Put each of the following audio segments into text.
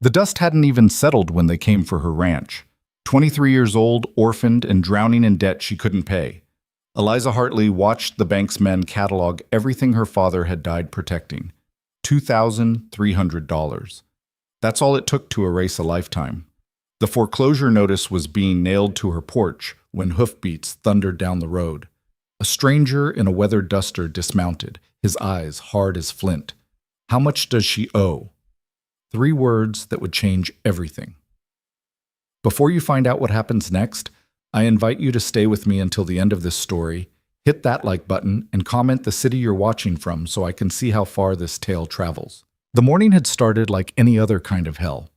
The dust hadn't even settled when they came for her ranch. 23 years old, orphaned, and drowning in debt she couldn't pay. Eliza Hartley watched the bank's men catalog everything her father had died protecting. $2,300. That's all it took to erase a lifetime. The foreclosure notice was being nailed to her porch when hoofbeats thundered down the road. A stranger in a weathered duster dismounted, his eyes hard as flint. How much does she owe? 3 words that would change everything. Before you find out what happens next, I invite you to stay with me until the end of this story. Hit that like button and comment the city you're watching from so I can see how far this tale travels. The morning had started like any other kind of hell.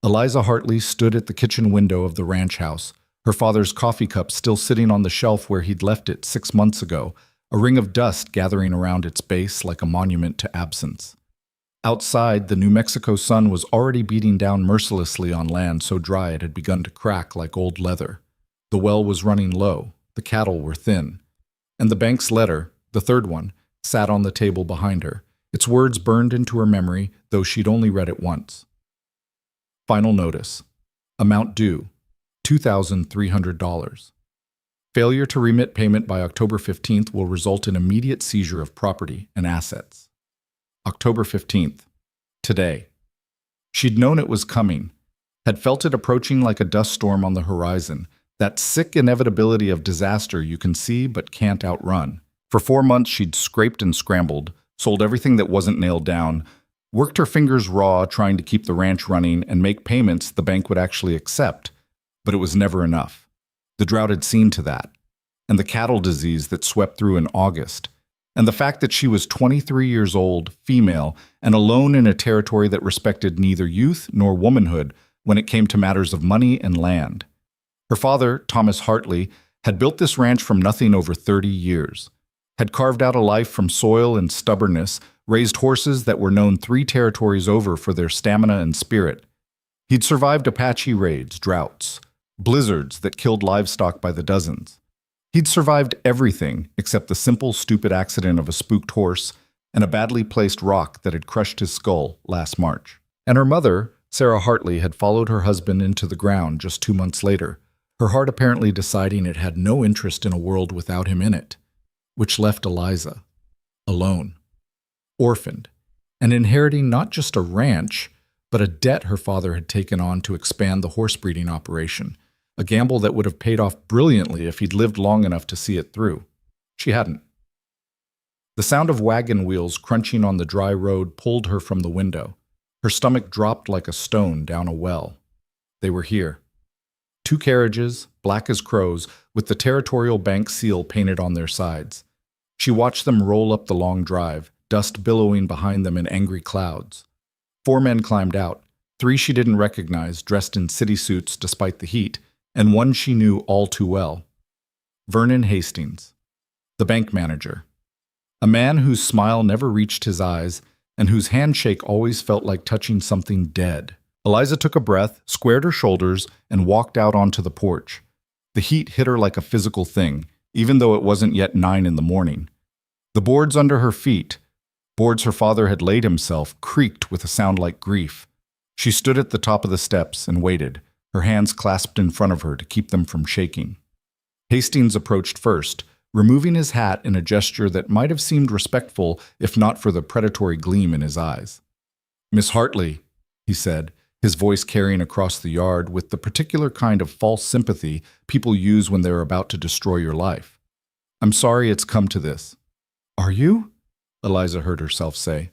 Eliza Hartley stood at the kitchen window of the ranch house, her father's coffee cup still sitting on the shelf where he'd left it 6 months ago, a ring of dust gathering around its base like a monument to absence. Outside, the New Mexico sun was already beating down mercilessly on land so dry it had begun to crack like old leather. The well was running low, the cattle were thin. And the bank's letter, the third one, sat on the table behind her. Its words burned into her memory, though she'd only read it once. Final notice. Amount due, $2,300. Failure to remit payment by October 15th will result in immediate seizure of property and assets. October 15th. Today. She'd known it was coming, had felt it approaching like a dust storm on the horizon, that sick inevitability of disaster you can see but can't outrun. For 4 months she'd scraped and scrambled, sold everything that wasn't nailed down, worked her fingers raw trying to keep the ranch running and make payments the bank would actually accept. But it was never enough. The drought had seen to that, and the cattle disease that swept through in August, and the fact that she was 23 years old, female, and alone in a territory that respected neither youth nor womanhood when it came to matters of money and land. Her father, Thomas Hartley, had built this ranch from nothing over 30 years, had carved out a life from soil and stubbornness, raised horses that were known 3 territories over for their stamina and spirit. He'd survived Apache raids, droughts, blizzards that killed livestock by the dozens. He'd survived everything except the simple, stupid accident of a spooked horse and a badly placed rock that had crushed his skull last March. And her mother, Sarah Hartley, had followed her husband into the ground just 2 months later, her heart apparently deciding it had no interest in a world without him in it, which left Eliza alone, orphaned, and inheriting not just a ranch, but a debt her father had taken on to expand the horse breeding operation, a gamble that would have paid off brilliantly if he'd lived long enough to see it through. She hadn't. The sound of wagon wheels crunching on the dry road pulled her from the window. Her stomach dropped like a stone down a well. They were here. 2 carriages, black as crows, with the territorial bank seal painted on their sides. She watched them roll up the long drive, dust billowing behind them in angry clouds. 4 men climbed out, 3 she didn't recognize, dressed in city suits despite the heat, and 1 she knew all too well. Vernon Hastings, the bank manager. A man whose smile never reached his eyes and whose handshake always felt like touching something dead. Eliza took a breath, squared her shoulders, and walked out onto the porch. The heat hit her like a physical thing, even though it wasn't yet 9 in the morning. The boards under her feet, boards her father had laid himself, creaked with a sound like grief. She stood at the top of the steps and waited, her hands clasped in front of her to keep them from shaking. Hastings approached first, removing his hat in a gesture that might have seemed respectful if not for the predatory gleam in his eyes. "Miss Hartley," he said, his voice carrying across the yard with the particular kind of false sympathy people use when they're about to destroy your life. "I'm sorry it's come to this." "Are you?" Eliza heard herself say.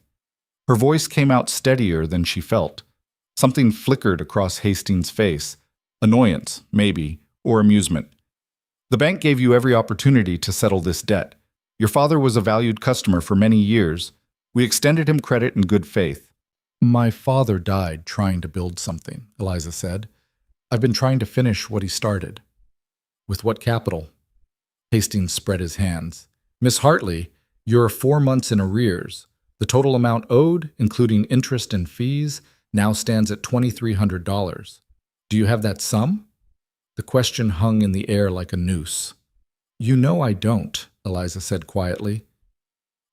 Her voice came out steadier than she felt. Something flickered across Hastings' face. Annoyance, maybe, or amusement. "The bank gave you every opportunity to settle this debt. Your father was a valued customer for many years. We extended him credit in good faith." "My father died trying to build something," Eliza said. "I've been trying to finish what he started." "With what capital?" Hastings spread his hands. "Miss Hartley, you're 4 months in arrears. The total amount owed, including interest and fees, now stands at $2,300. Do you have that sum?" The question hung in the air like a noose. "You know I don't," Eliza said quietly.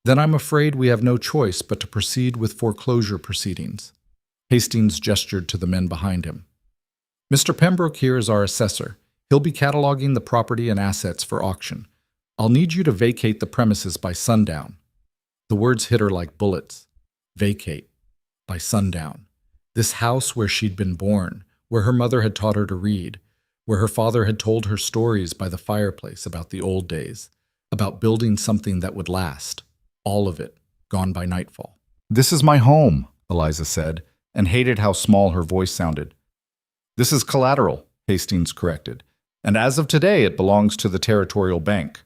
"Then I'm afraid we have no choice but to proceed with foreclosure proceedings." Hastings gestured to the men behind him. Mr. Pembroke here is our assessor. He'll be cataloging the property and assets for auction. I'll need you to vacate the premises by sundown. The words hit her like bullets. Vacate. By sundown. This house where she'd been born, where her mother had taught her to read, where her father had told her stories by the fireplace about the old days, about building something that would last. All of it, gone by nightfall. This is my home, Eliza said, and hated how small her voice sounded. This is collateral, Hastings corrected, and as of today it belongs to the Territorial Bank.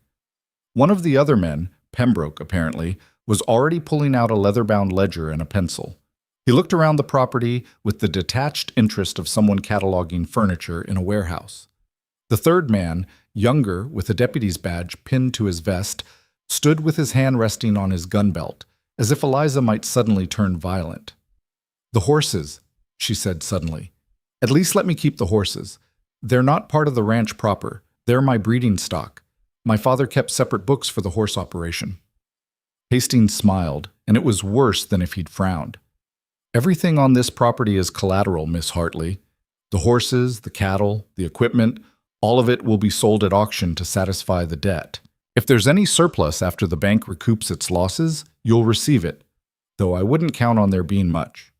One of the other men, Pembroke apparently, was already pulling out a leather-bound ledger and a pencil. He looked around the property with the detached interest of someone cataloging furniture in a warehouse. The third man, younger, with a deputy's badge pinned to his vest, stood with his hand resting on his gun belt, as if Eliza might suddenly turn violent. The horses, she said suddenly. At least let me keep the horses. They're not part of the ranch proper. They're my breeding stock. My father kept separate books for the horse operation. Hastings smiled, and it was worse than if he'd frowned. Everything on this property is collateral, Miss Hartley. The horses, the cattle, the equipment, all of it will be sold at auction to satisfy the debt. If there's any surplus after the bank recoups its losses, you'll receive it, though I wouldn't count on there being much.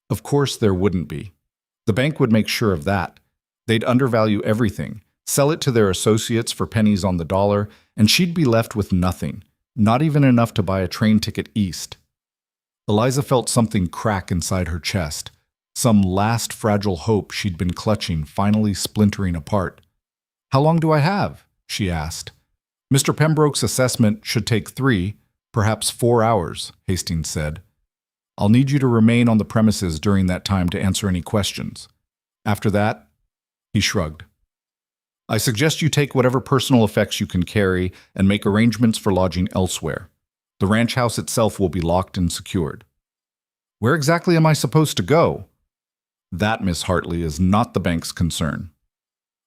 Of course there wouldn't be. The bank would make sure of that. They'd undervalue everything, sell it to their associates for pennies on the dollar, and she'd be left with nothing, not even enough to buy a train ticket east. Eliza felt something crack inside her chest, some last fragile hope she'd been clutching finally splintering apart. How long do I have? She asked. Mr. Pembroke's assessment should take 3, perhaps 4 hours, Hastings said. I'll need you to remain on the premises during that time to answer any questions. After that, he shrugged. I suggest you take whatever personal effects you can carry and make arrangements for lodging elsewhere. The ranch house itself will be locked and secured. Where exactly am I supposed to go? That, Miss Hartley, is not the bank's concern.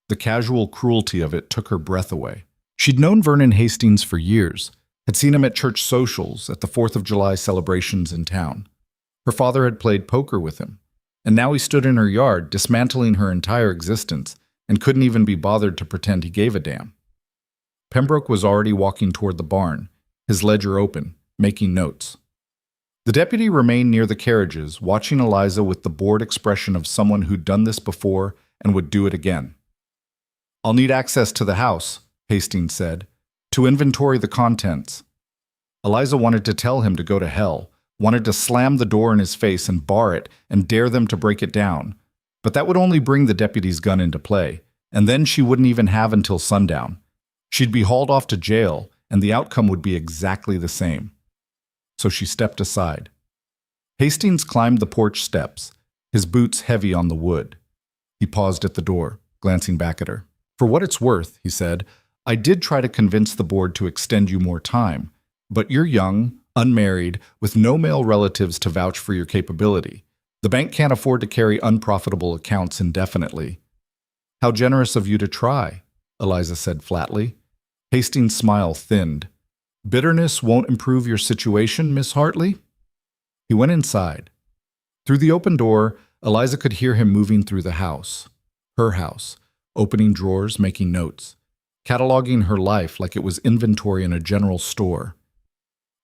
The casual cruelty of it took her breath away. She'd known Vernon Hastings for years, had seen him at church socials, at the 4th of July celebrations in town. Her father had played poker with him, and now he stood in her yard, dismantling her entire existence, and couldn't even be bothered to pretend he gave a damn. Pembroke was already walking toward the barn, his ledger open, making notes. The deputy remained near the carriages, watching Eliza with the bored expression of someone who'd done this before and would do it again. I'll need access to the house, Hastings said, to inventory the contents. Eliza wanted to tell him to go to hell, wanted to slam the door in his face and bar it and dare them to break it down, but that would only bring the deputy's gun into play, and then she wouldn't even have until sundown. She'd be hauled off to jail, and the outcome would be exactly the same. So she stepped aside. Hastings climbed the porch steps, his boots heavy on the wood. He paused at the door, glancing back at her. For what it's worth, he said, I did try to convince the board to extend you more time, but you're young, unmarried, with no male relatives to vouch for your capability. The bank can't afford to carry unprofitable accounts indefinitely. How generous of you to try, Eliza said flatly. Hastings' smile thinned. Bitterness won't improve your situation, Miss Hartley? He went inside. Through the open door, Eliza could hear him moving through the house. Her house, opening drawers, making notes, cataloging her life like it was inventory in a general store.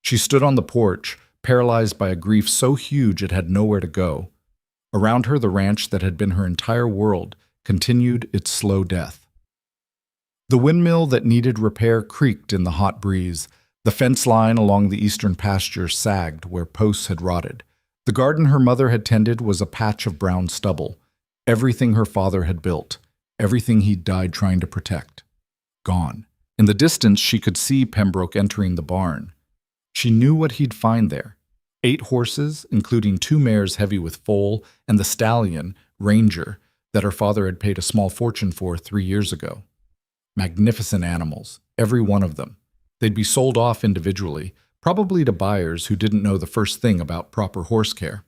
She stood on the porch, paralyzed by a grief so huge it had nowhere to go. Around her, the ranch that had been her entire world continued its slow death. The windmill that needed repair creaked in the hot breeze. The fence line along the eastern pasture sagged where posts had rotted. The garden her mother had tended was a patch of brown stubble. Everything her father had built, everything he'd died trying to protect. Gone. In the distance, she could see Pembroke entering the barn. She knew what he'd find there. 8 horses, including 2 mares heavy with foal, and the stallion, Ranger, that her father had paid a small fortune for 3 years ago. Magnificent animals, every one of them. They'd be sold off individually, probably to buyers who didn't know the first thing about proper horse care.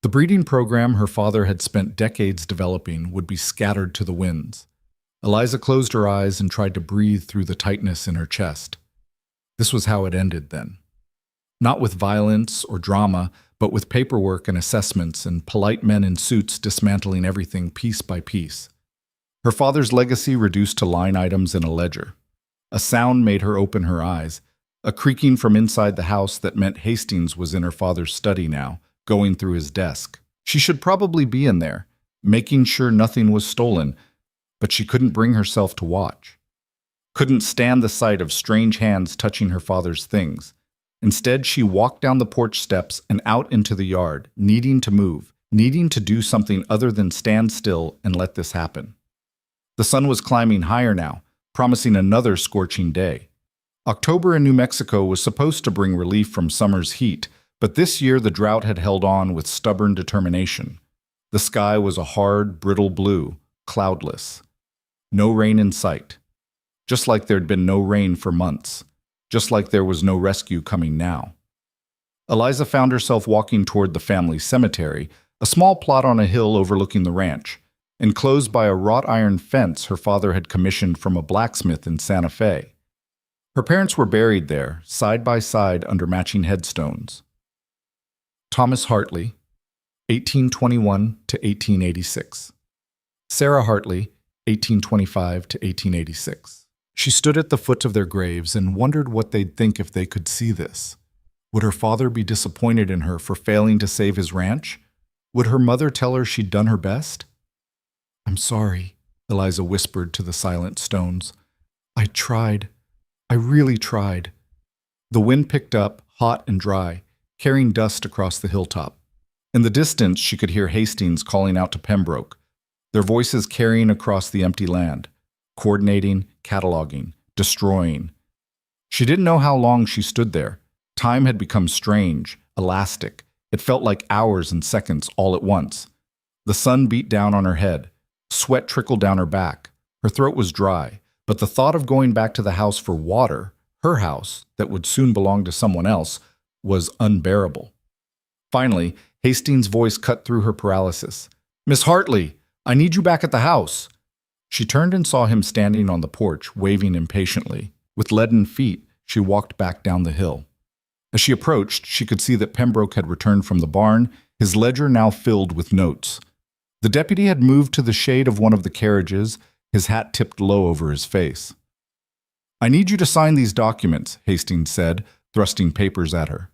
The breeding program her father had spent decades developing would be scattered to the winds. Eliza closed her eyes and tried to breathe through the tightness in her chest. This was how it ended then. Not with violence or drama, but with paperwork and assessments and polite men in suits dismantling everything piece by piece. Her father's legacy reduced to line items in a ledger. A sound made her open her eyes, a creaking from inside the house that meant Hastings was in her father's study now, going through his desk. She should probably be in there, making sure nothing was stolen, but she couldn't bring herself to watch. Couldn't stand the sight of strange hands touching her father's things. Instead, she walked down the porch steps and out into the yard, needing to move, needing to do something other than stand still and let this happen. The sun was climbing higher now, promising another scorching day. October in New Mexico was supposed to bring relief from summer's heat, but this year the drought had held on with stubborn determination. The sky was a hard, brittle blue, cloudless. No rain in sight. Just like there'd been no rain for months. Just like there was no rescue coming now. Eliza found herself walking toward the family cemetery, a small plot on a hill overlooking the ranch, enclosed by a wrought iron fence her father had commissioned from a blacksmith in Santa Fe. Her parents were buried there, side by side under matching headstones. Thomas Hartley, 1821 to 1886. Sarah Hartley, 1825 to 1886. She stood at the foot of their graves and wondered what they'd think if they could see this. Would her father be disappointed in her for failing to save his ranch? Would her mother tell her she'd done her best? "I'm sorry," Eliza whispered to the silent stones. "I tried. I really tried." The wind picked up, hot and dry, carrying dust across the hilltop. In the distance, she could hear Hastings calling out to Pembroke, their voices carrying across the empty land, coordinating, cataloging, destroying. She didn't know how long she stood there. Time had become strange, elastic. It felt like hours and seconds all at once. The sun beat down on her head. Sweat trickled down her back. Her throat was dry, but the thought of going back to the house for water, her house, that would soon belong to someone else, was unbearable. Finally, Hastings' voice cut through her paralysis. "Miss Hartley, I need you back at the house." She turned and saw him standing on the porch, waving impatiently. With leaden feet, she walked back down the hill. As she approached, she could see that Pembroke had returned from the barn, his ledger now filled with notes. The deputy had moved to the shade of one of the carriages, his hat tipped low over his face. "I need you to sign these documents," Hastings said, thrusting papers at her.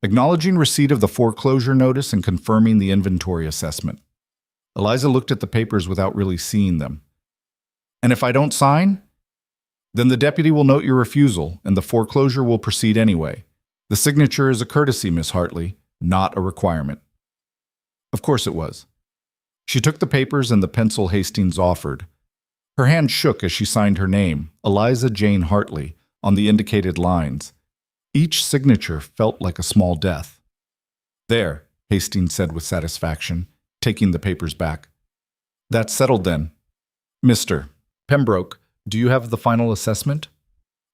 Acknowledging receipt of the foreclosure notice and confirming the inventory assessment. Eliza looked at the papers without really seeing them. "And if I don't sign?" "Then the deputy will note your refusal, and the foreclosure will proceed anyway. The signature is a courtesy, Miss Hartley, not a requirement." Of course it was. She took the papers and the pencil Hastings offered. Her hand shook as she signed her name, Eliza Jane Hartley, on the indicated lines. Each signature felt like a small death. "There," Hastings said with satisfaction, taking the papers back. "That's settled then. Mr. Pembroke, do you have the final assessment?"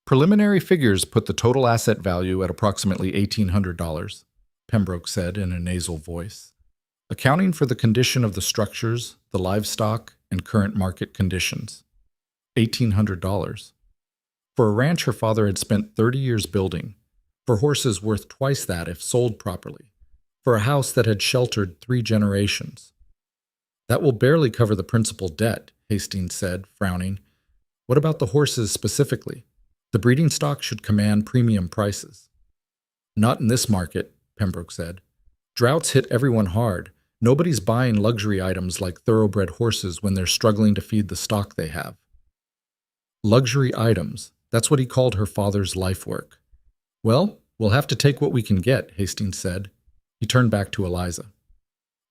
"Preliminary figures put the total asset value at approximately $1,800, Pembroke said in a nasal voice. "Accounting for the condition of the structures, the livestock, and current market conditions. $1,800. For a ranch her father had spent 30 years building, for horses worth twice that if sold properly, for a house that had sheltered 3 generations. That will barely cover the principal debt," Hastings said, frowning. "What about the horses specifically? The breeding stock should command premium prices." "Not in this market," Pembroke said. "Droughts hit everyone hard. Nobody's buying luxury items like thoroughbred horses when they're struggling to feed the stock they have." Luxury items, that's what he called her father's life work. "Well, we'll have to take what we can get," Hastings said. He turned back to Eliza.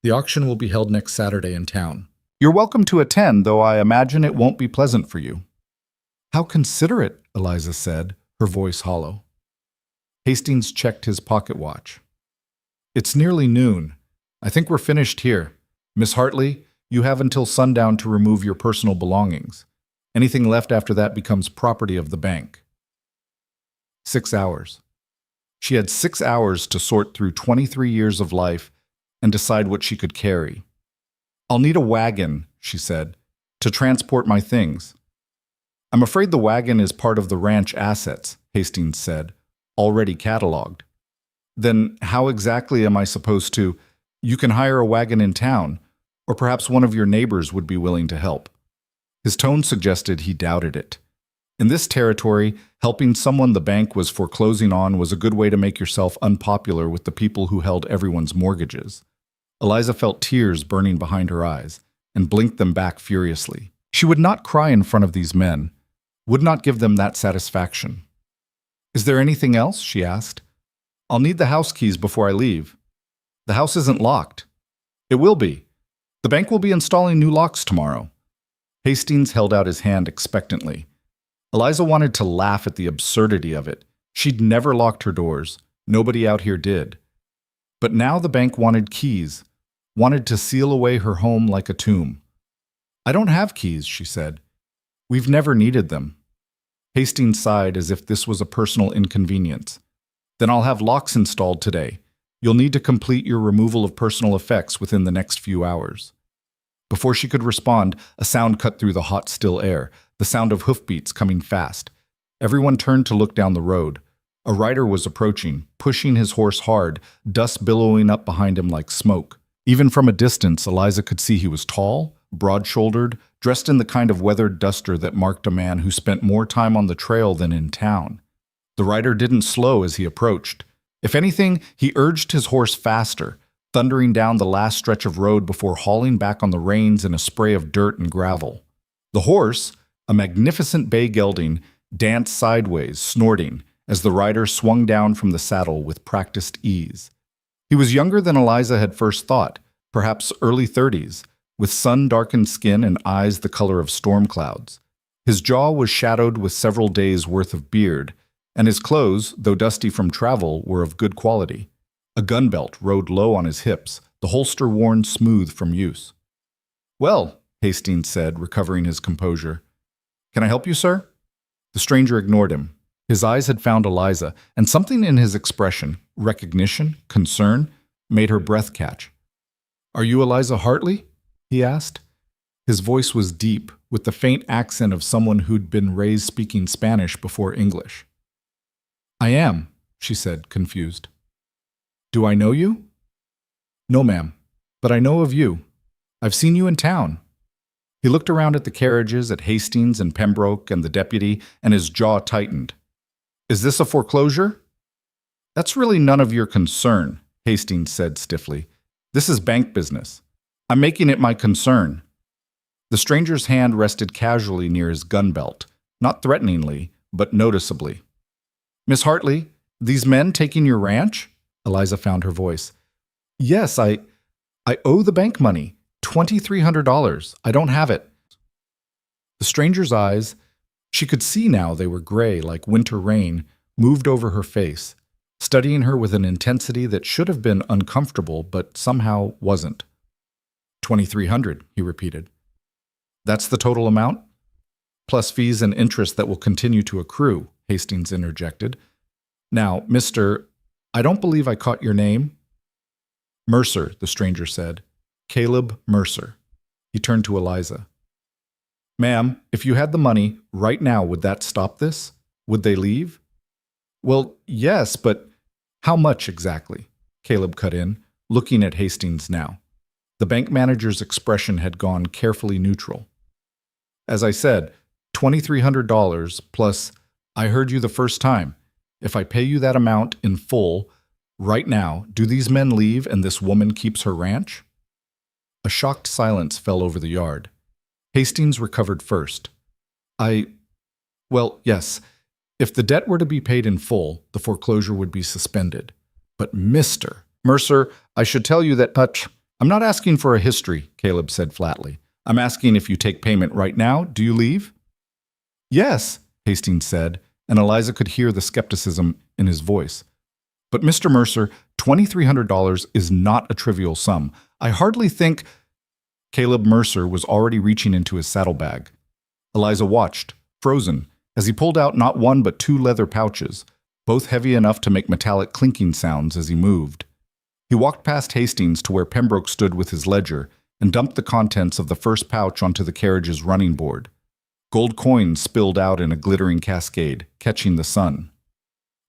"The auction will be held next Saturday in town. You're welcome to attend, though I imagine it won't be pleasant for you." "How considerate," Eliza said, her voice hollow. Hastings checked his pocket watch. "It's nearly noon. I think we're finished here. Miss Hartley, you have until sundown to remove your personal belongings. Anything left after that becomes property of the bank." 6 hours. She had 6 hours to sort through 23 years of life and decide what she could carry. "I'll need a wagon," she said, "to transport my things." "I'm afraid the wagon is part of the ranch assets," Hastings said, "already cataloged." Then how exactly am I supposed to? You can hire a wagon in town, or perhaps one of your neighbors would be willing to help. His tone suggested he doubted it. In this territory, helping someone the bank was foreclosing on was a good way to make yourself unpopular with the people who held everyone's mortgages. Eliza felt tears burning behind her eyes and blinked them back furiously. She would not cry in front of these men, would not give them that satisfaction. Is there anything else? She asked. I'll need the house keys before I leave. The house isn't locked. It will be. The bank will be installing new locks tomorrow. Hastings held out his hand expectantly. Eliza wanted to laugh at the absurdity of it. She'd never locked her doors. Nobody out here did. But now the bank wanted keys, wanted to seal away her home like a tomb. I don't have keys, she said. We've never needed them. Hastings sighed as if this was a personal inconvenience. Then I'll have locks installed today. You'll need to complete your removal of personal effects within the next few hours. Before she could respond, a sound cut through the hot, still air, the sound of hoofbeats coming fast. Everyone turned to look down the road. A rider was approaching, pushing his horse hard, dust billowing up behind him like smoke. Even from a distance, Eliza could see he was tall, broad-shouldered, dressed in the kind of weathered duster that marked a man who spent more time on the trail than in town. The rider didn't slow as he approached. If anything, he urged his horse faster, thundering down the last stretch of road before hauling back on the reins in a spray of dirt and gravel. The horse, a magnificent bay gelding, danced sideways, snorting, as the rider swung down from the saddle with practiced ease. He was younger than Eliza had first thought, perhaps early 30s, with sun-darkened skin and eyes the color of storm clouds. His jaw was shadowed with several days' worth of beard, and his clothes, though dusty from travel, were of good quality. A gun belt rode low on his hips, the holster worn smooth from use. "Well," Hastings said, recovering his composure. "Can I help you, sir?" The stranger ignored him. His eyes had found Eliza, and something in his expression, recognition, concern, made her breath catch. "Are you Eliza Hartley?" he asked. His voice was deep, with the faint accent of someone who'd been raised speaking Spanish before English. "I am," she said, confused. "Do I know you?" "No, ma'am, but I know of you. I've seen you in town." He looked around at the carriages, at Hastings and Pembroke and the deputy, and his jaw tightened. "Is this a foreclosure?" "That's really none of your concern," Hastings said stiffly. "This is bank business. I'm making it my concern." The stranger's hand rested casually near his gun belt, not threateningly, but noticeably. "Miss Hartley, these men taking your ranch?" Eliza found her voice. "Yes, I owe the bank money, $2,300. I don't have it." The stranger's eyes, she could see now they were gray like winter rain, moved over her face, studying her with an intensity that should have been uncomfortable but somehow wasn't. $2,300, he repeated. "That's the total amount?" "Plus fees and interest that will continue to accrue," Hastings interjected. "Now, I don't believe I caught your name." "Mercer," the stranger said. "Caleb Mercer." He turned to Eliza. "Ma'am, if you had the money right now, would that stop this? Would they leave?" "Well, yes, but how much exactly?" Caleb cut in, looking at Hastings now. The bank manager's expression had gone carefully neutral. "As I said, $2,300 plus, I heard you the first time. If I pay you that amount in full, right now, do these men leave and this woman keeps her ranch?" A shocked silence fell over the yard. Hastings recovered first. Well, yes. If the debt were to be paid in full, the foreclosure would be suspended. But Mr. Mercer, I should tell you that I'm not asking for a history, Caleb said flatly. I'm asking if you take payment right now, do you leave? Yes, Hastings said, and Eliza could hear the skepticism in his voice. But Mr. Mercer, $2,300 is not a trivial sum. I hardly think... Caleb Mercer was already reaching into his saddlebag. Eliza watched, frozen, as he pulled out not one but two leather pouches, both heavy enough to make metallic clinking sounds as he moved. He walked past Hastings to where Pembroke stood with his ledger and dumped the contents of the first pouch onto the carriage's running board. Gold coins spilled out in a glittering cascade, catching the sun.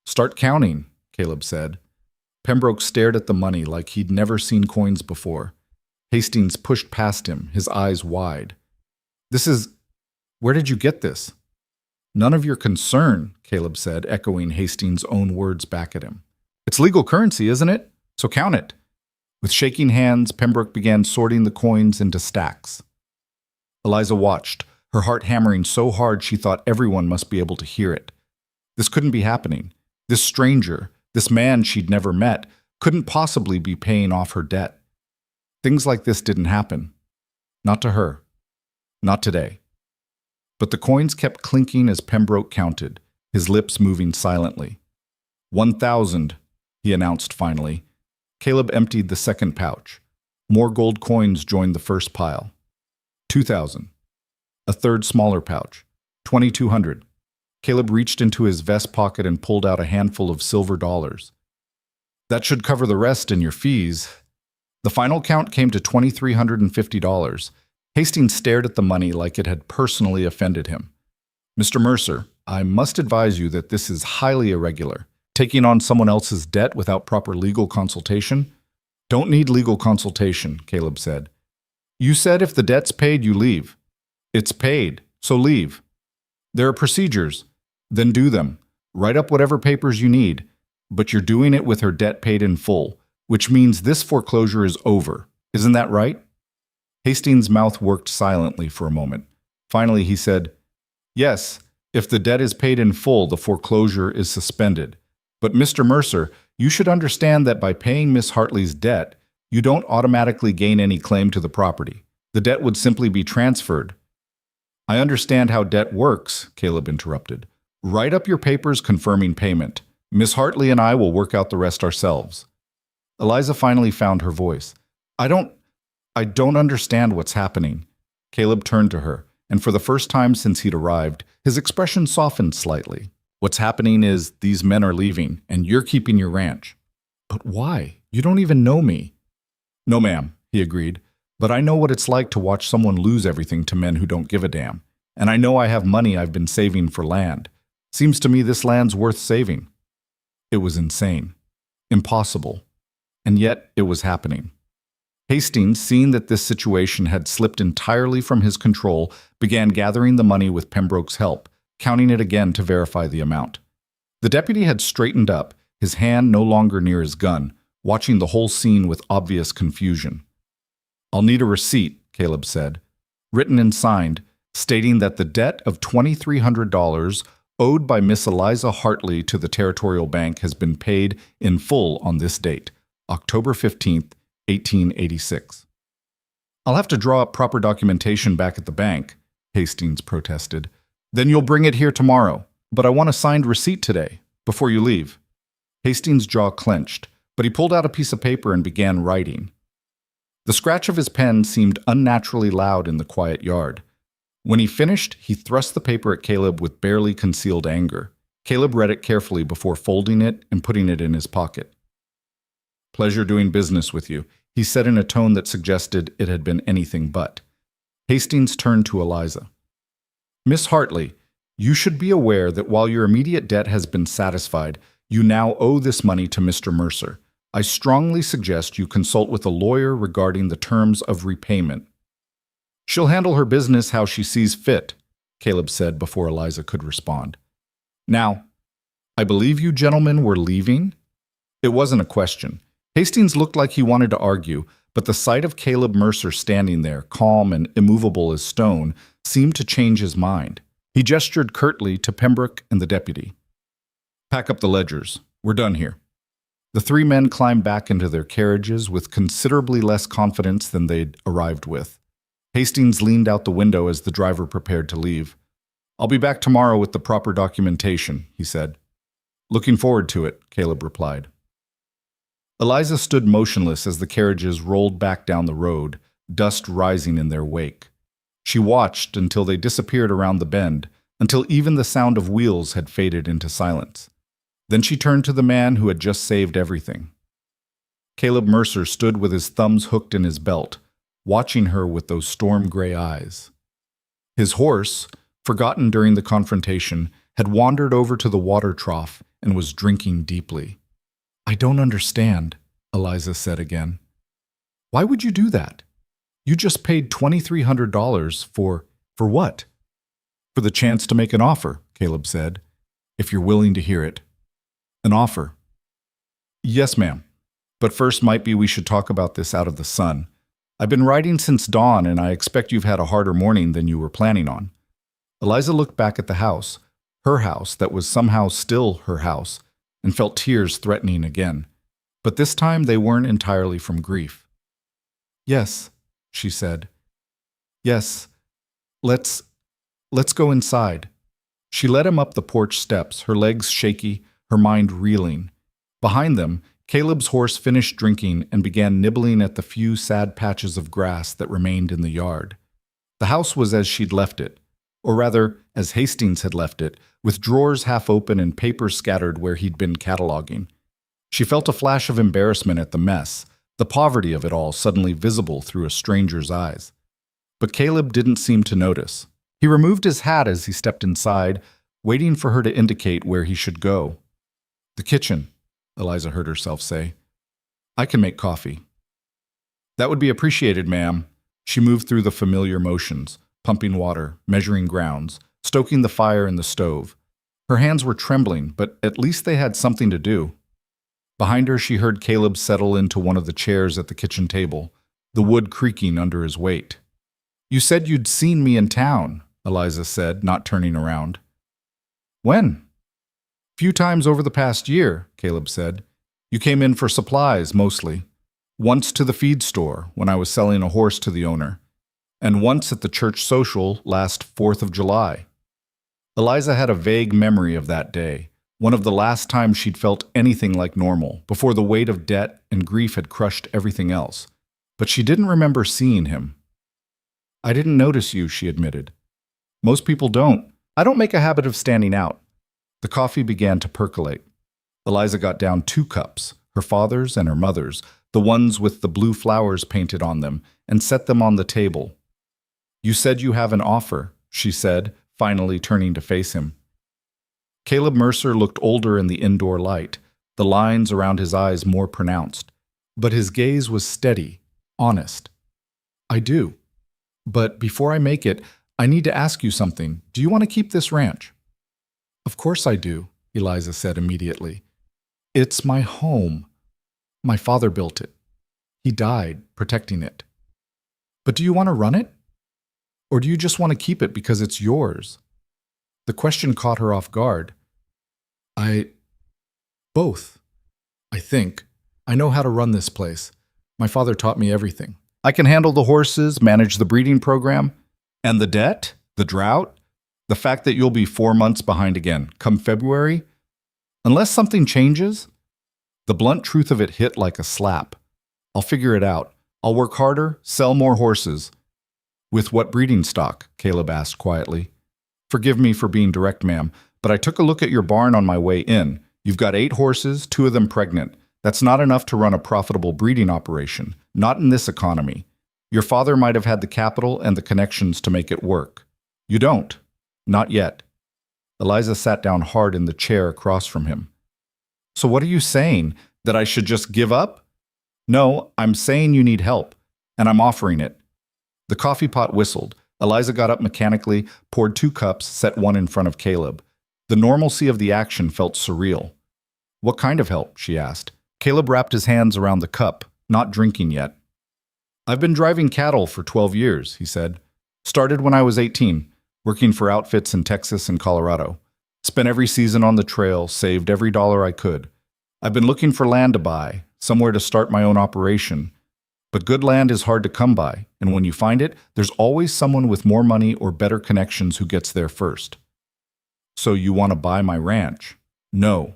"Start counting," Caleb said. Pembroke stared at the money like he'd never seen coins before. Hastings pushed past him, his eyes wide. "This is... Where did you get this?" "None of your concern," Caleb said, echoing Hastings' own words back at him. "It's legal currency, isn't it? So count it." With shaking hands, Pembroke began sorting the coins into stacks. Eliza watched, her heart hammering so hard she thought everyone must be able to hear it. This couldn't be happening. This stranger, this man she'd never met, couldn't possibly be paying off her debt. Things like this didn't happen. Not to her. Not today. But the coins kept clinking as Pembroke counted, his lips moving silently. 1,000, he announced finally. Caleb emptied the second pouch. More gold coins joined the first pile. 2,000. A third smaller pouch. 2,200. Caleb reached into his vest pocket and pulled out a handful of silver dollars. "That should cover the rest in your fees." The final count came to $2,350. Hastings stared at the money like it had personally offended him. "Mr. Mercer, I must advise you that this is highly irregular. Taking on someone else's debt without proper legal consultation?" "Don't need legal consultation," Caleb said. "You said if the debt's paid, you leave." "It's paid, so leave." "There are procedures." "Then do them. Write up whatever papers you need. But you're doing it with her debt paid in full, which means this foreclosure is over. Isn't that right?" Hastings' mouth worked silently for a moment. Finally, he said, "Yes, if the debt is paid in full, the foreclosure is suspended. But Mr. Mercer, you should understand that by paying Miss Hartley's debt, you don't automatically gain any claim to the property. The debt would simply be transferred." "I understand how debt works," Caleb interrupted. "Write up your papers confirming payment. Miss Hartley and I will work out the rest ourselves." Eliza finally found her voice. I don't understand what's happening." Caleb turned to her, and for the first time since he'd arrived, his expression softened slightly. "What's happening is these men are leaving, and you're keeping your ranch." "But why? You don't even know me." "No, ma'am," he agreed. "But I know what it's like to watch someone lose everything to men who don't give a damn. And I know I have money I've been saving for land. Seems to me this land's worth saving." It was insane. Impossible. And yet it was happening. Hastings, seeing that this situation had slipped entirely from his control, began gathering the money with Pembroke's help, counting it again to verify the amount. The deputy had straightened up, his hand no longer near his gun, watching the whole scene with obvious confusion. "I'll need a receipt," Caleb said, written and signed, stating that the debt of $2,300 owed by Miss Eliza Hartley to the Territorial Bank has been paid in full on this date, October 15th, 1886. "I'll have to draw up proper documentation back at the bank," Hastings protested. "Then you'll bring it here tomorrow. But I want a signed receipt today, before you leave." Hastings' jaw clenched, but he pulled out a piece of paper and began writing. The scratch of his pen seemed unnaturally loud in the quiet yard. When he finished, he thrust the paper at Caleb with barely concealed anger. Caleb read it carefully before folding it and putting it in his pocket. "Pleasure doing business with you," he said in a tone that suggested it had been anything but. Hastings turned to Eliza. "Miss Hartley, you should be aware that while your immediate debt has been satisfied, you now owe this money to Mr. Mercer. I strongly suggest you consult with a lawyer regarding the terms of repayment." "She'll handle her business how she sees fit," Caleb said before Eliza could respond. "Now, I believe you gentlemen were leaving?" It wasn't a question. Hastings looked like he wanted to argue, but the sight of Caleb Mercer standing there, calm and immovable as stone, seemed to change his mind. He gestured curtly to Pembroke and the deputy. "Pack up the ledgers. We're done here." The three men climbed back into their carriages with considerably less confidence than they'd arrived with. Hastings leaned out the window as the driver prepared to leave. "I'll be back tomorrow with the proper documentation," he said. "Looking forward to it," Caleb replied. Eliza stood motionless as the carriages rolled back down the road, dust rising in their wake. She watched until they disappeared around the bend, until even the sound of wheels had faded into silence. Then she turned to the man who had just saved everything. Caleb Mercer stood with his thumbs hooked in his belt, watching her with those storm-gray eyes. His horse, forgotten during the confrontation, had wandered over to the water trough and was drinking deeply. I don't understand, Eliza said again. Why would you do that? You just paid $2,300 for what? For the chance to make an offer, Caleb said, if you're willing to hear it. An offer. Yes, ma'am. But first might be we should talk about this out of the sun. I've been writing since dawn, and I expect you've had a harder morning than you were planning on. Eliza looked back at the house, her house that was somehow still her house, and felt tears threatening again. But this time they weren't entirely from grief. Yes, she said. Yes, let's go inside. She led him up the porch steps, her legs shaky, her mind reeling. Behind them, Caleb's horse finished drinking and began nibbling at the few sad patches of grass that remained in the yard. The house was as she'd left it, or rather, as Hastings had left it, with drawers half open and papers scattered where he'd been cataloging. She felt a flash of embarrassment at the mess, the poverty of it all suddenly visible through a stranger's eyes. But Caleb didn't seem to notice. He removed his hat as he stepped inside, waiting for her to indicate where he should go. The kitchen, Eliza heard herself say. I can make coffee. That would be appreciated, ma'am. She moved through the familiar motions, pumping water, measuring grounds, stoking the fire in the stove. Her hands were trembling, but at least they had something to do. Behind her, she heard Caleb settle into one of the chairs at the kitchen table, the wood creaking under his weight. You said you'd seen me in town, Eliza said, not turning around. When? Few times over the past year, Caleb said. You came in for supplies, mostly. Once to the feed store, when I was selling a horse to the owner. And once at the church social last 4th of July. Eliza had a vague memory of that day, one of the last times she'd felt anything like normal, before the weight of debt and grief had crushed everything else. But she didn't remember seeing him. I didn't notice you, she admitted. Most people don't. I don't make a habit of standing out. The coffee began to percolate. Eliza got down 2 cups, her father's and her mother's, the ones with the blue flowers painted on them, and set them on the table. You said you have an offer, she said, finally turning to face him. Caleb Mercer looked older in the indoor light, the lines around his eyes more pronounced. But his gaze was steady, honest. I do. But before I make it, I need to ask you something. Do you want to keep this ranch? Of course I do, Eliza said immediately. It's my home. My father built it. He died protecting it. But do you want to run it? Or do you just want to keep it because it's yours? The question caught her off guard. Both. I think. I know how to run this place. My father taught me everything. I can handle the horses, manage the breeding program, and the debt, the drought, the fact that you'll be 4 months behind again, come February. Unless something changes, the blunt truth of it hit like a slap. I'll figure it out. I'll work harder, sell more horses. With what breeding stock? Caleb asked quietly. Forgive me for being direct, ma'am, but I took a look at your barn on my way in. You've got 8 horses, 2 of them pregnant. That's not enough to run a profitable breeding operation, not in this economy. Your father might have had the capital and the connections to make it work. You don't. Not yet. Eliza sat down hard in the chair across from him. So what are you saying? That I should just give up? No, I'm saying you need help, and I'm offering it. The coffee pot whistled. Eliza got up mechanically, poured 2 cups, set one in front of Caleb. The normalcy of the action felt surreal. What kind of help? She asked. Caleb wrapped his hands around the cup, not drinking yet. I've been driving cattle for 12 years, he said. Started when I was 18. Working for outfits in Texas and Colorado. Spent every season on the trail, saved every dollar I could. I've been looking for land to buy, somewhere to start my own operation. But good land is hard to come by, and when you find it, there's always someone with more money or better connections who gets there first. So you want to buy my ranch? No.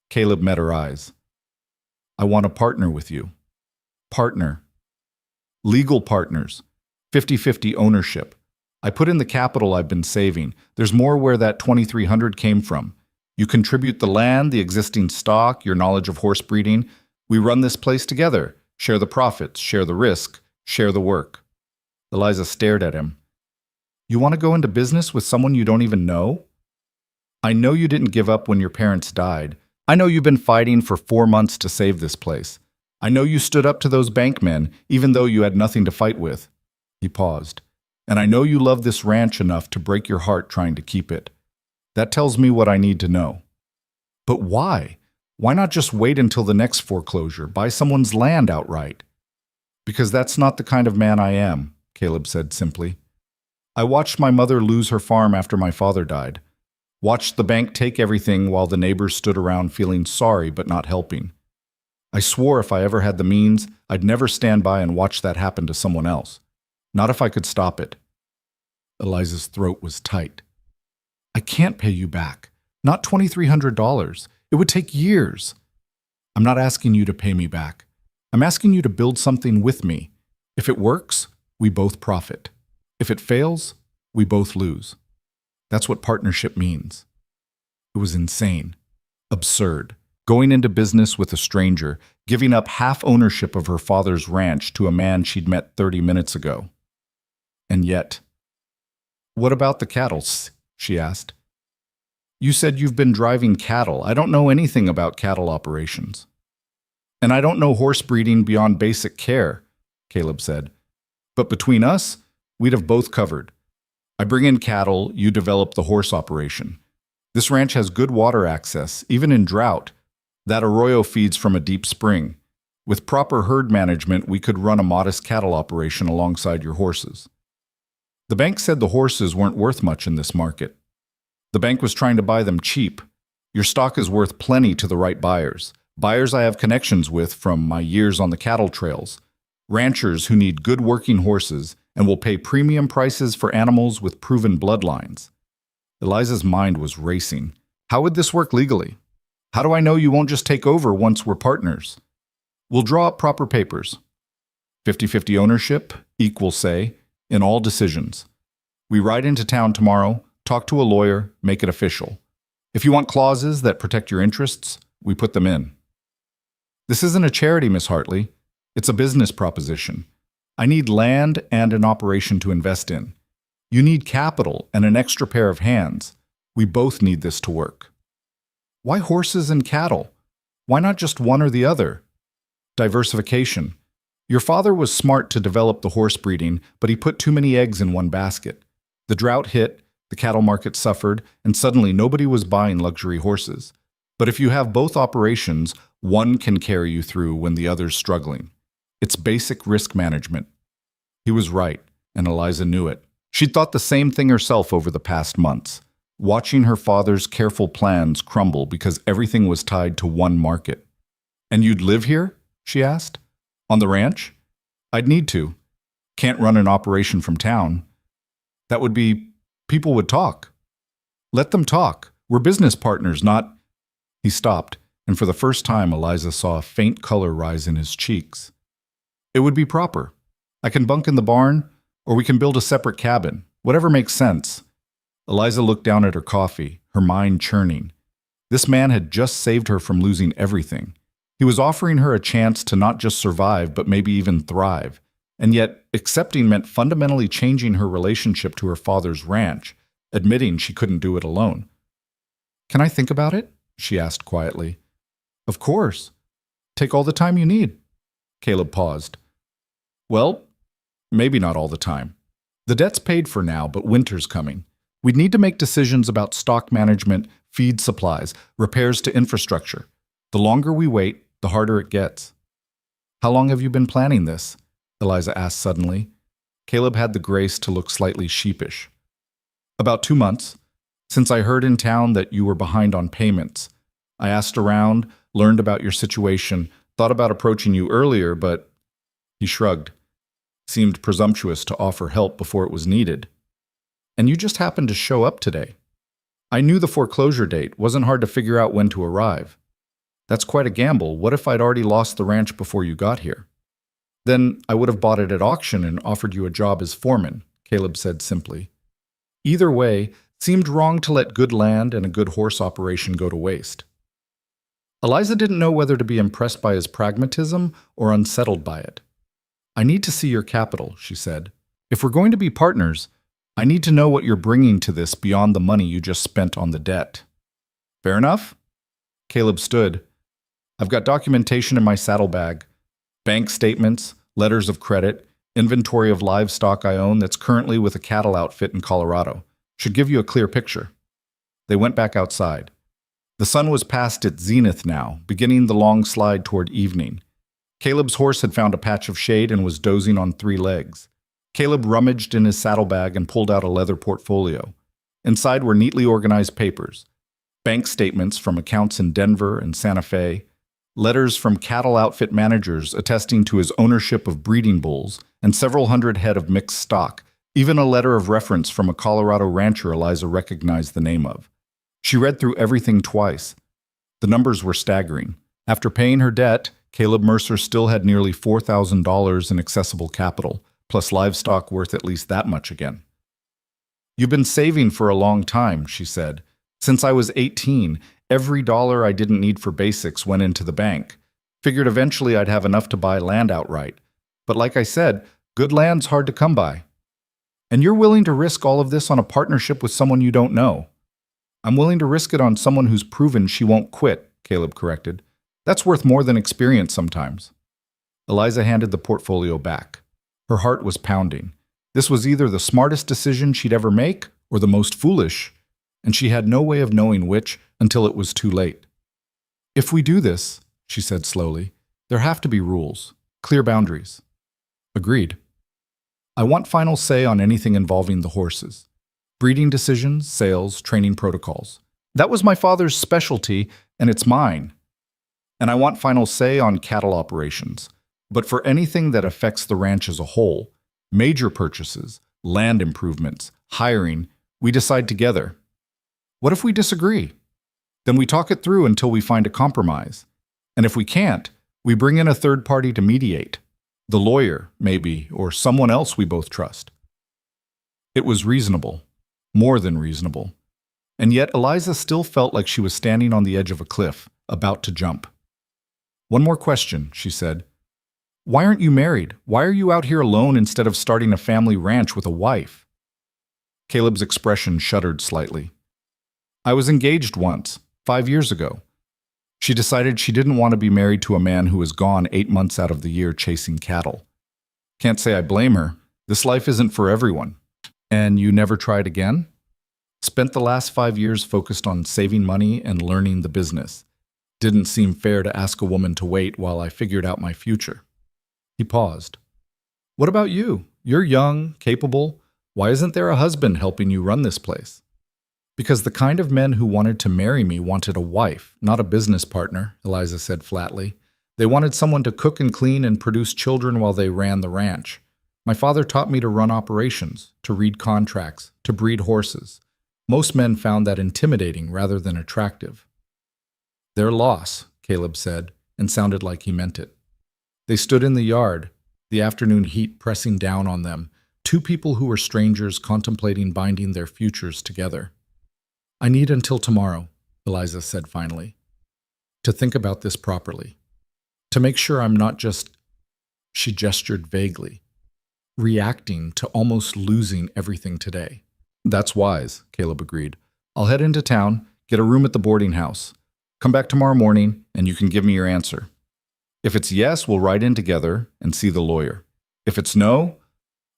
Caleb met her eyes. I want to partner with you. Partner. Legal partners. 50-50 ownership. I put in the capital I've been saving. There's more where that $2,300 came from. You contribute the land, the existing stock, your knowledge of horse breeding. We run this place together. Share the profits, share the risk, share the work. Eliza stared at him. You want to go into business with someone you don't even know? I know you didn't give up when your parents died, I know you've been fighting for 4 months to save this place. I know you stood up to those bankmen, even though you had nothing to fight with." He paused. "And I know you love this ranch enough to break your heart trying to keep it. That tells me what I need to know." "But why? Why not just wait until the next foreclosure, buy someone's land outright?" "Because that's not the kind of man I am," Caleb said simply. "I watched my mother lose her farm after my father died. Watched the bank take everything while the neighbors stood around feeling sorry but not helping. I swore if I ever had the means, I'd never stand by and watch that happen to someone else. Not if I could stop it." Eliza's throat was tight. "I can't pay you back. Not $2,300. It would take years." "I'm not asking you to pay me back. I'm asking you to build something with me. If it works, we both profit. If it fails, we both lose. That's what partnership means." It was insane, absurd, going into business with a stranger, giving up half ownership of her father's ranch to a man she'd met 30 minutes ago. And yet, "What about the cattle?" she asked. "You said you've been driving cattle. I don't know anything about cattle operations." "And I don't know horse breeding beyond basic care," Caleb said. "But between us, we'd have both covered. I bring in cattle, you develop the horse operation. This ranch has good water access, even in drought. That arroyo feeds from a deep spring. With proper herd management, we could run a modest cattle operation alongside your horses." The bank said the horses weren't worth much in this market. The bank was trying to buy them cheap. Your stock is worth plenty to the right buyers. Buyers I have connections with from my years on the cattle trails. Ranchers who need good working horses and will pay premium prices for animals with proven bloodlines. Eliza's mind was racing. How would this work legally? How do I know you won't just take over once we're partners? "We'll draw up proper papers. 50-50 ownership, equal say, in all decisions. We ride into town tomorrow, talk to a lawyer, make it official. If you want clauses that protect your interests, we put them in." "This isn't a charity, Miss Hartley. It's a business proposition. I need land and an operation to invest in. You need capital and an extra pair of hands. We both need this to work." "Why horses and cattle? Why not just one or the other?" "Diversification. Your father was smart to develop the horse breeding, but he put too many eggs in one basket. The drought hit, the cattle market suffered, and suddenly nobody was buying luxury horses. But if you have both operations, one can carry you through when the other's struggling. It's basic risk management." He was right, and Eliza knew it. She'd thought the same thing herself over the past months, watching her father's careful plans crumble because everything was tied to one market. "And you'd live here?" she asked. "On the ranch?" "I'd need to. Can't run an operation from town. That would be... people would talk." "Let them talk. We're business partners, not..." He stopped, and for the first time Eliza saw a faint color rise in his cheeks. "It would be proper. I can bunk in the barn, or we can build a separate cabin. Whatever makes sense." Eliza looked down at her coffee, her mind churning. This man had just saved her from losing everything. He was offering her a chance to not just survive, but maybe even thrive. And yet, accepting meant fundamentally changing her relationship to her father's ranch, admitting she couldn't do it alone. "Can I think about it?" she asked quietly. "Of course. Take all the time you need." Caleb paused. "Well, maybe not all the time. The debt's paid for now, but winter's coming. We'd need to make decisions about stock management, feed supplies, repairs to infrastructure. The longer we wait, the harder it gets." "How long have you been planning this?" Eliza asked suddenly. Caleb had the grace to look slightly sheepish. "About 2 months. Since I heard in town that you were behind on payments. I asked around, learned about your situation, thought about approaching you earlier, but..." He shrugged. Seemed presumptuous to offer help before it was needed. "And you just happened to show up today. I knew the foreclosure date. Wasn't hard to figure out when to arrive." "That's quite a gamble. What if I'd already lost the ranch before you got here?" "Then I would have bought it at auction and offered you a job as foreman," Caleb said simply. Either way, seemed wrong to let good land and a good horse operation go to waste. Eliza didn't know whether to be impressed by his pragmatism or unsettled by it. "I need to see your capital," she said. "If we're going to be partners, I need to know what you're bringing to this beyond the money you just spent on the debt." "Fair enough." Caleb stood. I've got documentation in my saddlebag. Bank statements, letters of credit, inventory of livestock I own that's currently with a cattle outfit in Colorado. Should give you a clear picture. They went back outside. The sun was past its zenith now, beginning the long slide toward evening. Caleb's horse had found a patch of shade and was dozing on 3 legs. Caleb rummaged in his saddlebag and pulled out a leather portfolio. Inside were neatly organized papers, bank statements from accounts in Denver and Santa Fe, letters from cattle outfit managers attesting to his ownership of breeding bulls, and several hundred head of mixed stock, even a letter of reference from a Colorado rancher Eliza recognized the name of. She read through everything twice. The numbers were staggering. After paying her debt, Caleb Mercer still had nearly $4,000 in accessible capital, plus livestock worth at least that much again. You've been saving for a long time, she said. Since I was 18, every dollar I didn't need for basics went into the bank. Figured eventually I'd have enough to buy land outright. But like I said, good land's hard to come by. And you're willing to risk all of this on a partnership with someone you don't know. I'm willing to risk it on someone who's proven she won't quit, Caleb corrected. That's worth more than experience sometimes. Eliza handed the portfolio back. Her heart was pounding. This was either the smartest decision she'd ever make or the most foolish, and she had no way of knowing which until it was too late. If we do this, she said slowly, there have to be rules, clear boundaries. Agreed. I want final say on anything involving the horses. Breeding decisions, sales, training protocols. That was my father's specialty, and it's mine. And I want final say on cattle operations. But for anything that affects the ranch as a whole, major purchases, land improvements, hiring, we decide together. What if we disagree? Then we talk it through until we find a compromise. And if we can't, we bring in a third party to mediate. The lawyer, maybe, or someone else we both trust. It was reasonable. More than reasonable. And yet Eliza still felt like she was standing on the edge of a cliff, about to jump. One more question, she said. Why aren't you married? Why are you out here alone instead of starting a family ranch with a wife? Caleb's expression shuddered slightly. I was engaged once, 5 years ago. She decided she didn't want to be married to a man who was gone 8 months out of the year chasing cattle. Can't say I blame her. This life isn't for everyone. And you never tried again? Spent the last 5 years focused on saving money and learning the business. Didn't seem fair to ask a woman to wait while I figured out my future. He paused. What about you? You're young, capable. Why isn't there a husband helping you run this place? Because the kind of men who wanted to marry me wanted a wife, not a business partner, Eliza said flatly. They wanted someone to cook and clean and produce children while they ran the ranch. My father taught me to run operations, to read contracts, to breed horses. Most men found that intimidating rather than attractive. Their loss, Caleb said, and sounded like he meant it. They stood in the yard, the afternoon heat pressing down on them, 2 people who were strangers contemplating binding their futures together. I need until tomorrow, Eliza said finally, to think about this properly, to make sure I'm not just, she gestured vaguely, reacting to almost losing everything today. That's wise, Caleb agreed. I'll head into town, get a room at the boarding house. Come back tomorrow morning, and you can give me your answer. If it's yes, we'll ride in together and see the lawyer. If it's no,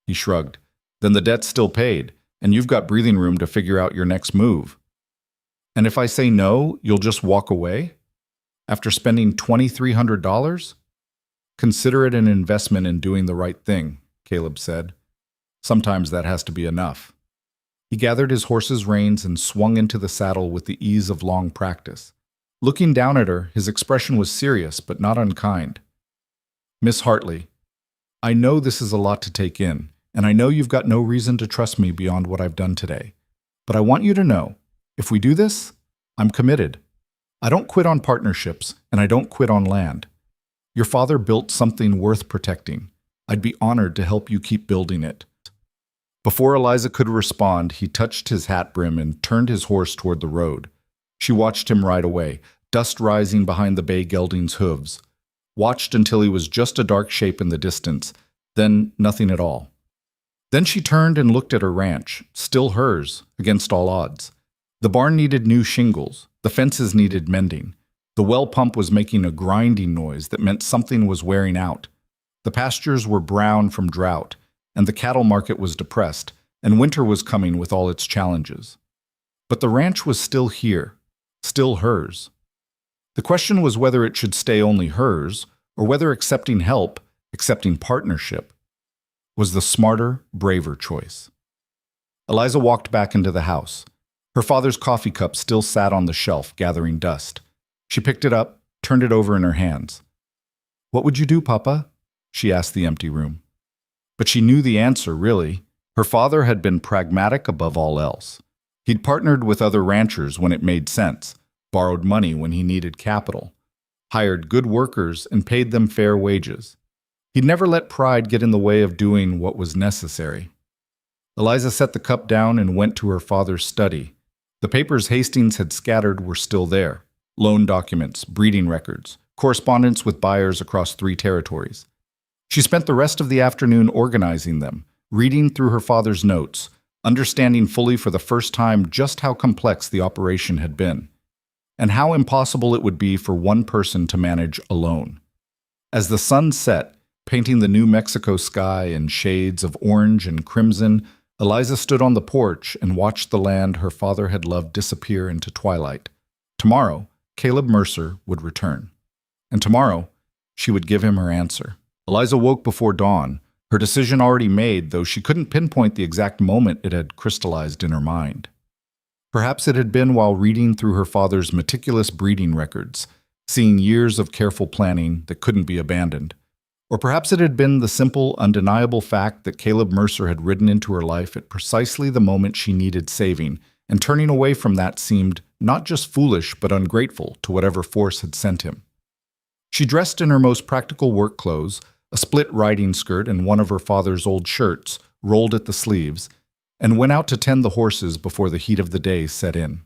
he shrugged, then the debt's still paid, and you've got breathing room to figure out your next move. And if I say no, you'll just walk away? After spending $2,300? Consider it an investment in doing the right thing, Caleb said. Sometimes that has to be enough. He gathered his horse's reins and swung into the saddle with the ease of long practice. Looking down at her, his expression was serious but not unkind. Miss Hartley, I know this is a lot to take in, and I know you've got no reason to trust me beyond what I've done today. But I want you to know, if we do this, I'm committed. I don't quit on partnerships, and I don't quit on land. Your father built something worth protecting. I'd be honored to help you keep building it. Before Eliza could respond, he touched his hat brim and turned his horse toward the road. She watched him ride away, dust rising behind the bay gelding's hooves. Watched until he was just a dark shape in the distance, then nothing at all. Then she turned and looked at her ranch, still hers, against all odds. The barn needed new shingles, the fences needed mending. The well pump was making a grinding noise that meant something was wearing out. The pastures were brown from drought, and the cattle market was depressed, and winter was coming with all its challenges. But the ranch was still here, still hers. The question was whether it should stay only hers, or whether accepting help, accepting partnership, was the smarter, braver choice. Eliza walked back into the house. Her father's coffee cup still sat on the shelf, gathering dust. She picked it up, turned it over in her hands. "What would you do, Papa?" she asked the empty room. But she knew the answer, really. Her father had been pragmatic above all else. He'd partnered with other ranchers when it made sense, borrowed money when he needed capital, hired good workers and paid them fair wages. He'd never let pride get in the way of doing what was necessary. Eliza set the cup down and went to her father's study. The papers Hastings had scattered were still there. Loan documents, breeding records, correspondence with buyers across 3 territories. She spent the rest of the afternoon organizing them, reading through her father's notes, understanding fully for the first time just how complex the operation had been, and how impossible it would be for one person to manage alone. As the sun set, painting the New Mexico sky in shades of orange and crimson, Eliza stood on the porch and watched the land her father had loved disappear into twilight. Tomorrow, Caleb Mercer would return. And tomorrow, she would give him her answer. Eliza woke before dawn, her decision already made, though she couldn't pinpoint the exact moment it had crystallized in her mind. Perhaps it had been while reading through her father's meticulous breeding records, seeing years of careful planning that couldn't be abandoned. Or perhaps it had been the simple, undeniable fact that Caleb Mercer had ridden into her life at precisely the moment she needed saving, and turning away from that seemed not just foolish but ungrateful to whatever force had sent him. She dressed in her most practical work clothes, a split riding skirt and one of her father's old shirts, rolled at the sleeves, and went out to tend the horses before the heat of the day set in.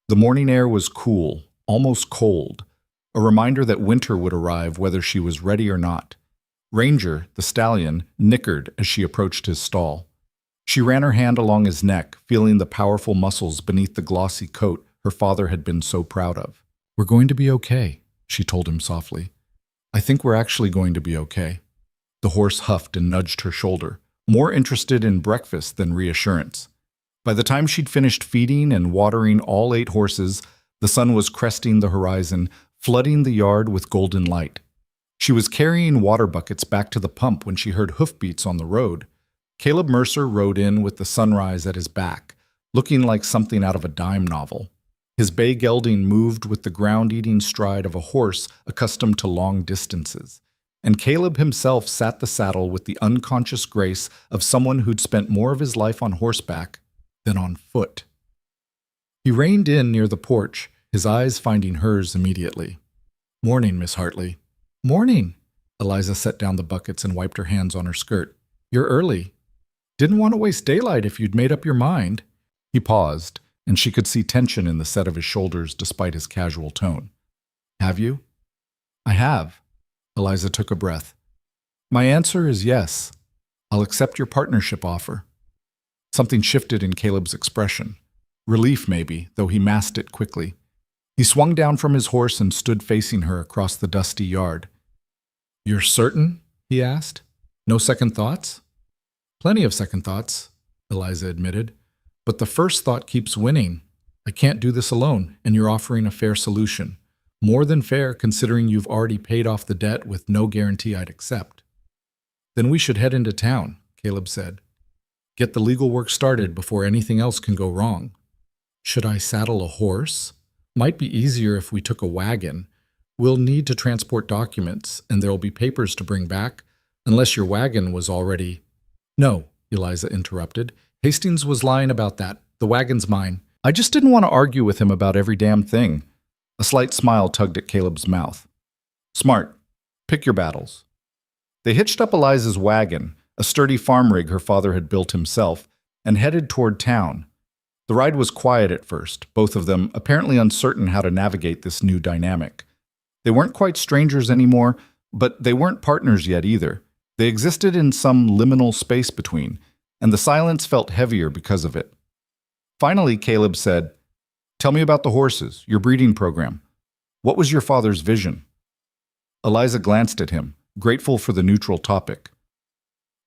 The morning air was cool, almost cold, a reminder that winter would arrive whether she was ready or not. Ranger, the stallion, nickered as she approached his stall. She ran her hand along his neck, feeling the powerful muscles beneath the glossy coat her father had been so proud of. "We're going to be okay," she told him softly. "I think we're actually going to be okay." The horse huffed and nudged her shoulder, more interested in breakfast than reassurance. By the time she'd finished feeding and watering all 8 horses, the sun was cresting the horizon, flooding the yard with golden light. She was carrying water buckets back to the pump when she heard hoofbeats on the road. Caleb Mercer rode in with the sunrise at his back, looking like something out of a dime novel. His bay gelding moved with the ground-eating stride of a horse accustomed to long distances, and Caleb himself sat the saddle with the unconscious grace of someone who'd spent more of his life on horseback than on foot. He reined in near the porch, his eyes finding hers immediately. "Morning, Miss Hartley." "Morning." Eliza set down the buckets and wiped her hands on her skirt. "You're early. Didn't want to waste daylight if you'd made up your mind." He paused, and she could see tension in the set of his shoulders despite his casual tone. "Have you?" "I have." Eliza took a breath. "My answer is yes. I'll accept your partnership offer." Something shifted in Caleb's expression. Relief, maybe, though he masked it quickly. He swung down from his horse and stood facing her across the dusty yard. "You're certain?" he asked. "No second thoughts?" "Plenty of second thoughts," Eliza admitted. "But the first thought keeps winning. I can't do this alone, and you're offering a fair solution. More than fair, considering you've already paid off the debt with no guarantee I'd accept." "Then we should head into town," Caleb said. "Get the legal work started before anything else can go wrong." "Should I saddle a horse?" "Might be easier if we took a wagon. We'll need to transport documents, and there'll be papers to bring back, unless your wagon was already—" "No," Eliza interrupted. "Hastings was lying about that. The wagon's mine. I just didn't want to argue with him about every damn thing." A slight smile tugged at Caleb's mouth. "Smart. Pick your battles." They hitched up Eliza's wagon, a sturdy farm rig her father had built himself, and headed toward town. The ride was quiet at first, both of them apparently uncertain how to navigate this new dynamic. They weren't quite strangers anymore, but they weren't partners yet either. They existed in some liminal space between, and the silence felt heavier because of it. Finally, Caleb said, "Tell me about the horses, your breeding program." What was your father's vision? Eliza glanced at him, grateful for the neutral topic.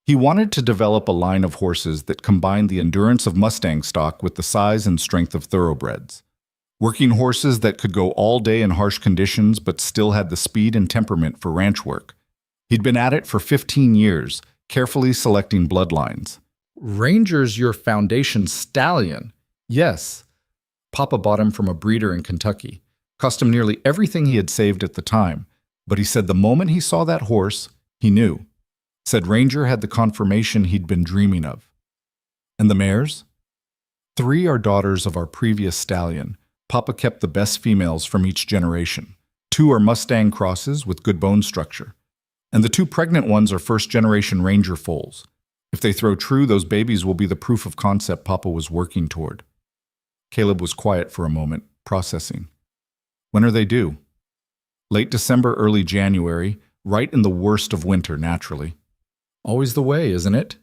He wanted to develop a line of horses that combined the endurance of Mustang stock with the size and strength of thoroughbreds. Working horses that could go all day in harsh conditions but still had the speed and temperament for ranch work. He'd been at it for 15 years, carefully selecting bloodlines. Ranger's your foundation stallion. Yes. Papa bought him from a breeder in Kentucky. Cost him nearly everything he had saved at the time. But he said the moment he saw that horse, he knew. Said Ranger had the confirmation he'd been dreaming of. And the mares? 3 are daughters of our previous stallion. Papa kept the best females from each generation. 2 are Mustang crosses with good bone structure. And the 2 pregnant ones are first-generation Ranger foals. If they throw true, those babies will be the proof of concept Papa was working toward. Caleb was quiet for a moment, processing. When are they due? Late December, early January, right in the worst of winter, naturally. Always the way, isn't it?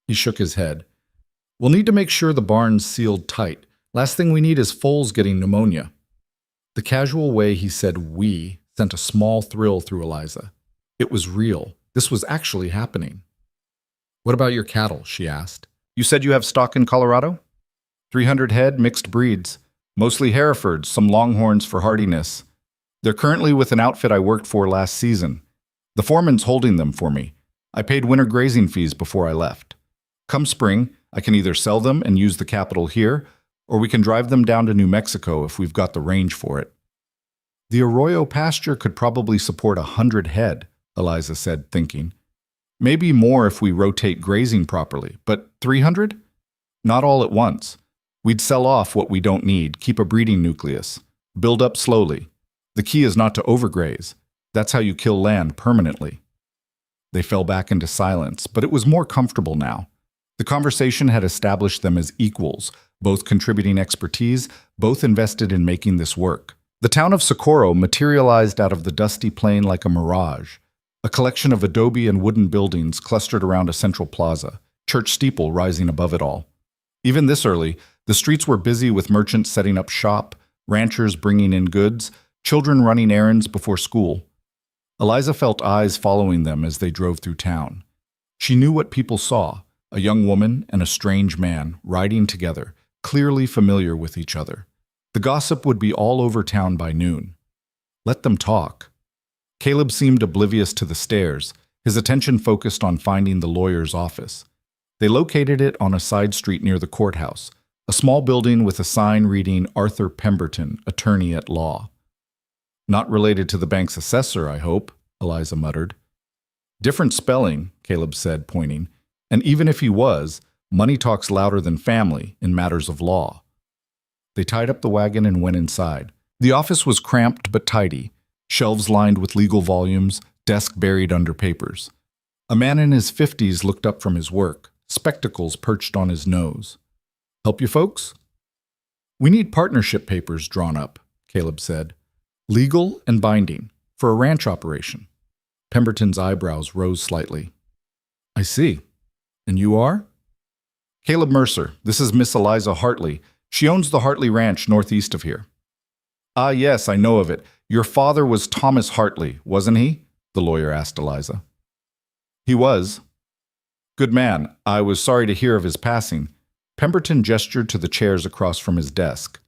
He shook his head. We'll need to make sure the barn's sealed tight. Last thing we need is foals getting pneumonia. The casual way he said "we" sent a small thrill through Eliza. It was real. This was actually happening. What about your cattle? She asked. You said you have stock in Colorado? 300 head, mixed breeds. Mostly Herefords, some Longhorns for hardiness. They're currently with an outfit I worked for last season. The foreman's holding them for me. I paid winter grazing fees before I left. Come spring, I can either sell them and use the capital here, or we can drive them down to New Mexico if we've got the range for it. The Arroyo pasture could probably support 100 head, Eliza said, thinking. Maybe more if we rotate grazing properly, but 300? Not all at once. We'd sell off what we don't need, keep a breeding nucleus, build up slowly. The key is not to overgraze. That's how you kill land permanently. They fell back into silence, but it was more comfortable now. The conversation had established them as equals, both contributing expertise, both invested in making this work. The town of Socorro materialized out of the dusty plain like a mirage, a collection of adobe and wooden buildings clustered around a central plaza, church steeple rising above it all. Even this early, the streets were busy with merchants setting up shop, ranchers bringing in goods, children running errands before school. Eliza felt eyes following them as they drove through town. She knew what people saw, a young woman and a strange man riding together, clearly familiar with each other. The gossip would be all over town by noon. Let them talk. Caleb seemed oblivious to the stairs, his attention focused on finding the lawyer's office. They located it on a side street near the courthouse, a small building with a sign reading Arthur Pemberton, attorney at law. Not related to the bank's assessor, I hope, Eliza muttered. Different spelling, Caleb said, pointing. And even if he was, money talks louder than family in matters of law. They tied up the wagon and went inside. The office was cramped but tidy, shelves lined with legal volumes, desk buried under papers. A man in his 50s looked up from his work, spectacles perched on his nose. Help you folks? We need partnership papers drawn up, Caleb said. Legal and binding, for a ranch operation. Pemberton's eyebrows rose slightly. I see. And you are? Caleb Mercer. This is Miss Eliza Hartley. She owns the Hartley Ranch northeast of here. Ah, yes, I know of it. Your father was Thomas Hartley, wasn't he? The lawyer asked Eliza. He was. Good man. I was sorry to hear of his passing. Pemberton gestured to the chairs across from his desk.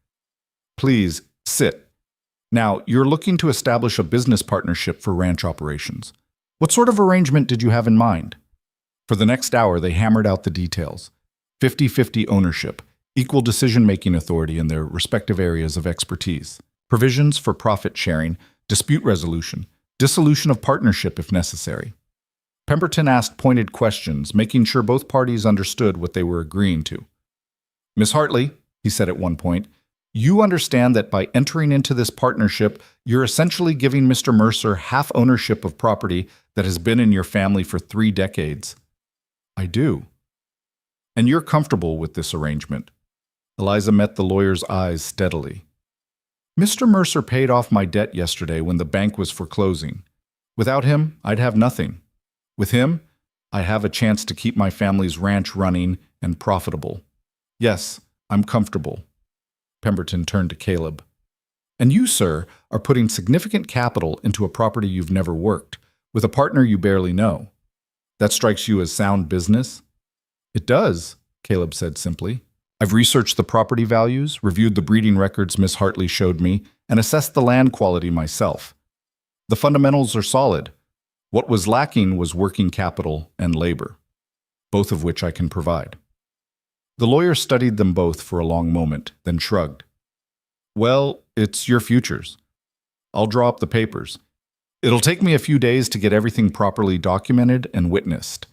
Please, sit. Now, you're looking to establish a business partnership for ranch operations. What sort of arrangement did you have in mind? For the next hour, they hammered out the details. 50-50 ownership, equal decision-making authority in their respective areas of expertise, provisions for profit sharing, dispute resolution, dissolution of partnership if necessary. Pemberton asked pointed questions, making sure both parties understood what they were agreeing to. Miss Hartley, he said at one point, you understand that by entering into this partnership, you're essentially giving Mr. Mercer half ownership of property that has been in your family for 3 decades. I do. And you're comfortable with this arrangement. Eliza met the lawyer's eyes steadily. Mr. Mercer paid off my debt yesterday when the bank was foreclosing. Without him, I'd have nothing. With him, I have a chance to keep my family's ranch running and profitable. Yes, I'm comfortable. Pemberton turned to Caleb. And you, sir, are putting significant capital into a property you've never worked, with a partner you barely know. That strikes you as sound business? It does, Caleb said simply. I've researched the property values, reviewed the breeding records Miss Hartley showed me, and assessed the land quality myself. The fundamentals are solid. What was lacking was working capital and labor, both of which I can provide. The lawyer studied them both for a long moment, then shrugged. Well, it's your futures. I'll draw up the papers. It'll take me a few days to get everything properly documented and witnessed.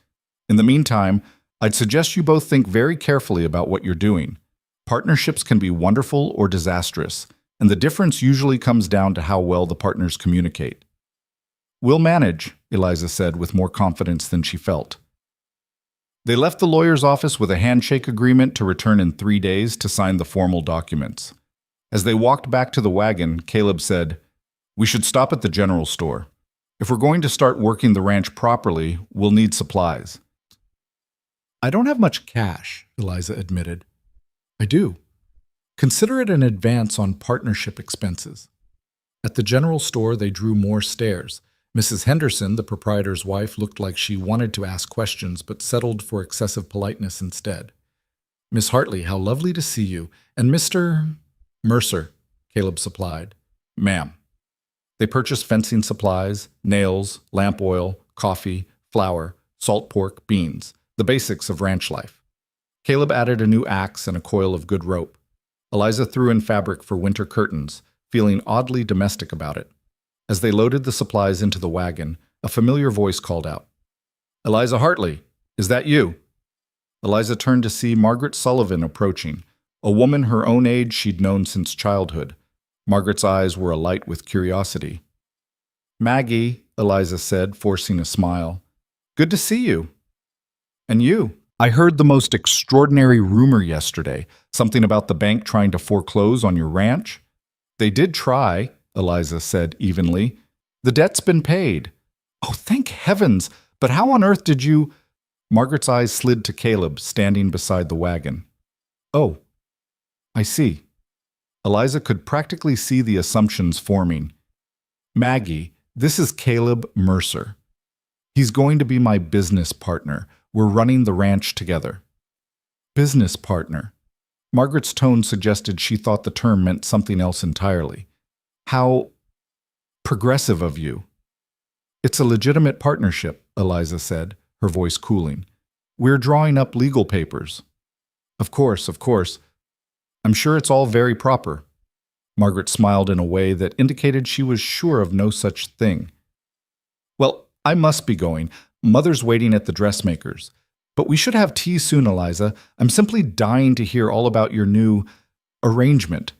In the meantime, I'd suggest you both think very carefully about what you're doing. Partnerships can be wonderful or disastrous, and the difference usually comes down to how well the partners communicate. We'll manage, Eliza said with more confidence than she felt. They left the lawyer's office with a handshake agreement to return in 3 days to sign the formal documents. As they walked back to the wagon, Caleb said, "We should stop at the general store. If we're going to start working the ranch properly, we'll need supplies." "I don't have much cash," Eliza admitted. "I do. Consider it an advance on partnership expenses." At the general store, they drew more stairs. Mrs. Henderson, the proprietor's wife, looked like she wanted to ask questions but settled for excessive politeness instead. "Miss Hartley, how lovely to see you. And Mr. Mercer," Caleb supplied. "Ma'am." They purchased fencing supplies, nails, lamp oil, coffee, flour, salt pork, beans, the basics of ranch life. Caleb added a new axe and a coil of good rope. Eliza threw in fabric for winter curtains, feeling oddly domestic about it. As they loaded the supplies into the wagon, a familiar voice called out, "Eliza Hartley, is that you?" Eliza turned to see Margaret Sullivan approaching, a woman her own age she'd known since childhood. Margaret's eyes were alight with curiosity. "Maggie," Eliza said, forcing a smile. "Good to see you." "And you? I heard the most extraordinary rumor yesterday, something about the bank trying to foreclose on your ranch." "They did try," Eliza said evenly. "The debt's been paid." "Oh, thank heavens! But how on earth did you—" Margaret's eyes slid to Caleb, standing beside the wagon. "Oh, I see." Eliza could practically see the assumptions forming. "Maggie, this is Caleb Mercer. He's going to be my business partner. We're running the ranch together." Business partner. Margaret's tone suggested she thought the term meant something else entirely. "How progressive of you." "It's a legitimate partnership," Eliza said, her voice cooling. "We're drawing up legal papers." Of course. I'm sure it's all very proper." Margaret smiled in a way that indicated she was sure of no such thing. "Well, I must be going. Mother's waiting at the dressmaker's. But we should have tea soon, Eliza. I'm simply dying to hear all about your new arrangement."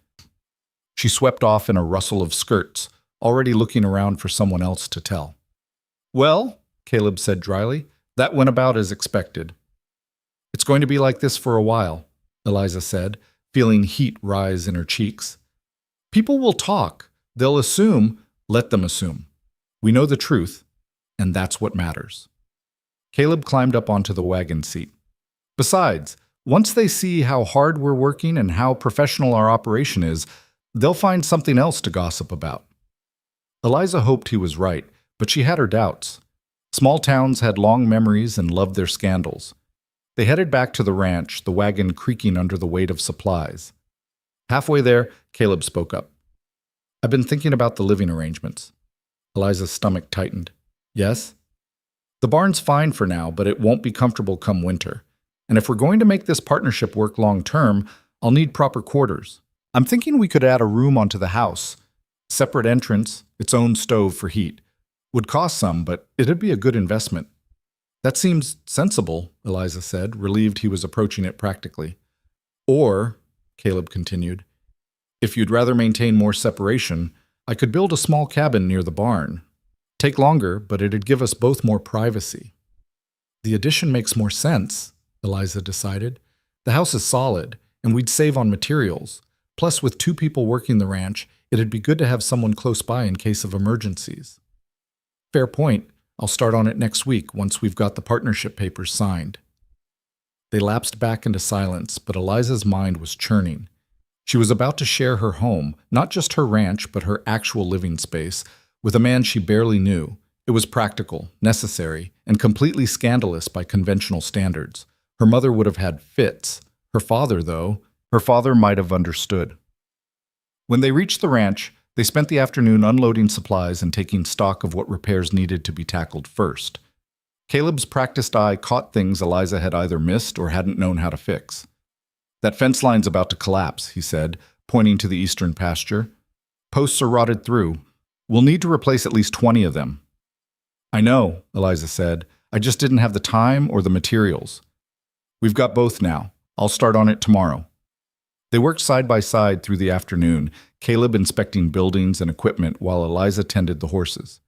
She swept off in a rustle of skirts, already looking around for someone else to tell. "Well," Caleb said dryly, "that went about as expected." "It's going to be like this for a while," Eliza said, feeling heat rise in her cheeks. "People will talk. They'll assume. Let them assume. We know the truth, and that's what matters." Caleb climbed up onto the wagon seat. "Besides, once they see how hard we're working and how professional our operation is, they'll find something else to gossip about." Eliza hoped he was right, but she had her doubts. Small towns had long memories and loved their scandals. They headed back to the ranch, the wagon creaking under the weight of supplies. Halfway there, Caleb spoke up. "I've been thinking about the living arrangements." Eliza's stomach tightened. "Yes?" "The barn's fine for now, but it won't be comfortable come winter. And if we're going to make this partnership work long term, I'll need proper quarters. I'm thinking we could add a room onto the house. Separate entrance, its own stove for heat. Would cost some, but it'd be a good investment." "That seems sensible," Eliza said, relieved he was approaching it practically. "Or," Caleb continued, "if you'd rather maintain more separation, I could build a small cabin near the barn. Take longer, but it'd give us both more privacy." "The addition makes more sense," Eliza decided. "The house is solid, and we'd save on materials. Plus, with 2 people working the ranch, it'd be good to have someone close by in case of emergencies." "Fair point. I'll start on it next week once we've got the partnership papers signed." They lapsed back into silence, but Eliza's mind was churning. She was about to share her home, not just her ranch, but her actual living space, with a man she barely knew. It was practical, necessary, and completely scandalous by conventional standards. Her mother would have had fits. Her father might have understood. When they reached the ranch, they spent the afternoon unloading supplies and taking stock of what repairs needed to be tackled first. Caleb's practiced eye caught things Eliza had either missed or hadn't known how to fix. "That fence line's about to collapse," he said, pointing to the eastern pasture. "Posts are rotted through. We'll need to replace at least 20 of them." "I know," Eliza said. "I just didn't have the time or the materials." "We've got both now. I'll start on it tomorrow." They worked side by side through the afternoon, Caleb inspecting buildings and equipment while Eliza tended the horses.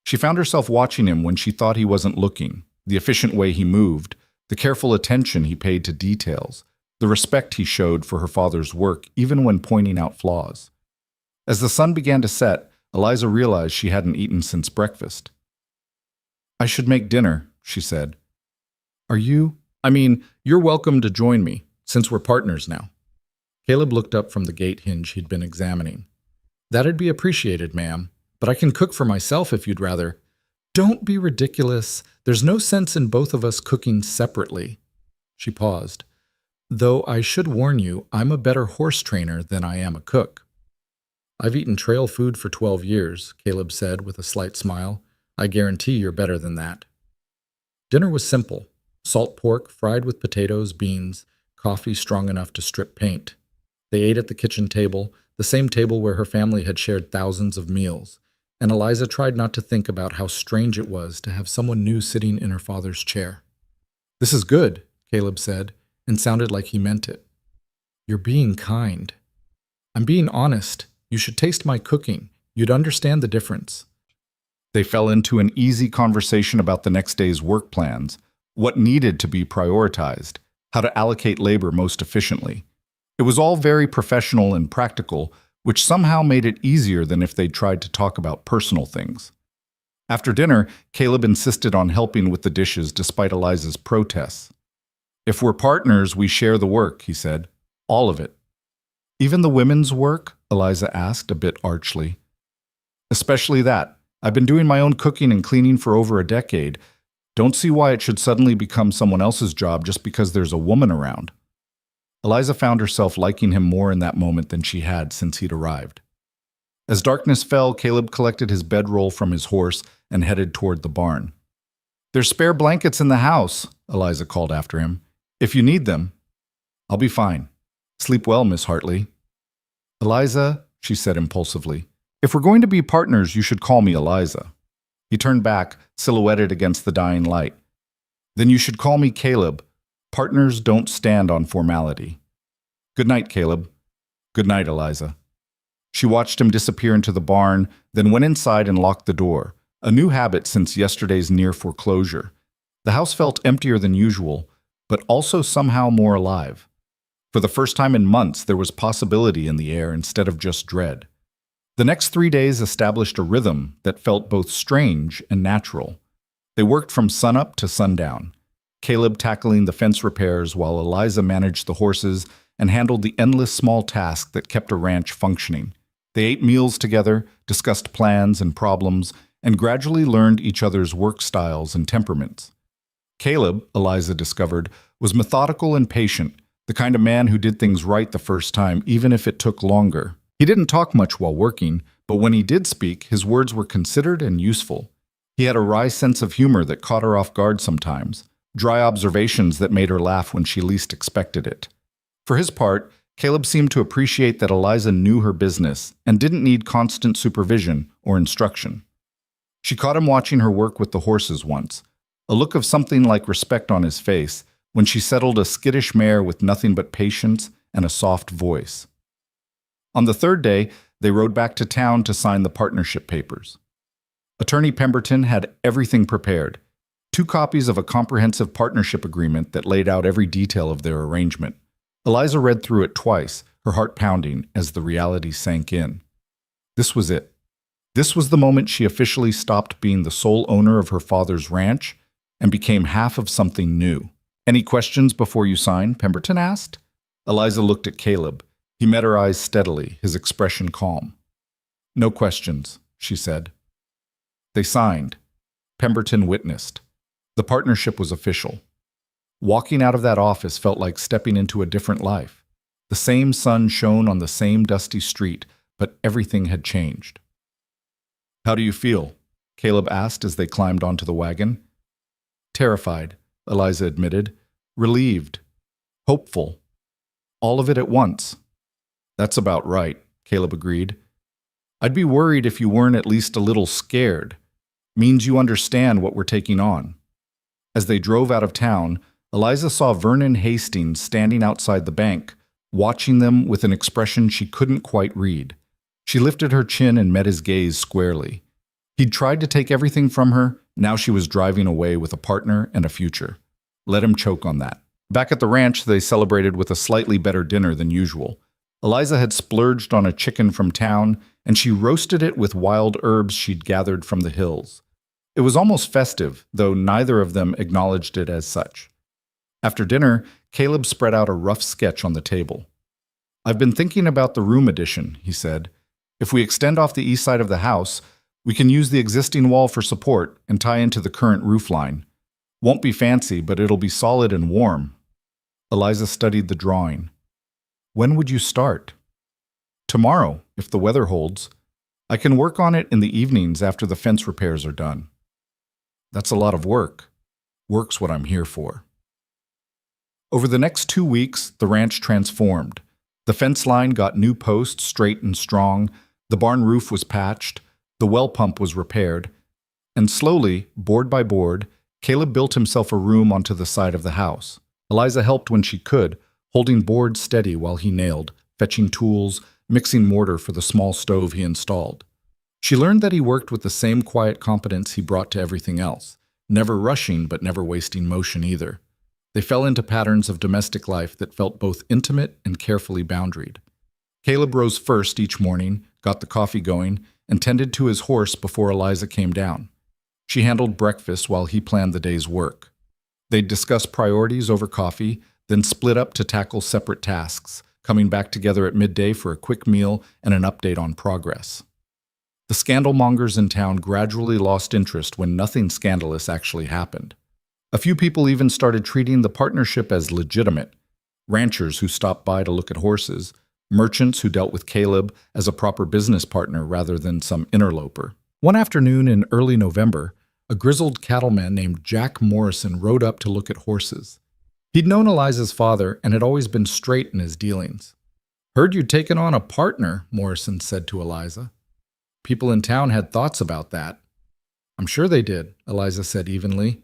She found herself watching him when she thought he wasn't looking, the efficient way he moved, the careful attention he paid to details, the respect he showed for her father's work even when pointing out flaws. As the sun began to set, Eliza realized she hadn't eaten since breakfast. "I should make dinner," she said. You're welcome to join me, since we're partners now." Caleb looked up from the gate hinge he'd been examining. "That'd be appreciated, ma'am, but I can cook for myself if you'd rather." "Don't be ridiculous. There's no sense in both of us cooking separately." She paused. "Though I should warn you, I'm a better horse trainer than I am a cook." "I've eaten trail food for 12 years, Caleb said with a slight smile. "I guarantee you're better than that." Dinner was simple. Salt pork fried with potatoes, beans, coffee strong enough to strip paint. They ate at the kitchen table, the same table where her family had shared thousands of meals, and Eliza tried not to think about how strange it was to have someone new sitting in her father's chair. "This is good," Caleb said, and sounded like he meant it. "You're being kind." "I'm being honest. You should taste my cooking. You'd understand the difference." They fell into an easy conversation about the next day's work plans, what needed to be prioritized, how to allocate labor most efficiently. It was all very professional and practical, which somehow made it easier than if they'd tried to talk about personal things. After dinner, Caleb insisted on helping with the dishes despite Eliza's protests. "If we're partners, we share the work," he said. "All of it." "Even the women's work?" Eliza asked, a bit archly. "Especially that. I've been doing my own cooking and cleaning for over a decade. Don't see why it should suddenly become someone else's job just because there's a woman around." Eliza found herself liking him more in that moment than she had since he'd arrived. As darkness fell, Caleb collected his bedroll from his horse and headed toward the barn. "There's spare blankets in the house," Eliza called after him. "If you need them." "I'll be fine. Sleep well, Miss Hartley." "Eliza," she said impulsively, "if we're going to be partners, you should call me Eliza." He turned back, silhouetted against the dying light. "Then you should call me Caleb. Partners don't stand on formality." "Good night, Caleb." "Good night, Eliza." She watched him disappear into the barn, then went inside and locked the door, a new habit since yesterday's near foreclosure. The house felt emptier than usual, but also somehow more alive. For the first time in months, there was possibility in the air instead of just dread. The next 3 days established a rhythm that felt both strange and natural. They worked from sunup to sundown, Caleb tackling the fence repairs while Eliza managed the horses and handled the endless small tasks that kept a ranch functioning. They ate meals together, discussed plans and problems, and gradually learned each other's work styles and temperaments. Caleb, Eliza discovered, was methodical and patient, the kind of man who did things right the first time, even if it took longer. He didn't talk much while working, but when he did speak, his words were considered and useful. He had a wry sense of humor that caught her off guard sometimes, dry observations that made her laugh when she least expected it. For his part, Caleb seemed to appreciate that Eliza knew her business and didn't need constant supervision or instruction. She caught him watching her work with the horses once, a look of something like respect on his face when she settled a skittish mare with nothing but patience and a soft voice. On the third day, they rode back to town to sign the partnership papers. Attorney Pemberton had everything prepared, 2 copies of a comprehensive partnership agreement that laid out every detail of their arrangement. Eliza read through it twice, her heart pounding as the reality sank in. This was it. This was the moment she officially stopped being the sole owner of her father's ranch and became half of something new. "Any questions before you sign?" Pemberton asked. Eliza looked at Caleb. He met her eyes steadily, his expression calm. "No questions," she said. They signed. Pemberton witnessed. The partnership was official. Walking out of that office felt like stepping into a different life. The same sun shone on the same dusty street, but everything had changed. "How do you feel?" Caleb asked as they climbed onto the wagon. "Terrified," Eliza admitted. "Relieved. Hopeful. All of it at once." "That's about right," Caleb agreed. "I'd be worried if you weren't at least a little scared. Means you understand what we're taking on." As they drove out of town, Eliza saw Vernon Hastings standing outside the bank, watching them with an expression she couldn't quite read. She lifted her chin and met his gaze squarely. He'd tried to take everything from her, now she was driving away with a partner and a future. Let him choke on that. Back at the ranch, they celebrated with a slightly better dinner than usual. Eliza had splurged on a chicken from town, and she roasted it with wild herbs she'd gathered from the hills. It was almost festive, though neither of them acknowledged it as such. After dinner, Caleb spread out a rough sketch on the table. "I've been thinking about the room addition," he said. "If we extend off the east side of the house, we can use the existing wall for support and tie into the current roof line. Won't be fancy, but it'll be solid and warm." Eliza studied the drawing. "When would you start?" "Tomorrow, if the weather holds. I can work on it in the evenings after the fence repairs are done." "That's a lot of work." "Work's what I'm here for." Over the next 2 weeks, the ranch transformed. The fence line got new posts straight and strong, the barn roof was patched, the well pump was repaired, and slowly, board by board, Caleb built himself a room onto the side of the house. Eliza helped when she could, holding boards steady while he nailed, fetching tools, mixing mortar for the small stove he installed. She learned that he worked with the same quiet competence he brought to everything else, never rushing but never wasting motion either. They fell into patterns of domestic life that felt both intimate and carefully boundaried. Caleb rose first each morning, got the coffee going, and tended to his horse before Eliza came down. She handled breakfast while he planned the day's work. They'd discuss priorities over coffee, then split up to tackle separate tasks, coming back together at midday for a quick meal and an update on progress. The scandalmongers in town gradually lost interest when nothing scandalous actually happened. A few people even started treating the partnership as legitimate. Ranchers who stopped by to look at horses, merchants who dealt with Caleb as a proper business partner rather than some interloper. One afternoon in early November, a grizzled cattleman named Jack Morrison rode up to look at horses. He'd known Eliza's father and had always been straight in his dealings. "Heard you'd taken on a partner," Morrison said to Eliza. "People in town had thoughts about that." "I'm sure they did," Eliza said evenly.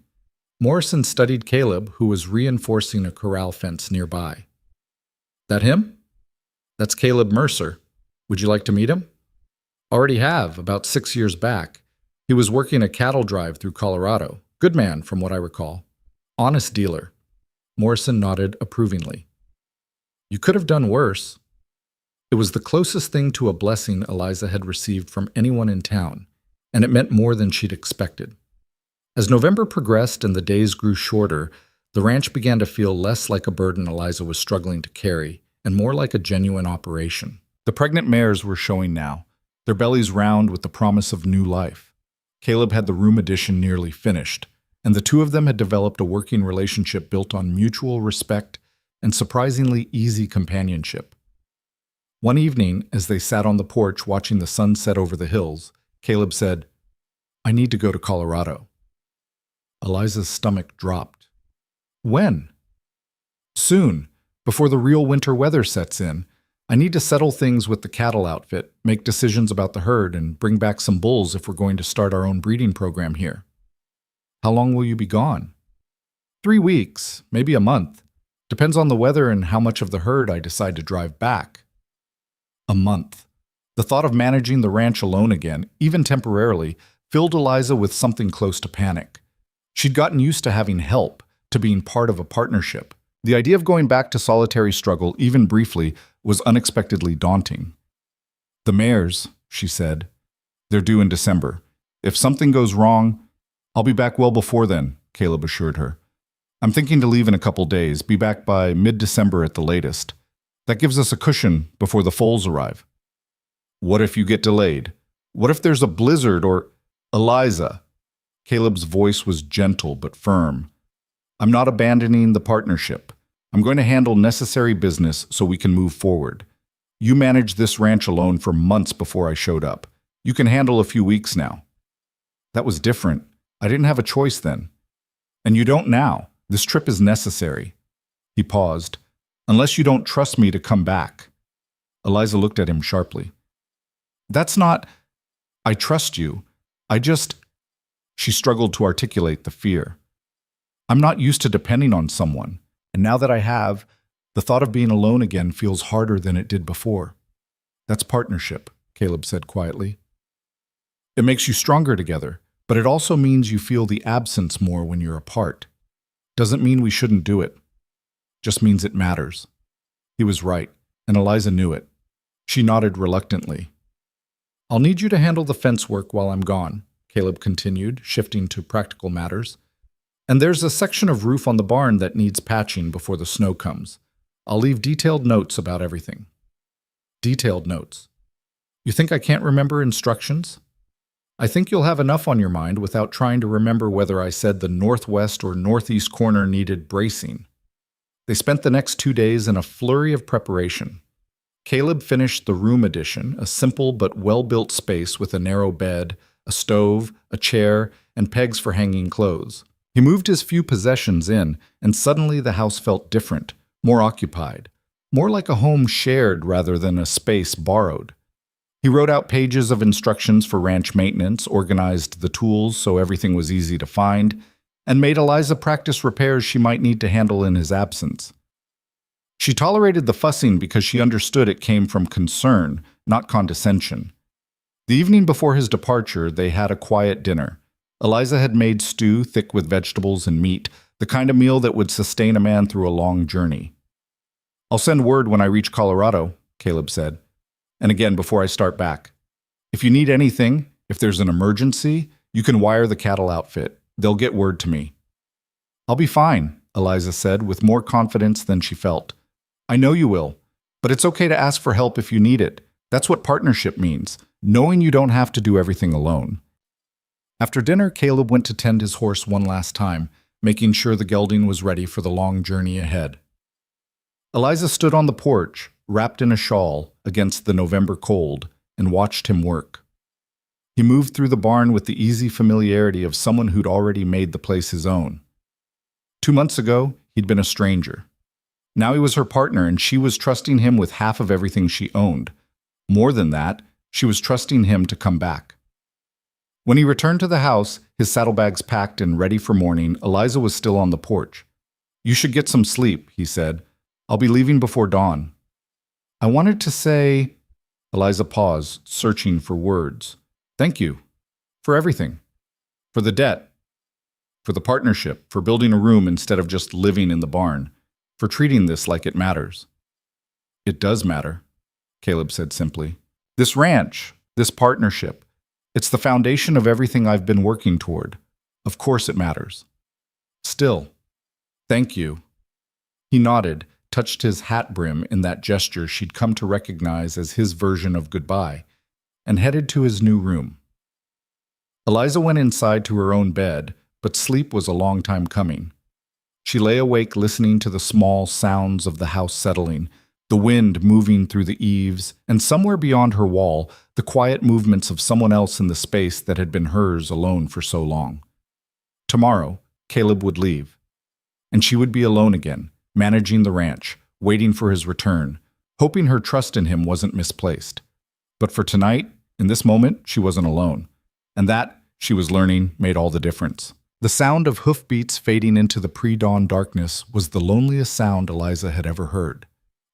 Morrison studied Caleb, who was reinforcing a corral fence nearby. "That him?" "That's Caleb Mercer. Would you like to meet him?" "Already have, about 6 years back. He was working a cattle drive through Colorado. Good man, from what I recall. Honest dealer." Morrison nodded approvingly. "You could have done worse." It was the closest thing to a blessing Eliza had received from anyone in town, and it meant more than she'd expected. As November progressed and the days grew shorter, the ranch began to feel less like a burden Eliza was struggling to carry, and more like a genuine operation. The pregnant mares were showing now, their bellies round with the promise of new life. Caleb had the room addition nearly finished, and the two of them had developed a working relationship built on mutual respect and surprisingly easy companionship. One evening, as they sat on the porch watching the sun set over the hills, Caleb said, "I need to go to Colorado." Eliza's stomach dropped. "When?" "Soon, before the real winter weather sets in. I need to settle things with the cattle outfit, make decisions about the herd, and bring back some bulls if we're going to start our own breeding program here." "How long will you be gone?" 3 weeks, maybe a month. Depends on the weather and how much of the herd I decide to drive back." A month. The thought of managing the ranch alone again, even temporarily, filled Eliza with something close to panic. She'd gotten used to having help, to being part of a partnership. The idea of going back to solitary struggle, even briefly, was unexpectedly daunting. "The mares," she said. "They're due in December. If something goes wrong, I'll be back well before then," Caleb assured her. "I'm thinking to leave in a couple days, be back by mid-December at the latest. That gives us a cushion before the foals arrive. What if you get delayed? What if there's a blizzard or... Eliza. Caleb's voice was gentle but firm. I'm not abandoning the partnership. I'm going to handle necessary business so we can move forward. You managed this ranch alone for months before I showed up. You can handle a few weeks now. That was different. I didn't have a choice then. And you don't now. This trip is necessary. He paused. Unless you don't trust me to come back. Eliza looked at him sharply. That's not... I trust you. I just... She struggled to articulate the fear. I'm not used to depending on someone, and now that I have, the thought of being alone again feels harder than it did before. That's partnership, Caleb said quietly. It makes you stronger together, but it also means you feel the absence more when you're apart. Doesn't mean we shouldn't do it. Just means it matters. He was right, and Eliza knew it. She nodded reluctantly. I'll need you to handle the fence work while I'm gone, Caleb continued, shifting to practical matters. And there's a section of roof on the barn that needs patching before the snow comes. I'll leave detailed notes about everything. Detailed notes. You think I can't remember instructions? I think you'll have enough on your mind without trying to remember whether I said the northwest or northeast corner needed bracing. They spent the next 2 days in a flurry of preparation. Caleb finished the room addition, a simple but well-built space with a narrow bed, a stove, a chair, and pegs for hanging clothes. He moved his few possessions in, and suddenly the house felt different, more occupied, more like a home shared rather than a space borrowed. He wrote out pages of instructions for ranch maintenance, organized the tools so everything was easy to find, and made Eliza practice repairs she might need to handle in his absence. She tolerated the fussing because she understood it came from concern, not condescension. The evening before his departure, they had a quiet dinner. Eliza had made stew thick with vegetables and meat, the kind of meal that would sustain a man through a long journey. I'll send word when I reach Colorado, Caleb said. And again before I start back. If you need anything, if there's an emergency, you can wire the cattle outfit. They'll get word to me. I'll be fine, Eliza said with more confidence than she felt. I know you will, but it's okay to ask for help if you need it. That's what partnership means, knowing you don't have to do everything alone. After dinner, Caleb went to tend his horse one last time, making sure the gelding was ready for the long journey ahead. Eliza stood on the porch, wrapped in a shawl, against the November cold, and watched him work. He moved through the barn with the easy familiarity of someone who'd already made the place his own. 2 months ago, he'd been a stranger. Now he was her partner, and she was trusting him with half of everything she owned. More than that, she was trusting him to come back. When he returned to the house, his saddlebags packed and ready for morning, Eliza was still on the porch. You should get some sleep, he said. I'll be leaving before dawn. I wanted to say... Eliza paused, searching for words. Thank you. For everything. For the debt. For the partnership. For building a room instead of just living in the barn. For treating this like it matters. It does matter, Caleb said simply. This ranch, this partnership, it's the foundation of everything I've been working toward. Of course it matters. Still, thank you. He nodded, touched his hat brim in that gesture she'd come to recognize as his version of goodbye, and headed to his new room. Eliza went inside to her own bed, but sleep was a long time coming. She lay awake listening to the small sounds of the house settling, the wind moving through the eaves, and somewhere beyond her wall, the quiet movements of someone else in the space that had been hers alone for so long. Tomorrow, Caleb would leave, and she would be alone again, managing the ranch, waiting for his return, hoping her trust in him wasn't misplaced. But for tonight, in this moment, she wasn't alone, and that, she was learning, made all the difference. The sound of hoofbeats fading into the pre-dawn darkness was the loneliest sound Eliza had ever heard.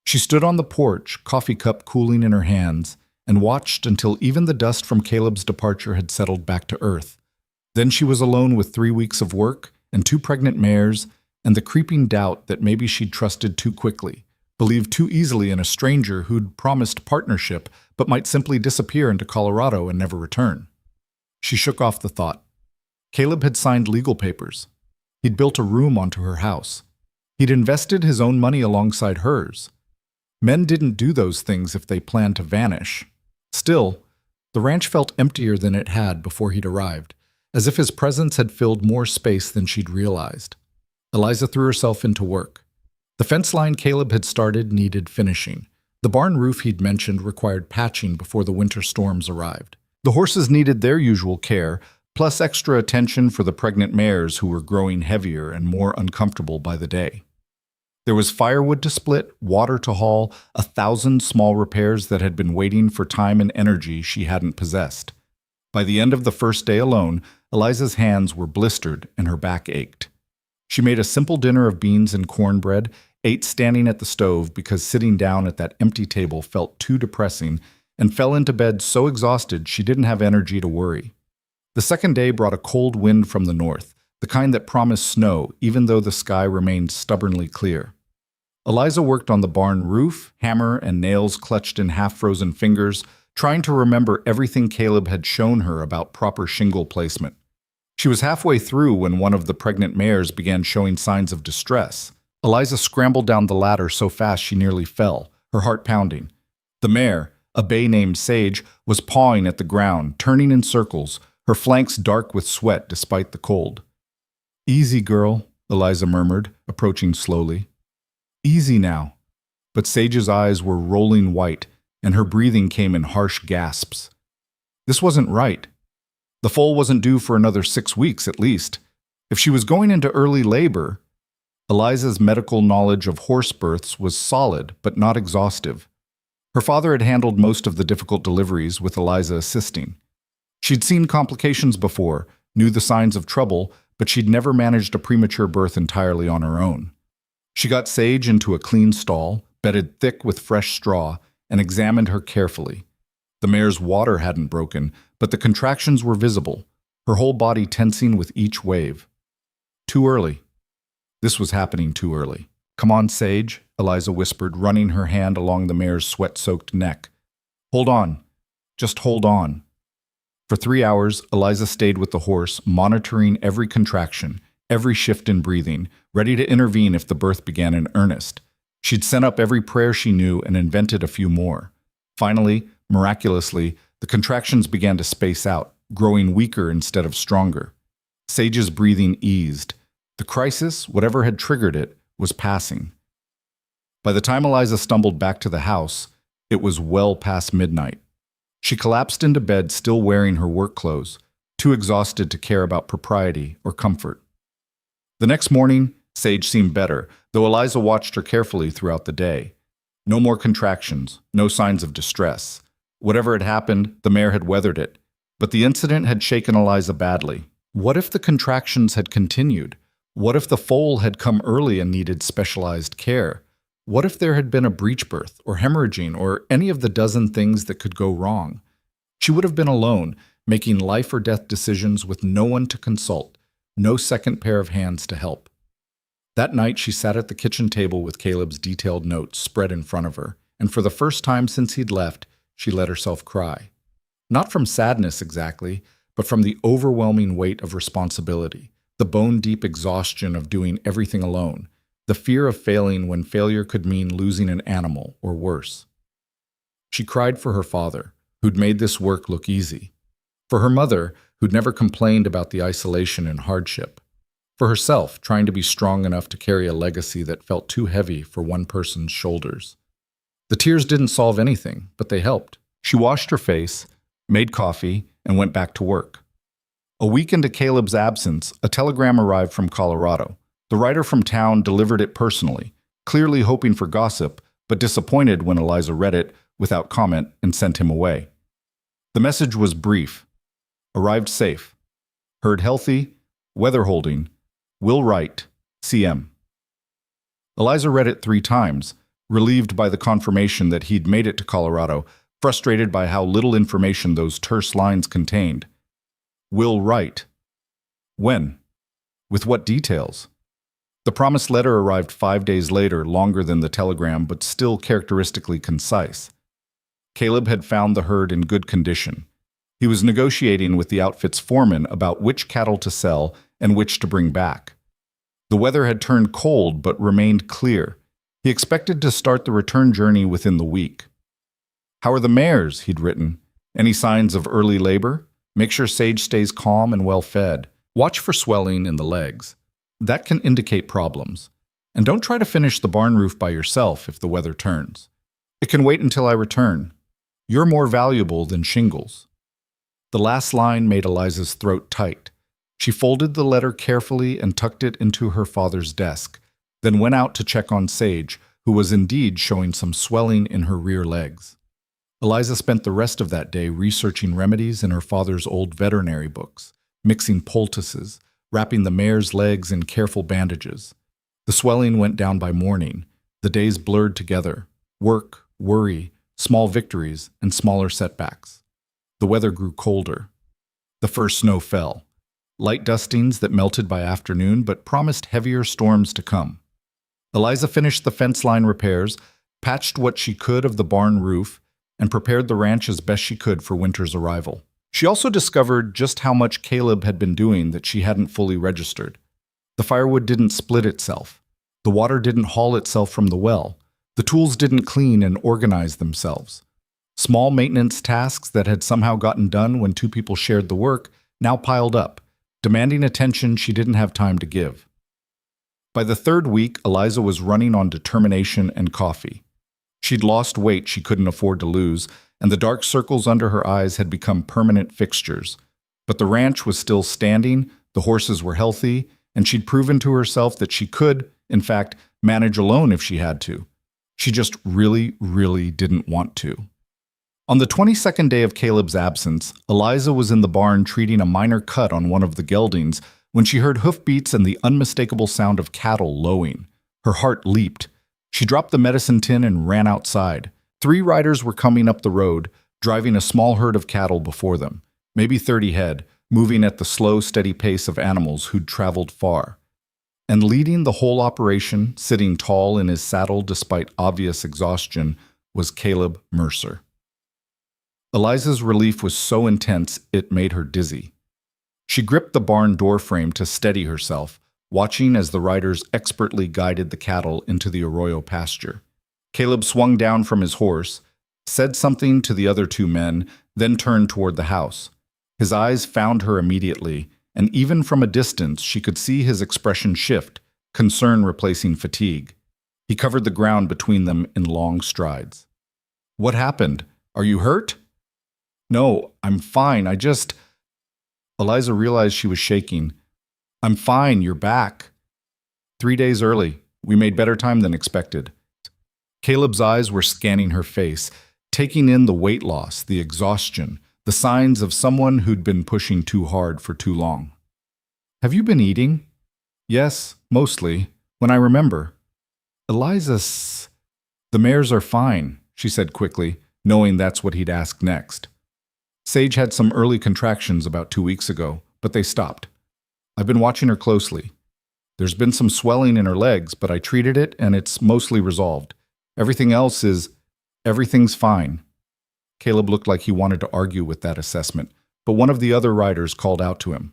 She stood on the porch, coffee cup cooling in her hands, and watched until even the dust from Caleb's departure had settled back to earth. Then she was alone with 3 weeks of work and 2 pregnant mares, and the creeping doubt that maybe she'd trusted too quickly, believed too easily in a stranger who'd promised partnership but might simply disappear into Colorado and never return. She shook off the thought. Caleb had signed legal papers. He'd built a room onto her house. He'd invested his own money alongside hers. Men didn't do those things if they planned to vanish. Still, the ranch felt emptier than it had before he'd arrived, as if his presence had filled more space than she'd realized. Eliza threw herself into work. The fence line Caleb had started needed finishing. The barn roof he'd mentioned required patching before the winter storms arrived. The horses needed their usual care, plus extra attention for the pregnant mares who were growing heavier and more uncomfortable by the day. There was firewood to split, water to haul, 1,000 small repairs that had been waiting for time and energy she hadn't possessed. By the end of the first day alone, Eliza's hands were blistered and her back ached. She made a simple dinner of beans and cornbread, ate standing at the stove because sitting down at that empty table felt too depressing, and fell into bed so exhausted she didn't have energy to worry. The second day brought a cold wind from the north, the kind that promised snow even though the sky remained stubbornly clear. Eliza worked on the barn roof, hammer and nails clutched in half-frozen fingers, trying to remember everything Caleb had shown her about proper shingle placement. She was halfway through when one of the pregnant mares began showing signs of distress. Eliza scrambled down the ladder so fast she nearly fell, her heart pounding. The mare, a bay named Sage, was pawing at the ground, turning in circles, her flanks dark with sweat despite the cold. "Easy, girl," Eliza murmured, approaching slowly. "Easy now." But Sage's eyes were rolling white, and her breathing came in harsh gasps. This wasn't right. The foal wasn't due for another 6 weeks at least. If she was going into early labor, Eliza's medical knowledge of horse births was solid but not exhaustive. Her father had handled most of the difficult deliveries with Eliza assisting. She'd seen complications before, knew the signs of trouble, but she'd never managed a premature birth entirely on her own. She got Sage into a clean stall, bedded thick with fresh straw, and examined her carefully. The mare's water hadn't broken, but the contractions were visible, her whole body tensing with each wave. Too early. This was happening too early. "Come on, Sage," Eliza whispered, running her hand along the mare's sweat-soaked neck. "Hold on. Just hold on." For 3 hours, Eliza stayed with the horse, monitoring every contraction, every shift in breathing, ready to intervene if the birth began in earnest. She'd sent up every prayer she knew and invented a few more. Finally, miraculously, the contractions began to space out, growing weaker instead of stronger. Sage's breathing eased. The crisis, whatever had triggered it, was passing. By the time Eliza stumbled back to the house, it was well past midnight. She collapsed into bed still wearing her work clothes, too exhausted to care about propriety or comfort. The next morning, Sage seemed better, though Eliza watched her carefully throughout the day. No more contractions, no signs of distress. Whatever had happened, the mare had weathered it, but the incident had shaken Eliza badly. What if the contractions had continued? What if the foal had come early and needed specialized care? What if there had been a breech birth or hemorrhaging or any of the dozen things that could go wrong? She would have been alone, making life or death decisions with no one to consult, no second pair of hands to help. That night she sat at the kitchen table with Caleb's detailed notes spread in front of her, and for the first time since he'd left, she let herself cry. Not from sadness exactly, but from the overwhelming weight of responsibility, the bone-deep exhaustion of doing everything alone, the fear of failing when failure could mean losing an animal or worse. She cried for her father, who'd made this work look easy, for her mother, who'd never complained about the isolation and hardship, for herself, trying to be strong enough to carry a legacy that felt too heavy for one person's shoulders. The tears didn't solve anything, but they helped. She washed her face, made coffee, and went back to work. A week into Caleb's absence, a telegram arrived from Colorado. The writer from town delivered it personally, clearly hoping for gossip, but disappointed when Eliza read it without comment and sent him away. The message was brief. Arrived safe. Herd healthy. Weather holding. Will write. CM. Eliza read it 3 times, relieved by the confirmation that he'd made it to Colorado, frustrated by how little information those terse lines contained. Will write. When? With what details? The promised letter arrived 5 days later, longer than the telegram, but still characteristically concise. Caleb had found the herd in good condition. He was negotiating with the outfit's foreman about which cattle to sell and which to bring back. The weather had turned cold but remained clear. He expected to start the return journey within the week. "How are the mares?" he'd written. "Any signs of early labor? Make sure Sage stays calm and well fed. Watch for swelling in the legs. That can indicate problems. And don't try to finish the barn roof by yourself if the weather turns. It can wait until I return. You're more valuable than shingles." The last line made Eliza's throat tight. She folded the letter carefully and tucked it into her father's desk, then went out to check on Sage, who was indeed showing some swelling in her rear legs. Eliza spent the rest of that day researching remedies in her father's old veterinary books, mixing poultices, wrapping the mare's legs in careful bandages. The swelling went down by morning. The days blurred together. Work, worry, small victories, and smaller setbacks. The weather grew colder. The first snow fell. Light dustings that melted by afternoon but promised heavier storms to come. Eliza finished the fence line repairs, patched what she could of the barn roof, and prepared the ranch as best she could for winter's arrival. She also discovered just how much Caleb had been doing that she hadn't fully registered. The firewood didn't split itself. The water didn't haul itself from the well. The tools didn't clean and organize themselves. Small maintenance tasks that had somehow gotten done when two people shared the work now piled up, demanding attention she didn't have time to give. By the third week, Eliza was running on determination and coffee. She'd lost weight she couldn't afford to lose, and the dark circles under her eyes had become permanent fixtures. But the ranch was still standing, the horses were healthy, and she'd proven to herself that she could, in fact, manage alone if she had to. She just really, really didn't want to. On the 22nd day of Caleb's absence, Eliza was in the barn treating a minor cut on one of the geldings when she heard hoofbeats and the unmistakable sound of cattle lowing. Her heart leaped. She dropped the medicine tin and ran outside. 3 riders were coming up the road, driving a small herd of cattle before them, maybe 30 head, moving at the slow, steady pace of animals who'd traveled far. And leading the whole operation, sitting tall in his saddle despite obvious exhaustion, was Caleb Mercer. Eliza's relief was so intense it made her dizzy. She gripped the barn door frame to steady herself, watching as the riders expertly guided the cattle into the arroyo pasture. Caleb swung down from his horse, said something to the other 2 men, then turned toward the house. His eyes found her immediately, and even from a distance she could see his expression shift, concern replacing fatigue. He covered the ground between them in long strides. "What happened? Are you hurt?" "No, I'm fine. Eliza realized she was shaking. "I'm fine. You're back." 3 days early. We made better time than expected." Caleb's eyes were scanning her face, taking in the weight loss, the exhaustion, the signs of someone who'd been pushing too hard for too long. "Have you been eating?" "Yes, mostly, when I remember." "Eliza, the mares are fine," she said quickly, knowing that's what he'd ask next. "Sage had some early contractions about 2 weeks ago, but they stopped. I've been watching her closely. There's been some swelling in her legs, but I treated it and it's mostly resolved. Everything's fine." Caleb looked like he wanted to argue with that assessment, but one of the other riders called out to him.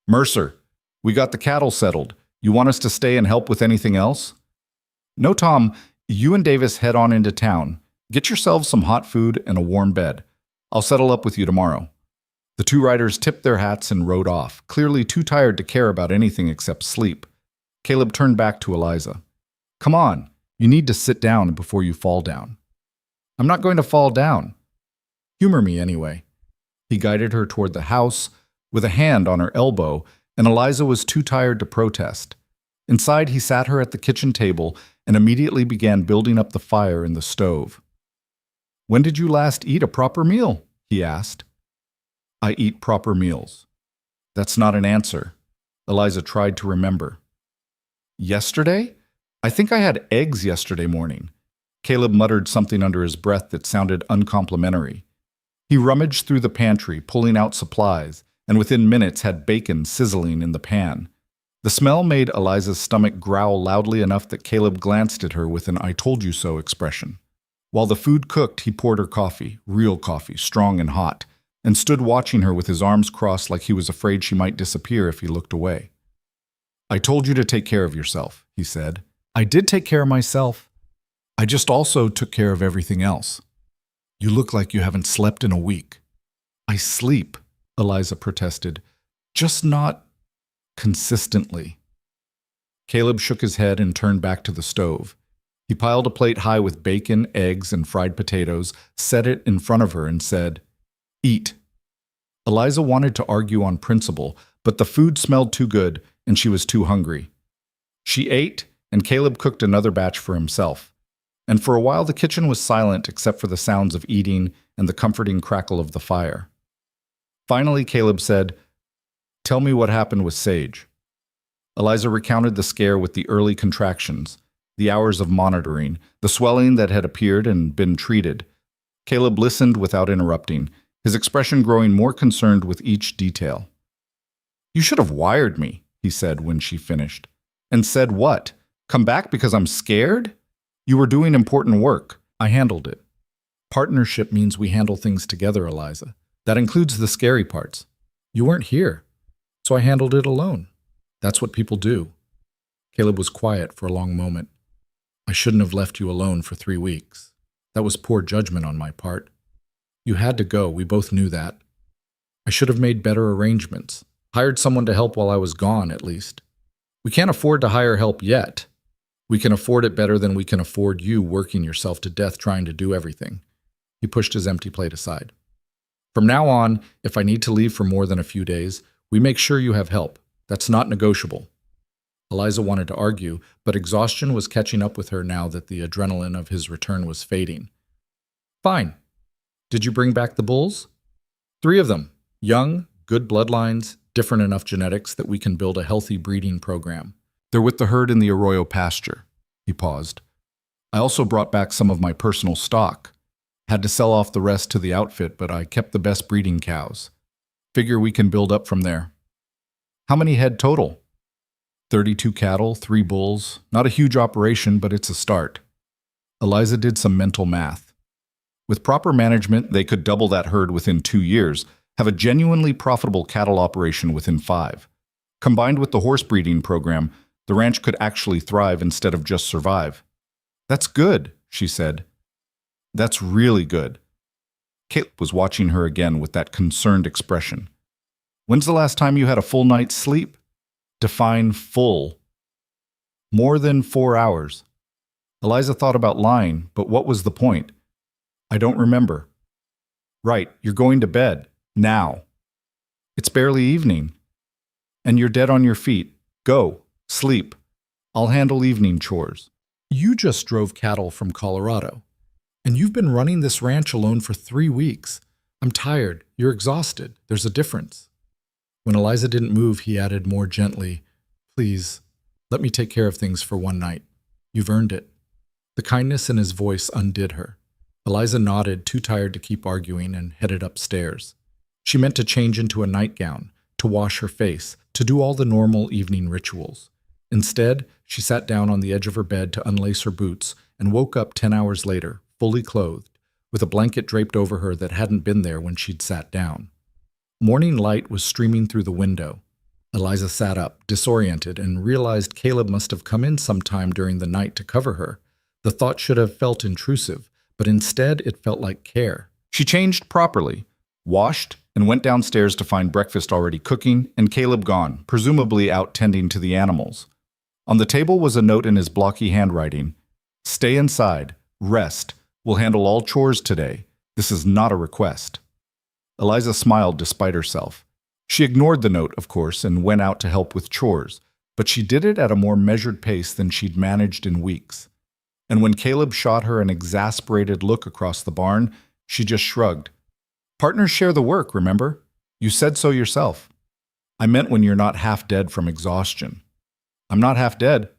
"Mercer, we got the cattle settled. You want us to stay and help with anything else?" "No, Tom, you and Davis head on into town. Get yourselves some hot food and a warm bed. I'll settle up with you tomorrow." The 2 riders tipped their hats and rode off, clearly too tired to care about anything except sleep. Caleb turned back to Eliza. "Come on, you need to sit down before you fall down." "I'm not going to fall down." "Humor me anyway." He guided her toward the house with a hand on her elbow, and Eliza was too tired to protest. Inside, he sat her at the kitchen table and immediately began building up the fire in the stove. "When did you last eat a proper meal?" he asked. "I eat proper meals." "That's not an answer." Eliza tried to remember. "Yesterday? I think I had eggs yesterday morning." Caleb muttered something under his breath that sounded uncomplimentary. He rummaged through the pantry, pulling out supplies, and within minutes had bacon sizzling in the pan. The smell made Eliza's stomach growl loudly enough that Caleb glanced at her with an "I told you so" expression. While the food cooked, he poured her coffee, real coffee, strong and hot, and stood watching her with his arms crossed like he was afraid she might disappear if he looked away. "I told you to take care of yourself," he said. I did take care of myself. I just also took care of everything else. You look like you haven't slept in a week. I sleep, Eliza protested, just not consistently. Caleb shook his head and turned back to the stove. He piled a plate high with bacon, eggs, and fried potatoes, set it in front of her, and said, "Eat." Eliza wanted to argue on principle, but the food smelled too good, and she was too hungry. She ate, and Caleb cooked another batch for himself. And for a while the kitchen was silent except for the sounds of eating and the comforting crackle of the fire. Finally, Caleb said, "Tell me what happened with Sage." Eliza recounted the scare with the early contractions, the hours of monitoring, the swelling that had appeared and been treated. Caleb listened without interrupting, his expression growing more concerned with each detail. "You should have wired me," he said when she finished. "And said what? Come back because I'm scared? You were doing important work. I handled it." Partnership means we handle things together, Eliza. That includes the scary parts. You weren't here, so I handled it alone. That's what people do. Caleb was quiet for a long moment. "I shouldn't have left you alone for 3 weeks. That was poor judgment on my part. You had to go, we both knew that. I should have made better arrangements, hired someone to help while I was gone, at least. We can't afford to hire help yet. We can afford it better than we can afford you working yourself to death trying to do everything." He pushed his empty plate aside. "From now on, if I need to leave for more than a few days, we make sure you have help. That's not negotiable." Eliza wanted to argue, but exhaustion was catching up with her now that the adrenaline of his return was fading. "Fine. Did you bring back the bulls?" 3 of them. Young, good bloodlines, different enough genetics that we can build a healthy breeding program. They're with the herd in the Arroyo pasture." He paused. "I also brought back some of my personal stock. Had to sell off the rest to the outfit, but I kept the best breeding cows. Figure we can build up from there." "How many head total?" 32 cattle, 3 bulls. Not a huge operation, but it's a start." Eliza did some mental math. With proper management, they could double that herd within 2 years, have a genuinely profitable cattle operation within 5. Combined with the horse breeding program, the ranch could actually thrive instead of just survive. "That's good," she said. "That's really good." Caleb was watching her again with that concerned expression. "When's the last time you had a full night's sleep?" Define full. "More than 4 hours." Eliza thought about lying, but what was the point? "I don't remember." "Right, you're going to bed. Now." "It's barely evening." "And you're dead on your feet. Go. Sleep. I'll handle evening chores." "You just drove cattle from Colorado. And you've been running this ranch alone for 3 weeks. I'm tired. You're exhausted. There's a difference." When Eliza didn't move, he added more gently, "Please, let me take care of things for one night. You've earned it." The kindness in his voice undid her. Eliza nodded, too tired to keep arguing, and headed upstairs. She meant to change into a nightgown, to wash her face, to do all the normal evening rituals. Instead, she sat down on the edge of her bed to unlace her boots and woke up 10 hours later, fully clothed, with a blanket draped over her that hadn't been there when she'd sat down. Morning light was streaming through the window. Eliza sat up, disoriented, and realized Caleb must have come in sometime during the night to cover her. The thought should have felt intrusive, but instead it felt like care. She changed properly, washed, and went downstairs to find breakfast already cooking and Caleb gone, presumably out tending to the animals. On the table was a note in his blocky handwriting. "Stay inside. Rest. We'll handle all chores today. This is not a request." Eliza smiled despite herself. She ignored the note, of course, and went out to help with chores, but she did it at a more measured pace than she'd managed in weeks. And when Caleb shot her an exasperated look across the barn, she just shrugged. "Partners share the work, remember? You said so yourself." "I meant when you're not half dead from exhaustion." "I'm not half dead.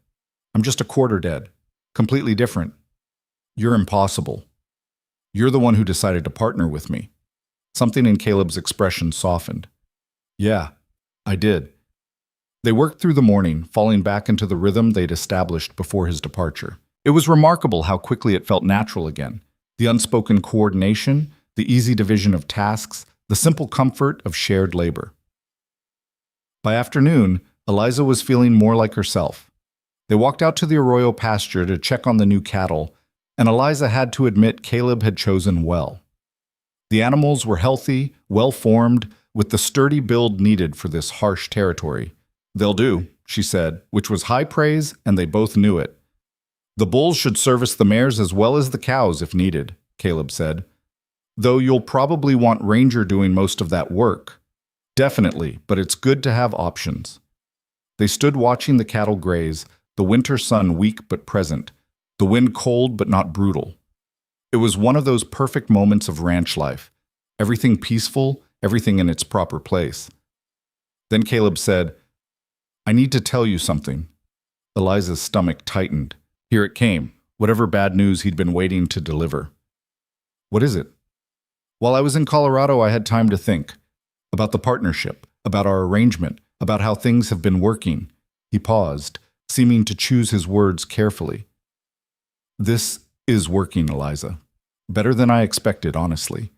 I'm just a quarter dead. Completely different. You're impossible. You're the one who decided to partner with me." Something in Caleb's expression softened. "Yeah, I did." They worked through the morning, falling back into the rhythm they'd established before his departure. It was remarkable how quickly it felt natural again. The unspoken coordination, the easy division of tasks, the simple comfort of shared labor. By afternoon, Eliza was feeling more like herself. They walked out to the arroyo pasture to check on the new cattle, and Eliza had to admit Caleb had chosen well. The animals were healthy, well-formed, with the sturdy build needed for this harsh territory. "They'll do," she said, which was high praise, and they both knew it. "The bulls should service the mares as well as the cows if needed," Caleb said. "Though you'll probably want Ranger doing most of that work." "Definitely, but it's good to have options." They stood watching the cattle graze, the winter sun weak but present, the wind cold but not brutal. It was one of those perfect moments of ranch life. Everything peaceful, everything in its proper place. Then Caleb said, "I need to tell you something." Eliza's stomach tightened. Here it came, whatever bad news he'd been waiting to deliver. "What is it?" "While I was in Colorado, I had time to think. About the partnership, about our arrangement, about how things have been working." He paused, seeming to choose his words carefully. "This is working, Eliza. Better than I expected, honestly.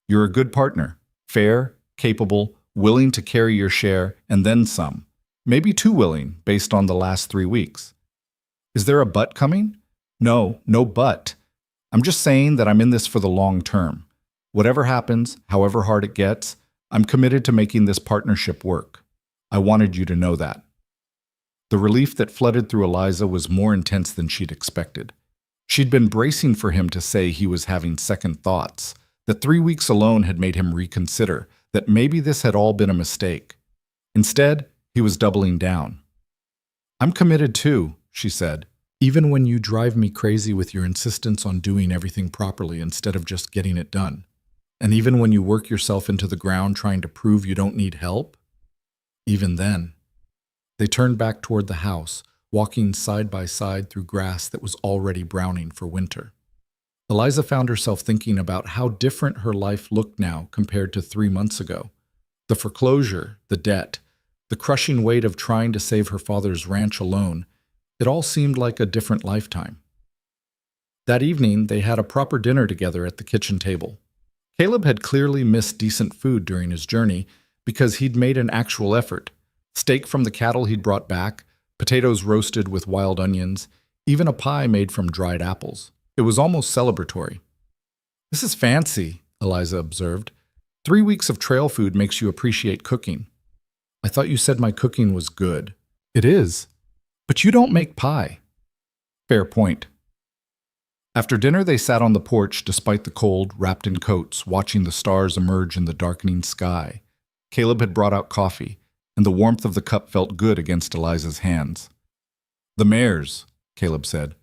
You're a good partner, fair, capable, willing to carry your share, and then some. Maybe too willing, based on the last 3 weeks. Is there a but coming? No but. I'm just saying that I'm in this for the long term. Whatever happens, however hard it gets, I'm committed to making this partnership work. I wanted you to know that." The relief that flooded through Eliza was more intense than she'd expected. She'd been bracing for him to say he was having second thoughts, that 3 weeks alone had made him reconsider, that maybe this had all been a mistake. Instead, he was doubling down. "I'm committed too," she said, "even when you drive me crazy with your insistence on doing everything properly instead of just getting it done. And even when you work yourself into the ground trying to prove you don't need help. Even then." They turned back toward the house, walking side by side through grass that was already browning for winter. Eliza found herself thinking about how different her life looked now compared to 3 months ago. The foreclosure, the debt, the crushing weight of trying to save her father's ranch alone, it all seemed like a different lifetime. That evening, they had a proper dinner together at the kitchen table. Caleb had clearly missed decent food during his journey because he'd made an actual effort. Steak from the cattle he'd brought back, potatoes roasted with wild onions, even a pie made from dried apples. It was almost celebratory. "This is fancy," Eliza observed. 3 weeks of trail food makes you appreciate cooking." "I thought you said my cooking was good." "It is. But you don't make pie." "Fair point." After dinner, they sat on the porch despite the cold, wrapped in coats, watching the stars emerge in the darkening sky. Caleb had brought out coffee, and the warmth of the cup felt good against Eliza's hands. "The mares," Caleb said.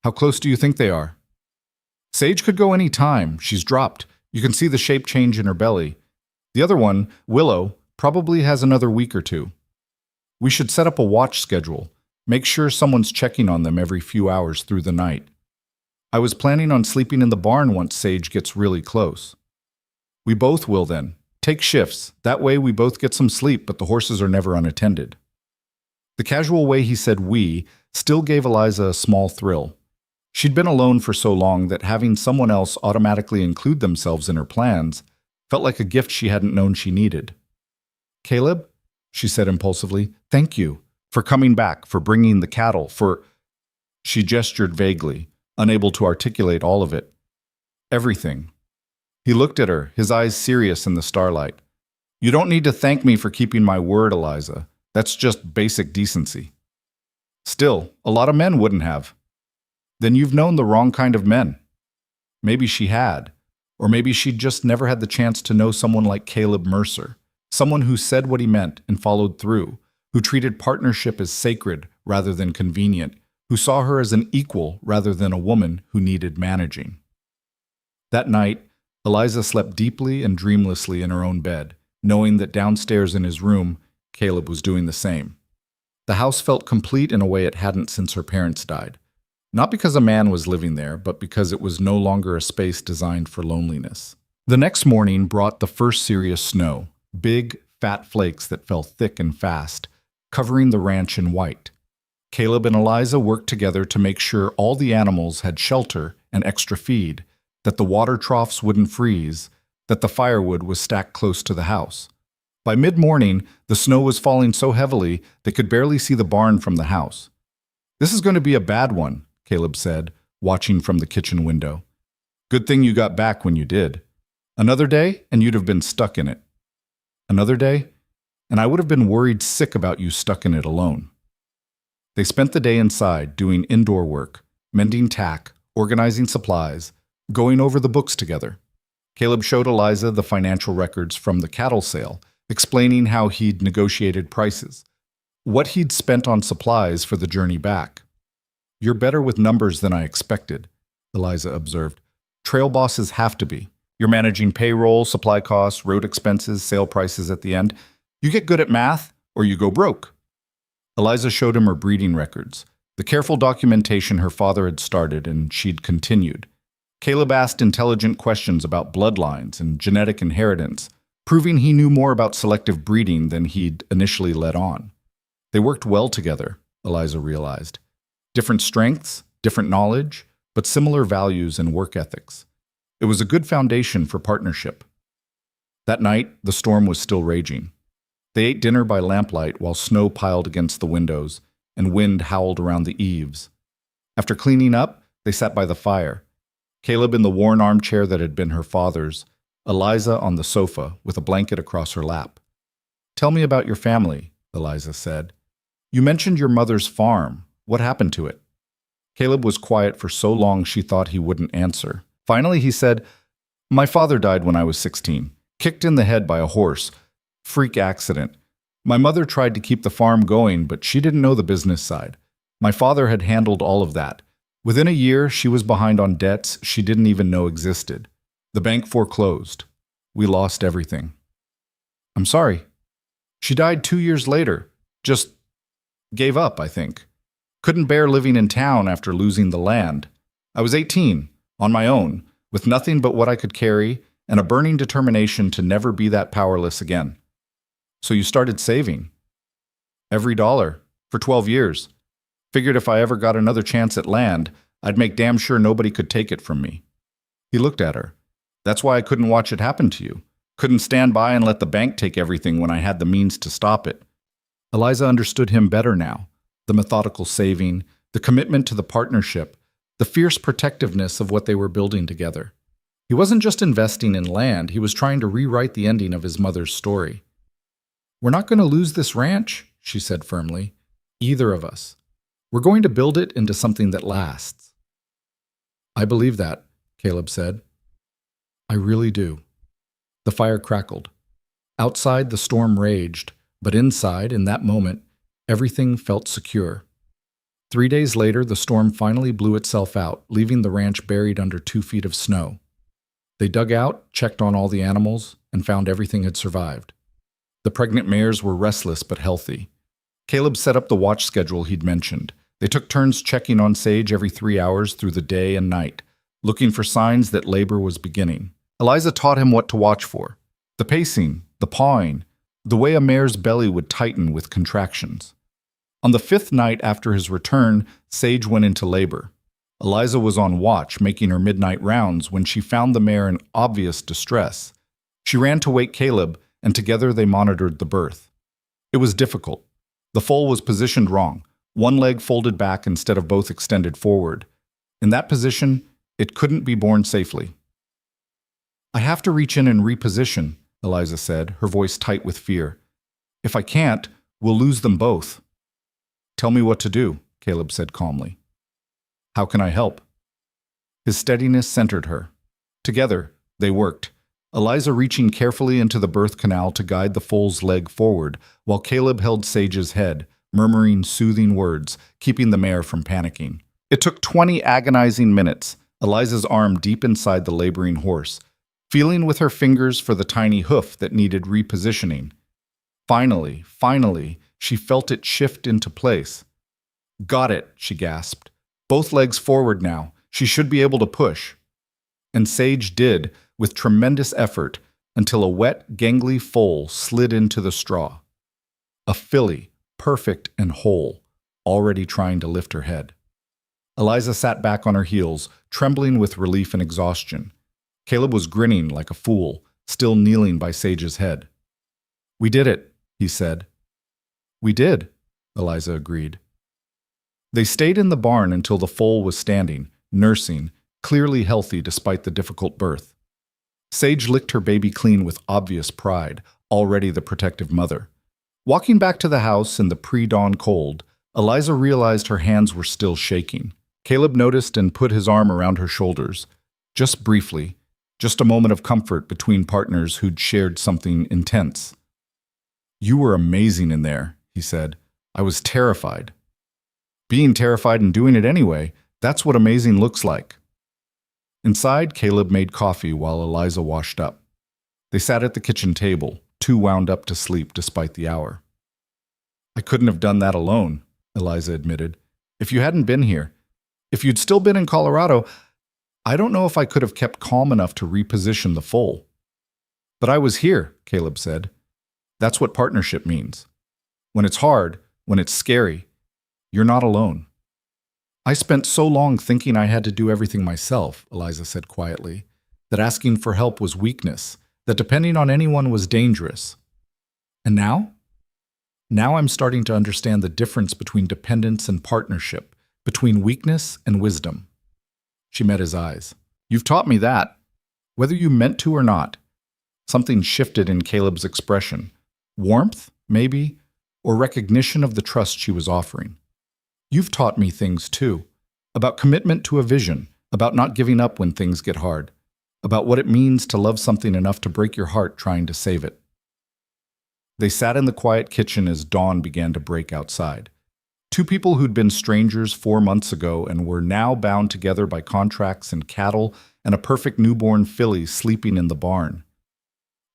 "How close do you think they are?" "Sage could go any time. She's dropped. You can see the shape change in her belly. The other one, Willow, probably has another week or 2. We should set up a watch schedule. Make sure someone's checking on them every few hours through the night. I was planning on sleeping in the barn once Sage gets really close." "We both will then. Take shifts. That way we both get some sleep, but the horses are never unattended." The casual way he said "we" still gave Eliza a small thrill. She'd been alone for so long that having someone else automatically include themselves in her plans felt like a gift she hadn't known she needed. "Caleb," she said impulsively, "thank you. For coming back, for bringing the cattle, for—" She gestured vaguely, unable to articulate all of it. "Everything." He looked at her, his eyes serious in the starlight. "You don't need to thank me for keeping my word, Eliza. That's just basic decency." "Still, a lot of men wouldn't have." "Then you've known the wrong kind of men." Maybe she had, or maybe she'd just never had the chance to know someone like Caleb Mercer, someone who said what he meant and followed through, who treated partnership as sacred rather than convenient, who saw her as an equal rather than a woman who needed managing. That night, Eliza slept deeply and dreamlessly in her own bed, knowing that downstairs in his room, Caleb was doing the same. The house felt complete in a way it hadn't since her parents died. Not because a man was living there, but because it was no longer a space designed for loneliness. The next morning brought the first serious snow, big, fat flakes that fell thick and fast, covering the ranch in white. Caleb and Eliza worked together to make sure all the animals had shelter and extra feed, that the water troughs wouldn't freeze, that the firewood was stacked close to the house. By mid-morning, the snow was falling so heavily they could barely see the barn from the house. This is going to be a bad one, Caleb said, watching from the kitchen window. Good thing you got back when you did. Another day, and you'd have been stuck in it. Another day, and I would have been worried sick about you stuck in it alone. They spent the day inside doing indoor work, mending tack, organizing supplies, going over the books together. Caleb showed Eliza the financial records from the cattle sale, explaining how he'd negotiated prices, what he'd spent on supplies for the journey back. You're better with numbers than I expected, Eliza observed. Trail bosses have to be. You're managing payroll, supply costs, road expenses, sale prices at the end. You get good at math, or you go broke. Eliza showed him her breeding records, the careful documentation her father had started and she'd continued. Caleb asked intelligent questions about bloodlines and genetic inheritance, proving he knew more about selective breeding than he'd initially let on. They worked well together, Eliza realized. Different strengths, different knowledge, but similar values and work ethics. It was a good foundation for partnership. That night, the storm was still raging. They ate dinner by lamplight while snow piled against the windows and wind howled around the eaves. After cleaning up, they sat by the fire. Caleb in the worn armchair that had been her father's, Eliza on the sofa with a blanket across her lap. Tell me about your family, Eliza said. You mentioned your mother's farm. What happened to it? Caleb was quiet for so long she thought he wouldn't answer. Finally, he said, My father died when I was 16, kicked in the head by a horse. Freak accident. My mother tried to keep the farm going, but she didn't know the business side. My father had handled all of that. Within a year, she was behind on debts she didn't even know existed. The bank foreclosed. We lost everything. I'm sorry. She died 2 years later. Just gave up, I think. Couldn't bear living in town after losing the land. I was 18, on my own, with nothing but what I could carry and a burning determination to never be that powerless again. So you started saving. Every dollar, for 12 years. Figured if I ever got another chance at land, I'd make damn sure nobody could take it from me. He looked at her. That's why I couldn't watch it happen to you. Couldn't stand by and let the bank take everything when I had the means to stop it. Eliza understood him better now. The methodical saving, the commitment to the partnership, the fierce protectiveness of what they were building together. He wasn't just investing in land, he was trying to rewrite the ending of his mother's story. We're not going to lose this ranch, she said firmly. Either of us. We're going to build it into something that lasts. I believe that, Caleb said. I really do. The fire crackled. Outside, the storm raged, but inside, in that moment, everything felt secure. 3 days later, the storm finally blew itself out, leaving the ranch buried under 2 feet of snow. They dug out, checked on all the animals, and found everything had survived. The pregnant mares were restless but healthy. Caleb set up the watch schedule he'd mentioned. They took turns checking on Sage every 3 hours through the day and night, looking for signs that labor was beginning. Eliza taught him what to watch for. The pacing, the pawing, the way a mare's belly would tighten with contractions. On the 5th night after his return, Sage went into labor. Eliza was on watch, making her midnight rounds when she found the mare in obvious distress. She ran to wake Caleb, and together they monitored the birth. It was difficult. The foal was positioned wrong, one leg folded back instead of both extended forward. In that position, it couldn't be born safely. I have to reach in and reposition, Eliza said, her voice tight with fear. If I can't, we'll lose them both. Tell me what to do, Caleb said calmly. How can I help? His steadiness centered her. Together, they worked, Eliza reaching carefully into the birth canal to guide the foal's leg forward, while Caleb held Sage's head, murmuring soothing words, keeping the mare from panicking. It took 20 agonizing minutes, Eliza's arm deep inside the laboring horse, feeling with her fingers for the tiny hoof that needed repositioning. Finally, she felt it shift into place. Got it, she gasped. Both legs forward now. She should be able to push. And Sage did, with tremendous effort, until a wet, gangly foal slid into the straw. A filly, perfect and whole, already trying to lift her head. Eliza sat back on her heels, trembling with relief and exhaustion. Caleb was grinning like a fool, still kneeling by Sage's head. We did it, he said. We did, Eliza agreed. They stayed in the barn until the foal was standing, nursing, clearly healthy despite the difficult birth. Sage licked her baby clean with obvious pride, already the protective mother. Walking back to the house in the pre-dawn cold, Eliza realized her hands were still shaking. Caleb noticed and put his arm around her shoulders. Just briefly, just a moment of comfort between partners who'd shared something intense. "You were amazing in there," he said. "I was terrified." Being terrified and doing it anyway, that's what amazing looks like. Inside, Caleb made coffee while Eliza washed up. They sat at the kitchen table, too wound up to sleep despite the hour. "I couldn't have done that alone," Eliza admitted. "If you hadn't been here, if you'd still been in Colorado, I don't know if I could have kept calm enough to reposition the foal." "But I was here," Caleb said. "That's what partnership means. When it's hard, when it's scary, you're not alone." "I spent so long thinking I had to do everything myself," Eliza said quietly, "that asking for help was weakness, that depending on anyone was dangerous. And now? Now I'm starting to understand the difference between dependence and partnership, between weakness and wisdom." She met his eyes. "You've taught me that, whether you meant to or not." Something shifted in Caleb's expression. Warmth, maybe, or recognition of the trust she was offering. "You've taught me things too, about commitment to a vision, about not giving up when things get hard, about what it means to love something enough to break your heart trying to save it." They sat in the quiet kitchen as dawn began to break outside. Two people who'd been strangers 4 months ago and were now bound together by contracts and cattle and a perfect newborn filly sleeping in the barn.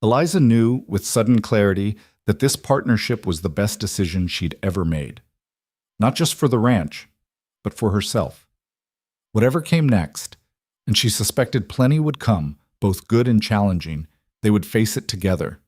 Eliza knew, with sudden clarity, that this partnership was the best decision she'd ever made. Not just for the ranch, but for herself. Whatever came next, and she suspected plenty would come, both good and challenging, they would face it together,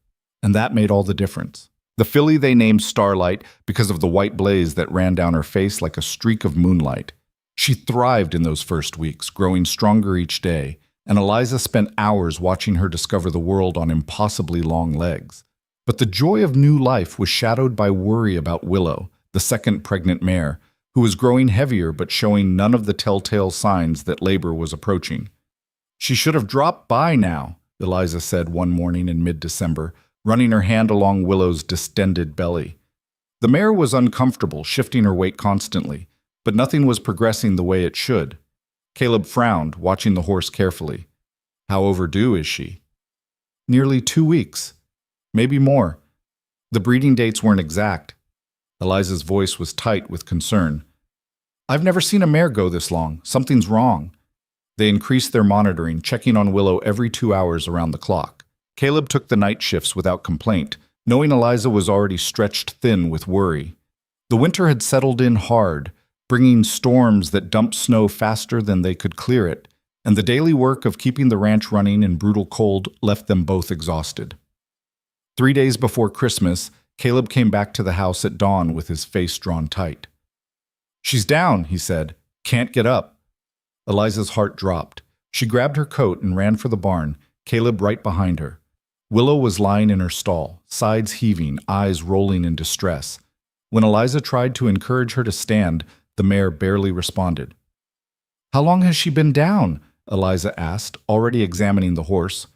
and that made all the difference. The filly they named Starlight because of the white blaze that ran down her face like a streak of moonlight. She thrived in those first weeks, growing stronger each day, and Eliza spent hours watching her discover the world on impossibly long legs. But the joy of new life was shadowed by worry about Willow, the second pregnant mare, who was growing heavier but showing none of the telltale signs that labor was approaching. "She should have dropped by now," Eliza said one morning in mid-December, running her hand along Willow's distended belly. The mare was uncomfortable, shifting her weight constantly, but nothing was progressing the way it should. Caleb frowned, watching the horse carefully. "How overdue is she?" "Nearly 2 weeks. Maybe more. The breeding dates weren't exact." Eliza's voice was tight with concern. "I've never seen a mare go this long. Something's wrong." They increased their monitoring, checking on Willow every 2 hours around the clock. Caleb took the night shifts without complaint, knowing Eliza was already stretched thin with worry. The winter had settled in hard, bringing storms that dumped snow faster than they could clear it, and the daily work of keeping the ranch running in brutal cold left them both exhausted. 3 days before Christmas, Caleb came back to the house at dawn with his face drawn tight. "She's down," he said. "Can't get up." Eliza's heart dropped. She grabbed her coat and ran for the barn, Caleb right behind her. Willow was lying in her stall, sides heaving, eyes rolling in distress. When Eliza tried to encourage her to stand, the mare barely responded. "How long has she been down?" Eliza asked, already examining the horse.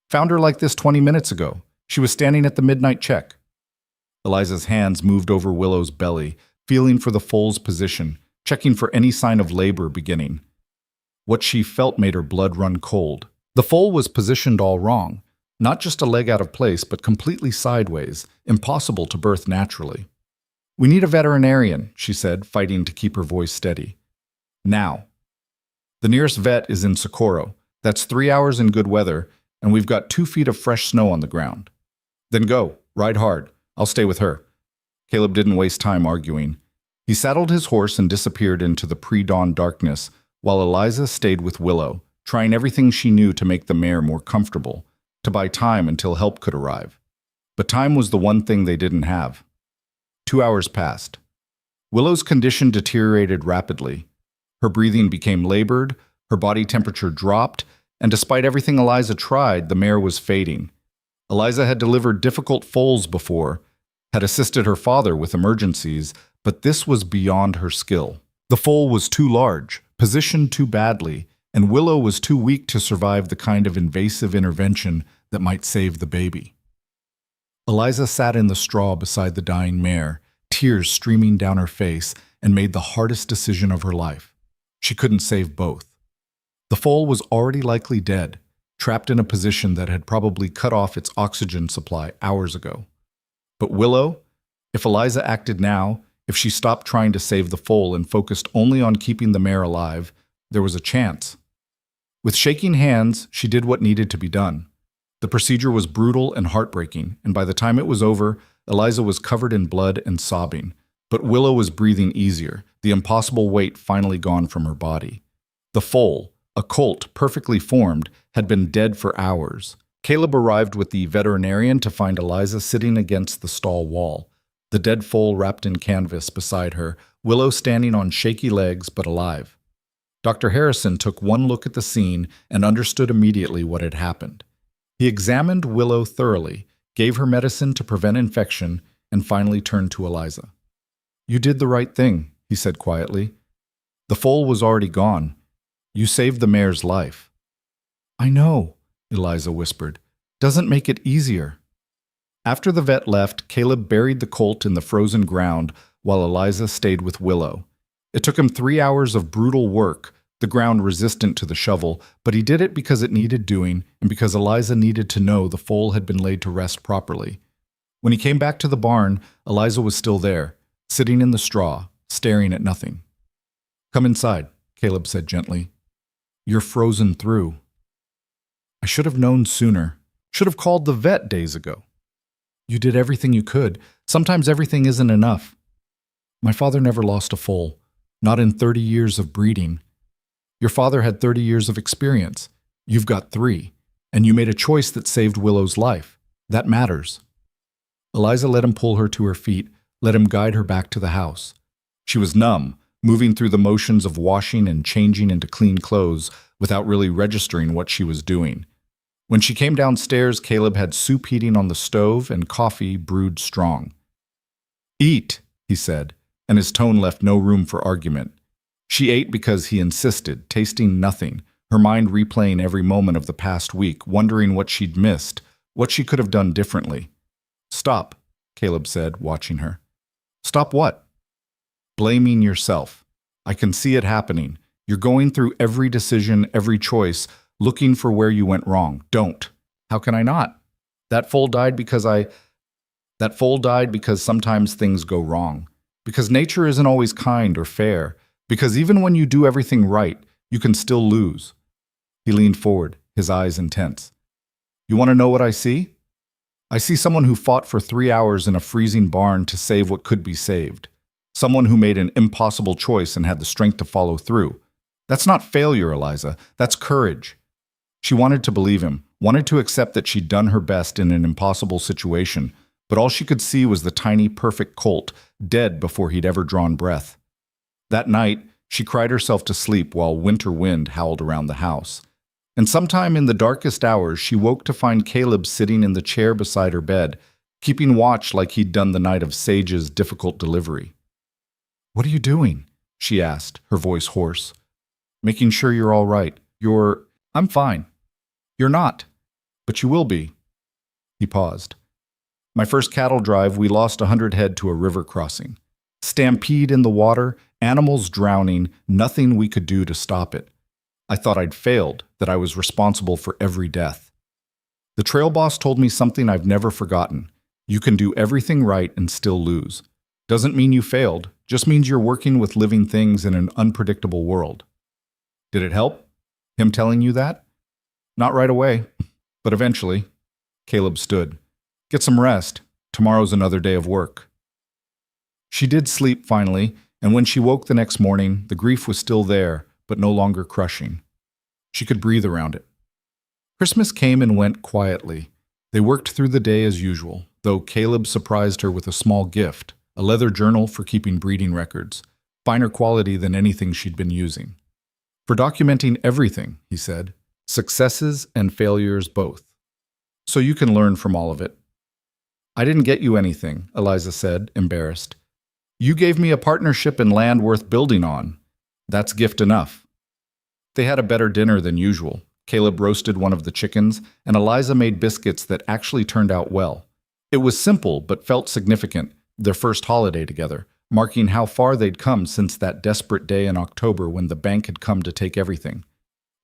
"Found her like this 20 minutes ago. She was standing at the midnight check." Eliza's hands moved over Willow's belly, feeling for the foal's position, checking for any sign of labor beginning. What she felt made her blood run cold. The foal was positioned all wrong. Not just a leg out of place, but completely sideways, impossible to birth naturally. "We need a veterinarian," she said, fighting to keep her voice steady. "Now." "The nearest vet is in Socorro. That's 3 hours in good weather, and we've got 2 feet of fresh snow on the ground." "Then go. Ride hard. I'll stay with her." Caleb didn't waste time arguing. He saddled his horse and disappeared into the pre-dawn darkness, while Eliza stayed with Willow, trying everything she knew to make the mare more comfortable, to buy time until help could arrive. But time was the one thing they didn't have. 2 hours passed. Willow's condition deteriorated rapidly. Her breathing became labored, her body temperature dropped, and despite everything Eliza tried, the mare was fading. Eliza had delivered difficult foals before, had assisted her father with emergencies, but this was beyond her skill. The foal was too large, positioned too badly, and Willow was too weak to survive the kind of invasive intervention that might save the baby. Eliza sat in the straw beside the dying mare, tears streaming down her face, and made the hardest decision of her life. She couldn't save both. The foal was already likely dead, trapped in a position that had probably cut off its oxygen supply hours ago. But Willow, if Eliza acted now, if she stopped trying to save the foal and focused only on keeping the mare alive, there was a chance. With shaking hands, she did what needed to be done. The procedure was brutal and heartbreaking, and by the time it was over, Eliza was covered in blood and sobbing. But Willow was breathing easier, the impossible weight finally gone from her body. The foal, a colt perfectly formed, had been dead for hours. Caleb arrived with the veterinarian to find Eliza sitting against the stall wall, the dead foal wrapped in canvas beside her, Willow standing on shaky legs but alive. Dr. Harrison took one look at the scene and understood immediately what had happened. He examined Willow thoroughly, gave her medicine to prevent infection, and finally turned to Eliza. "You did the right thing," he said quietly. "The foal was already gone. You saved the mare's life." "I know," Eliza whispered. "Doesn't make it easier." After the vet left, Caleb buried the colt in the frozen ground while Eliza stayed with Willow. It took him 3 hours of brutal work, the ground resistant to the shovel, but he did it because it needed doing and because Eliza needed to know the foal had been laid to rest properly. When he came back to the barn, Eliza was still there, sitting in the straw, staring at nothing. "Come inside," Caleb said gently. "You're frozen through." "I should have known sooner. Should have called the vet days ago." "You did everything you could. Sometimes everything isn't enough." "My father never lost a foal, not in 30 years of breeding. Your father had 30 years of experience. You've got 3, and you made a choice that saved Willow's life. That matters." Eliza let him pull her to her feet, let him guide her back to the house. She was numb, moving through the motions of washing and changing into clean clothes without really registering what she was doing. When she came downstairs, Caleb had soup heating on the stove and coffee brewed strong. "Eat," he said, and his tone left no room for argument. She ate because he insisted, tasting nothing, her mind replaying every moment of the past week, wondering what she'd missed, what she could have done differently. "Stop," Caleb said, watching her. "Stop what?" "Blaming yourself. I can see it happening. You're going through every decision, every choice, looking for where you went wrong. Don't." "How can I not? That foal died because sometimes things go wrong. Because nature isn't always kind or fair. Because even when you do everything right, you can still lose." He leaned forward, his eyes intense. "You want to know what I see? I see someone who fought for 3 hours in a freezing barn to save what could be saved. Someone who made an impossible choice and had the strength to follow through. That's not failure, Eliza. That's courage." She wanted to believe him, wanted to accept that she'd done her best in an impossible situation, but all she could see was the tiny, perfect colt, dead before he'd ever drawn breath. That night, she cried herself to sleep while winter wind howled around the house. And sometime in the darkest hours, she woke to find Caleb sitting in the chair beside her bed, keeping watch like he'd done the night of Sage's difficult delivery. "What are you doing?" she asked, her voice hoarse. "Making sure you're all right. I'm fine." "You're not, but you will be." He paused. "My first cattle drive, we lost 100 head to a river crossing. Stampede in the water, animals drowning, nothing we could do to stop it. I thought I'd failed, that I was responsible for every death. The trail boss told me something I've never forgotten. You can do everything right and still lose. Doesn't mean you failed, just means you're working with living things in an unpredictable world." "Did it help? Him telling you that?" "Not right away, but eventually." Caleb stood. "Get some rest. Tomorrow's another day of work." She did sleep finally, and when she woke the next morning, the grief was still there, but no longer crushing. She could breathe around it. Christmas came and went quietly. They worked through the day as usual, though Caleb surprised her with a small gift, a leather journal for keeping breeding records, finer quality than anything she'd been using. "For documenting everything," he said. "Successes and failures both. So you can learn from all of it." "I didn't get you anything," Eliza said, embarrassed. You gave me a partnership in land worth building on. That's gift enough. They had a better dinner than usual. Caleb roasted one of the chickens, and Eliza made biscuits that actually turned out well. It was simple, but felt significant, their first holiday together, marking how far they'd come since that desperate day in October when the bank had come to take everything.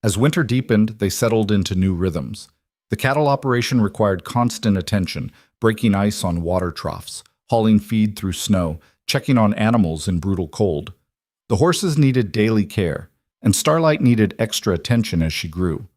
As winter deepened, they settled into new rhythms. The cattle operation required constant attention, breaking ice on water troughs, hauling feed through snow, checking on animals in brutal cold. The horses needed daily care, and Starlight needed extra attention as she grew.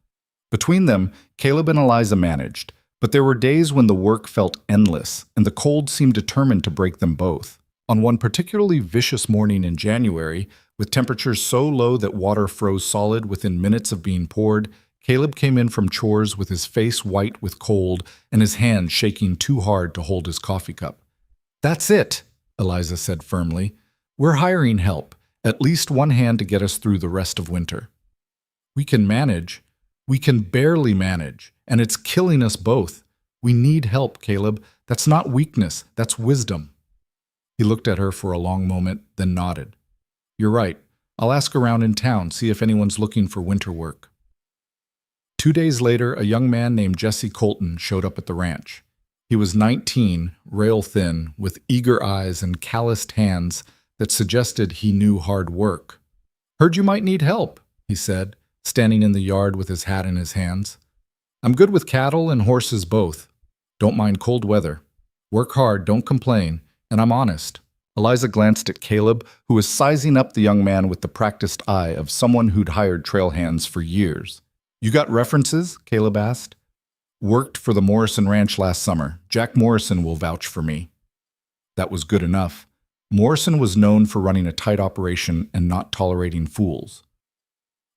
Between them, Caleb and Eliza managed, but there were days when the work felt endless, and the cold seemed determined to break them both. On one particularly vicious morning in January, with temperatures so low that water froze solid within minutes of being poured, Caleb came in from chores with his face white with cold and his hands shaking too hard to hold his coffee cup. "That's it," Eliza said firmly. "We're hiring help, at least one hand to get us through the rest of winter." "We can manage. We can barely manage, and it's killing us both. We need help, Caleb. That's not weakness, that's wisdom." He looked at her for a long moment, then nodded. "You're right. I'll ask around in town, see if anyone's looking for winter work." 2 days later, a young man named Jesse Colton showed up at the ranch. He was 19, rail-thin, with eager eyes and calloused hands that suggested he knew hard work. "Heard you might need help," he said, standing in the yard with his hat in his hands. "I'm good with cattle and horses both. Don't mind cold weather. Work hard, don't complain, and I'm honest." Eliza glanced at Caleb, who was sizing up the young man with the practiced eye of someone who'd hired trail hands for years. "You got references?" Caleb asked. "Worked for the Morrison Ranch last summer. Jack Morrison will vouch for me." That was good enough. Morrison was known for running a tight operation and not tolerating fools.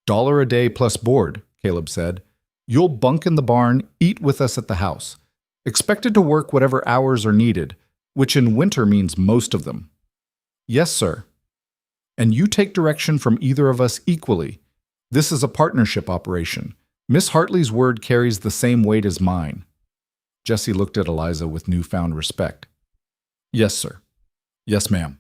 "$1 a day plus board," Caleb said. "You'll bunk in the barn, eat with us at the house. Expected to work whatever hours are needed, which in winter means most of them." "Yes, sir." "And you take direction from either of us equally. This is a partnership operation. Miss Hartley's word carries the same weight as mine." Jesse looked at Eliza with newfound respect. "Yes, sir." "Yes, ma'am."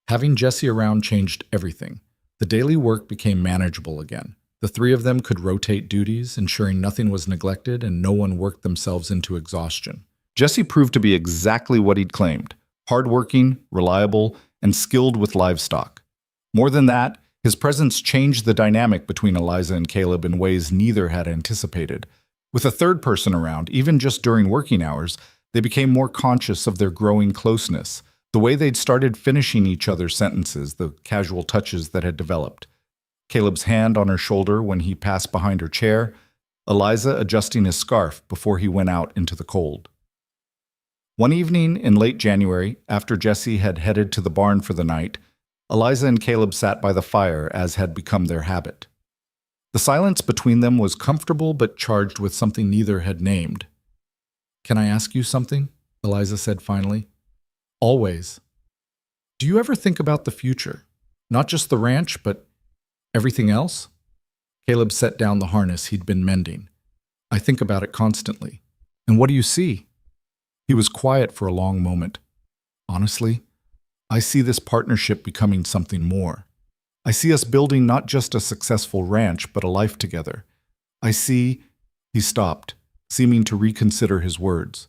Having Jesse around changed everything. The daily work became manageable again. The three of them could rotate duties, ensuring nothing was neglected and no one worked themselves into exhaustion. Jesse proved to be exactly what he'd claimed: hardworking, reliable, and skilled with livestock. More than that, his presence changed the dynamic between Eliza and Caleb in ways neither had anticipated. With a third person around, even just during working hours, they became more conscious of their growing closeness, the way they'd started finishing each other's sentences, the casual touches that had developed. Caleb's hand on her shoulder when he passed behind her chair, Eliza adjusting his scarf before he went out into the cold. One evening in late January, after Jesse had headed to the barn for the night, Eliza and Caleb sat by the fire as had become their habit. The silence between them was comfortable but charged with something neither had named. "Can I ask you something?" Eliza said finally. "Always. Do you ever think about the future? Not just the ranch, but everything else?" Caleb set down the harness he'd been mending. "I think about it constantly." "And what do you see?" He was quiet for a long moment. "Honestly, I see this partnership becoming something more. I see us building not just a successful ranch, but a life together. I see—" He stopped, seeming to reconsider his words.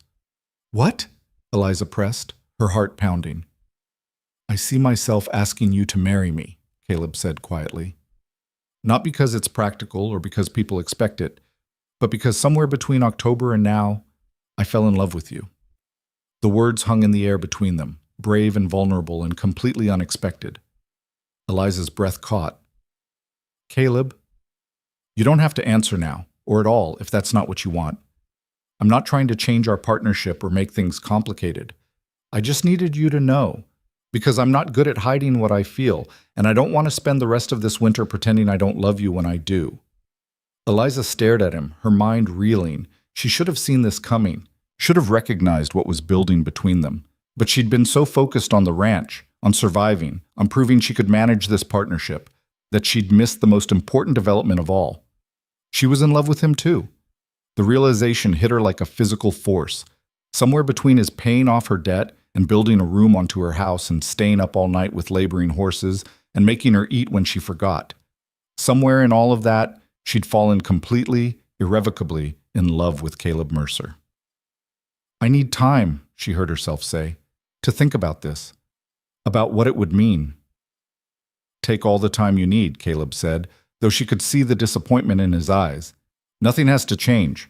"What?" Eliza pressed, her heart pounding. "I see myself asking you to marry me," Caleb said quietly. "Not because it's practical or because people expect it, but because somewhere between October and now, I fell in love with you." The words hung in the air between them, brave and vulnerable and completely unexpected. Eliza's breath caught. "Caleb, you don't have to answer now, or at all, if that's not what you want. I'm not trying to change our partnership or make things complicated. I just needed you to know, because I'm not good at hiding what I feel, and I don't want to spend the rest of this winter pretending I don't love you when I do." Eliza stared at him, her mind reeling. She should have seen this coming, should have recognized what was building between them. But she'd been so focused on the ranch, on surviving, on proving she could manage this partnership, that she'd missed the most important development of all. She was in love with him too. The realization hit her like a physical force. Somewhere between his paying off her debt and building a room onto her house and staying up all night with laboring horses and making her eat when she forgot. Somewhere in all of that, she'd fallen completely, irrevocably in love with Caleb Mercer. "I need time," she heard herself say, "to think about this, about what it would mean." "Take all the time you need," Caleb said, though she could see the disappointment in his eyes. "Nothing has to change.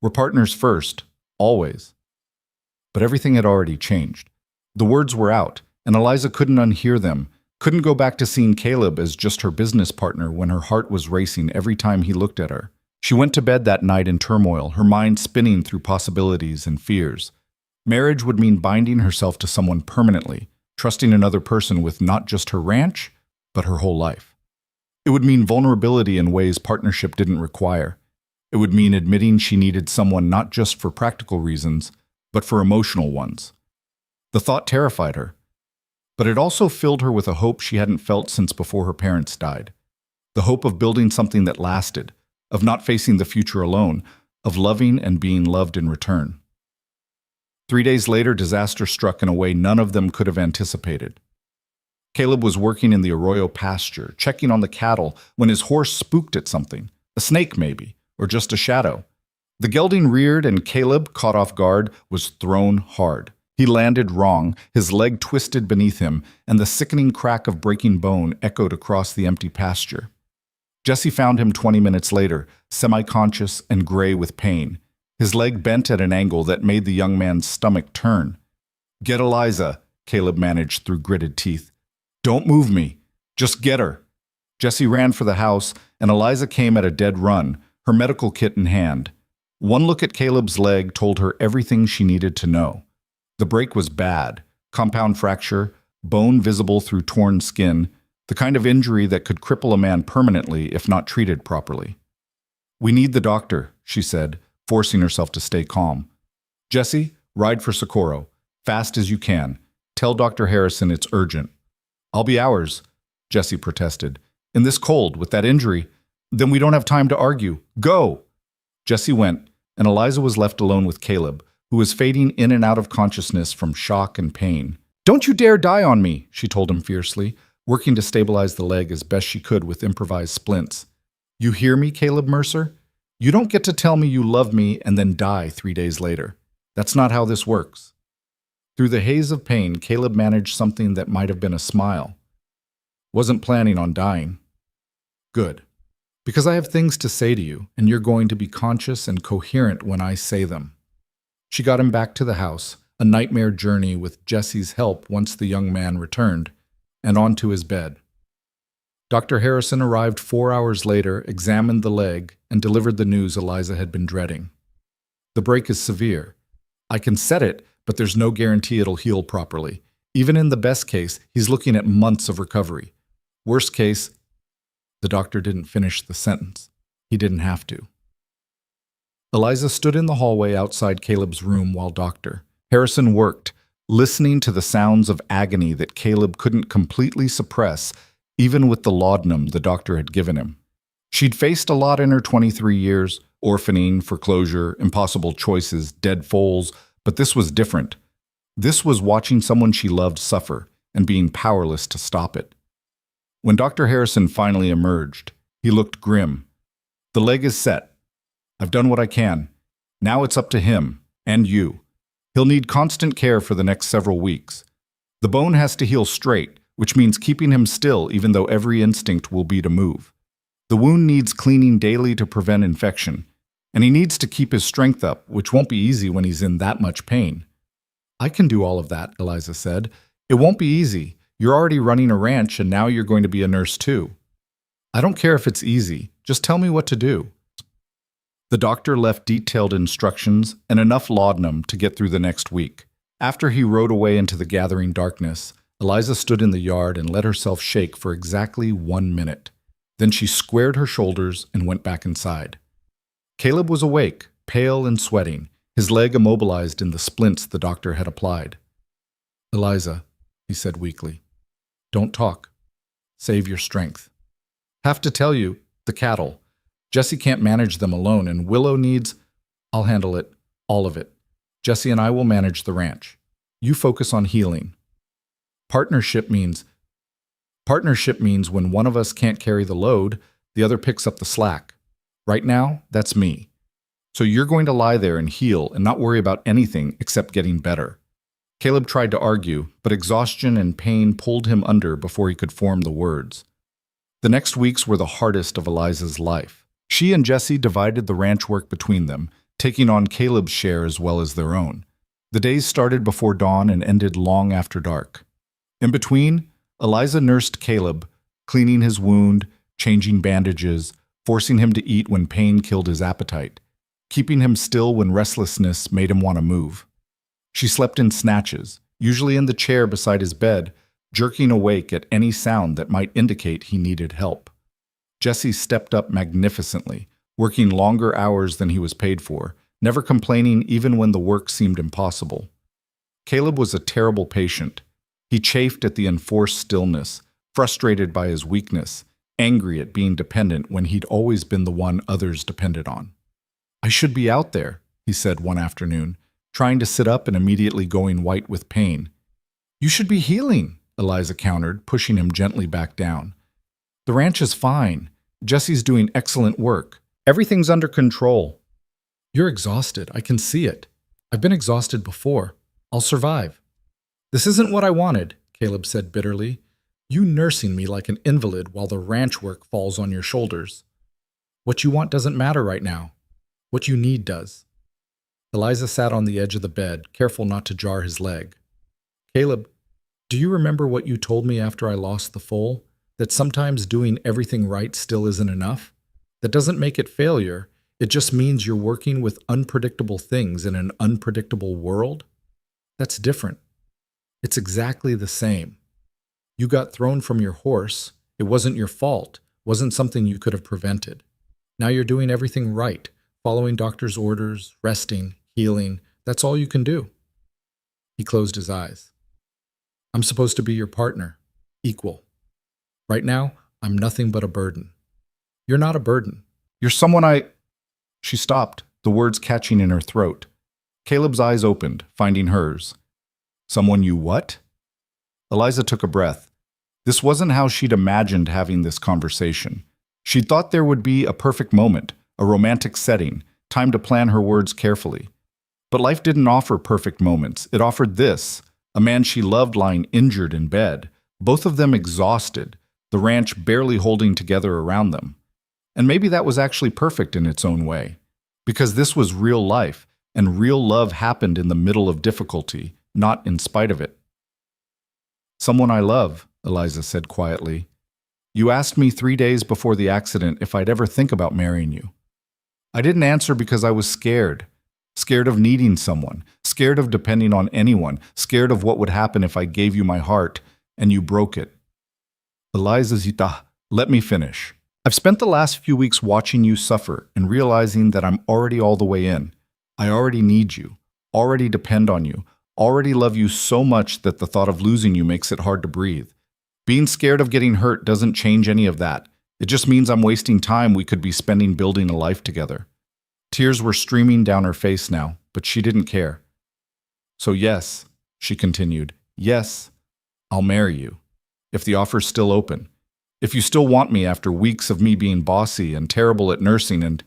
We're partners first, always." But everything had already changed. The words were out, and Eliza couldn't unhear them, couldn't go back to seeing Caleb as just her business partner when her heart was racing every time he looked at her. She went to bed that night in turmoil, her mind spinning through possibilities and fears. Marriage would mean binding herself to someone permanently, trusting another person with not just her ranch, but her whole life. It would mean vulnerability in ways partnership didn't require. It would mean admitting she needed someone not just for practical reasons, but for emotional ones. The thought terrified her, but it also filled her with a hope she hadn't felt since before her parents died. The hope of building something that lasted, of not facing the future alone, of loving and being loved in return. 3 days later, disaster struck in a way none of them could have anticipated. Caleb was working in the arroyo pasture, checking on the cattle, when his horse spooked at something, a snake maybe, or just a shadow. The gelding reared, and Caleb, caught off guard, was thrown hard. He landed wrong, his leg twisted beneath him, and the sickening crack of breaking bone echoed across the empty pasture. Jesse found him 20 minutes later, semi-conscious and gray with pain, his leg bent at an angle that made the young man's stomach turn. "Get Eliza," Caleb managed through gritted teeth. "Don't move me. Just get her." Jesse ran for the house, and Eliza came at a dead run, her medical kit in hand. One look at Caleb's leg told her everything she needed to know. The break was bad, compound fracture, bone visible through torn skin, the kind of injury that could cripple a man permanently if not treated properly. "We need the doctor," she said, forcing herself to stay calm. "Jesse, ride for Socorro, fast as you can. Tell Dr. Harrison it's urgent." "I'll be hours," Jesse protested. "In this cold, with that injury, then we don't have time to argue. Go!" Jesse went, and Eliza was left alone with Caleb, who was fading in and out of consciousness from shock and pain. "Don't you dare die on me," she told him fiercely, working to stabilize the leg as best she could with improvised splints. "You hear me, Caleb Mercer? You don't get to tell me you love me and then die 3 days later. That's not how this works." Through the haze of pain, Caleb managed something that might have been a smile. "Wasn't planning on dying." "Good. Because I have things to say to you, and you're going to be conscious and coherent when I say them." She got him back to the house, a nightmare journey with Jesse's help once the young man returned, and onto his bed. Dr. Harrison arrived 4 hours later, examined the leg, and delivered the news Eliza had been dreading. "The break is severe. I can set it, but there's no guarantee it'll heal properly. Even in the best case, he's looking at months of recovery. Worst case..." The doctor didn't finish the sentence. He didn't have to. Eliza stood in the hallway outside Caleb's room while Dr. Harrison worked, listening to the sounds of agony that Caleb couldn't completely suppress, even with the laudanum the doctor had given him. She'd faced a lot in her 23 years, orphaning, foreclosure, impossible choices, dead foals, but this was different. This was watching someone she loved suffer and being powerless to stop it. When Dr. Harrison finally emerged, he looked grim. "The leg is set. I've done what I can. Now it's up to him, and you. He'll need constant care for the next several weeks. The bone has to heal straight, which means keeping him still even though every instinct will be to move. The wound needs cleaning daily to prevent infection, and he needs to keep his strength up, which won't be easy when he's in that much pain." "I can do all of that," Eliza said. "It won't be easy. You're already running a ranch, and now you're going to be a nurse too." "I don't care if it's easy. Just tell me what to do." The doctor left detailed instructions and enough laudanum to get through the next week. After he rode away into the gathering darkness, Eliza stood in the yard and let herself shake for exactly 1 minute. Then she squared her shoulders and went back inside. Caleb was awake, pale and sweating, his leg immobilized in the splints the doctor had applied. "Eliza," he said weakly, "don't talk. Save your strength." "Have to tell you, the cattle. Jesse can't manage them alone, and Willow needs..." "I'll handle it, all of it. Jesse and I will manage the ranch." You focus on healing. Partnership means when one of us can't carry the load, the other picks up the slack. Right now, that's me. So you're going to lie there and heal and not worry about anything except getting better. Caleb tried to argue, but exhaustion and pain pulled him under before he could form the words. The next weeks were the hardest of Eliza's life. She and Jesse divided the ranch work between them, taking on Caleb's share as well as their own. The days started before dawn and ended long after dark. In between, Eliza nursed Caleb, cleaning his wound, changing bandages, forcing him to eat when pain killed his appetite, keeping him still when restlessness made him want to move. She slept in snatches, usually in the chair beside his bed, jerking awake at any sound that might indicate he needed help. Jesse stepped up magnificently, working longer hours than he was paid for, never complaining even when the work seemed impossible. Caleb was a terrible patient. He chafed at the enforced stillness, frustrated by his weakness, angry at being dependent when he'd always been the one others depended on. "I should be out there," he said one afternoon, trying to sit up and immediately going white with pain. "You should be healing," Eliza countered, pushing him gently back down. "The ranch is fine. Jesse's doing excellent work. Everything's under control." "You're exhausted. I can see it. I've been exhausted before. I'll survive." "This isn't what I wanted," Caleb said bitterly. "You nursing me like an invalid while the ranch work falls on your shoulders. What you want doesn't matter right now. What you need does." Eliza sat on the edge of the bed, careful not to jar his leg. "Caleb, do you remember what you told me after I lost the foal? That sometimes doing everything right still isn't enough? That doesn't make it failure. It just means you're working with unpredictable things in an unpredictable world? That's different. It's exactly the same. You got thrown from your horse. It wasn't your fault. Wasn't something you could have prevented. Now you're doing everything right, following doctor's orders, resting, healing. That's all you can do." He closed his eyes. "I'm supposed to be your partner, equal. Right now, I'm nothing but a burden. You're not a burden. You're someone I—" She stopped, the words catching in her throat. Caleb's eyes opened, finding hers. "Someone you what?" Eliza took a breath. This wasn't how she'd imagined having this conversation. She'd thought there would be a perfect moment, a romantic setting, time to plan her words carefully. But life didn't offer perfect moments. It offered this, a man she loved lying injured in bed, both of them exhausted, the ranch barely holding together around them. And maybe that was actually perfect in its own way, because this was real life, and real love happened in the middle of difficulty, not in spite of it. "Someone I love," Eliza said quietly. "You asked me 3 days before the accident if I'd ever think about marrying you. I didn't answer because I was scared. Scared of needing someone, scared of depending on anyone, scared of what would happen if I gave you my heart and you broke it." "Eliza Zita, let me finish. I've spent the last few weeks watching you suffer and realizing that I'm already all the way in. I already need you, already depend on you, already love you so much that the thought of losing you makes it hard to breathe. Being scared of getting hurt doesn't change any of that. It just means I'm wasting time we could be spending building a life together." Tears were streaming down her face now, but she didn't care. "So yes," she continued, "yes, I'll marry you. If the offer's still open. If you still want me after weeks of me being bossy and terrible at nursing and—"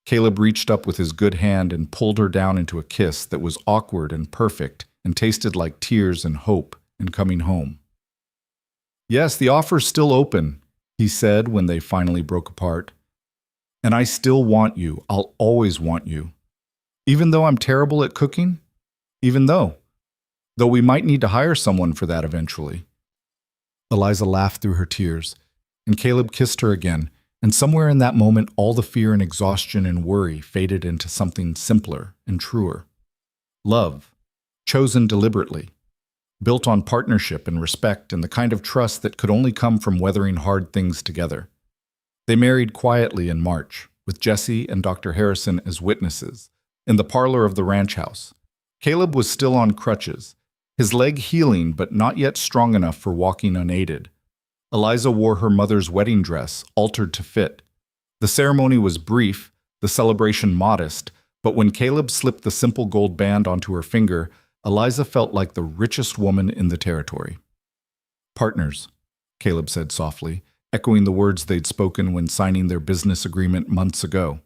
Caleb reached up with his good hand and pulled her down into a kiss that was awkward and perfect and tasted like tears and hope and coming home. "Yes, the offer's still open," he said when they finally broke apart. "And I still want you. I'll always want you. Even though I'm terrible at cooking? Even though we might need to hire someone for that eventually." Eliza laughed through her tears, and Caleb kissed her again, and somewhere in that moment all the fear and exhaustion and worry faded into something simpler and truer. Love, chosen deliberately, built on partnership and respect and the kind of trust that could only come from weathering hard things together. They married quietly in March, with Jesse and Dr. Harrison as witnesses, in the parlor of the ranch house. Caleb was still on crutches, his leg healing but not yet strong enough for walking unaided. Eliza wore her mother's wedding dress, altered to fit. The ceremony was brief, the celebration modest, but when Caleb slipped the simple gold band onto her finger, Eliza felt like the richest woman in the territory. Partners, Caleb said softly, echoing the words they'd spoken when signing their business agreement months ago.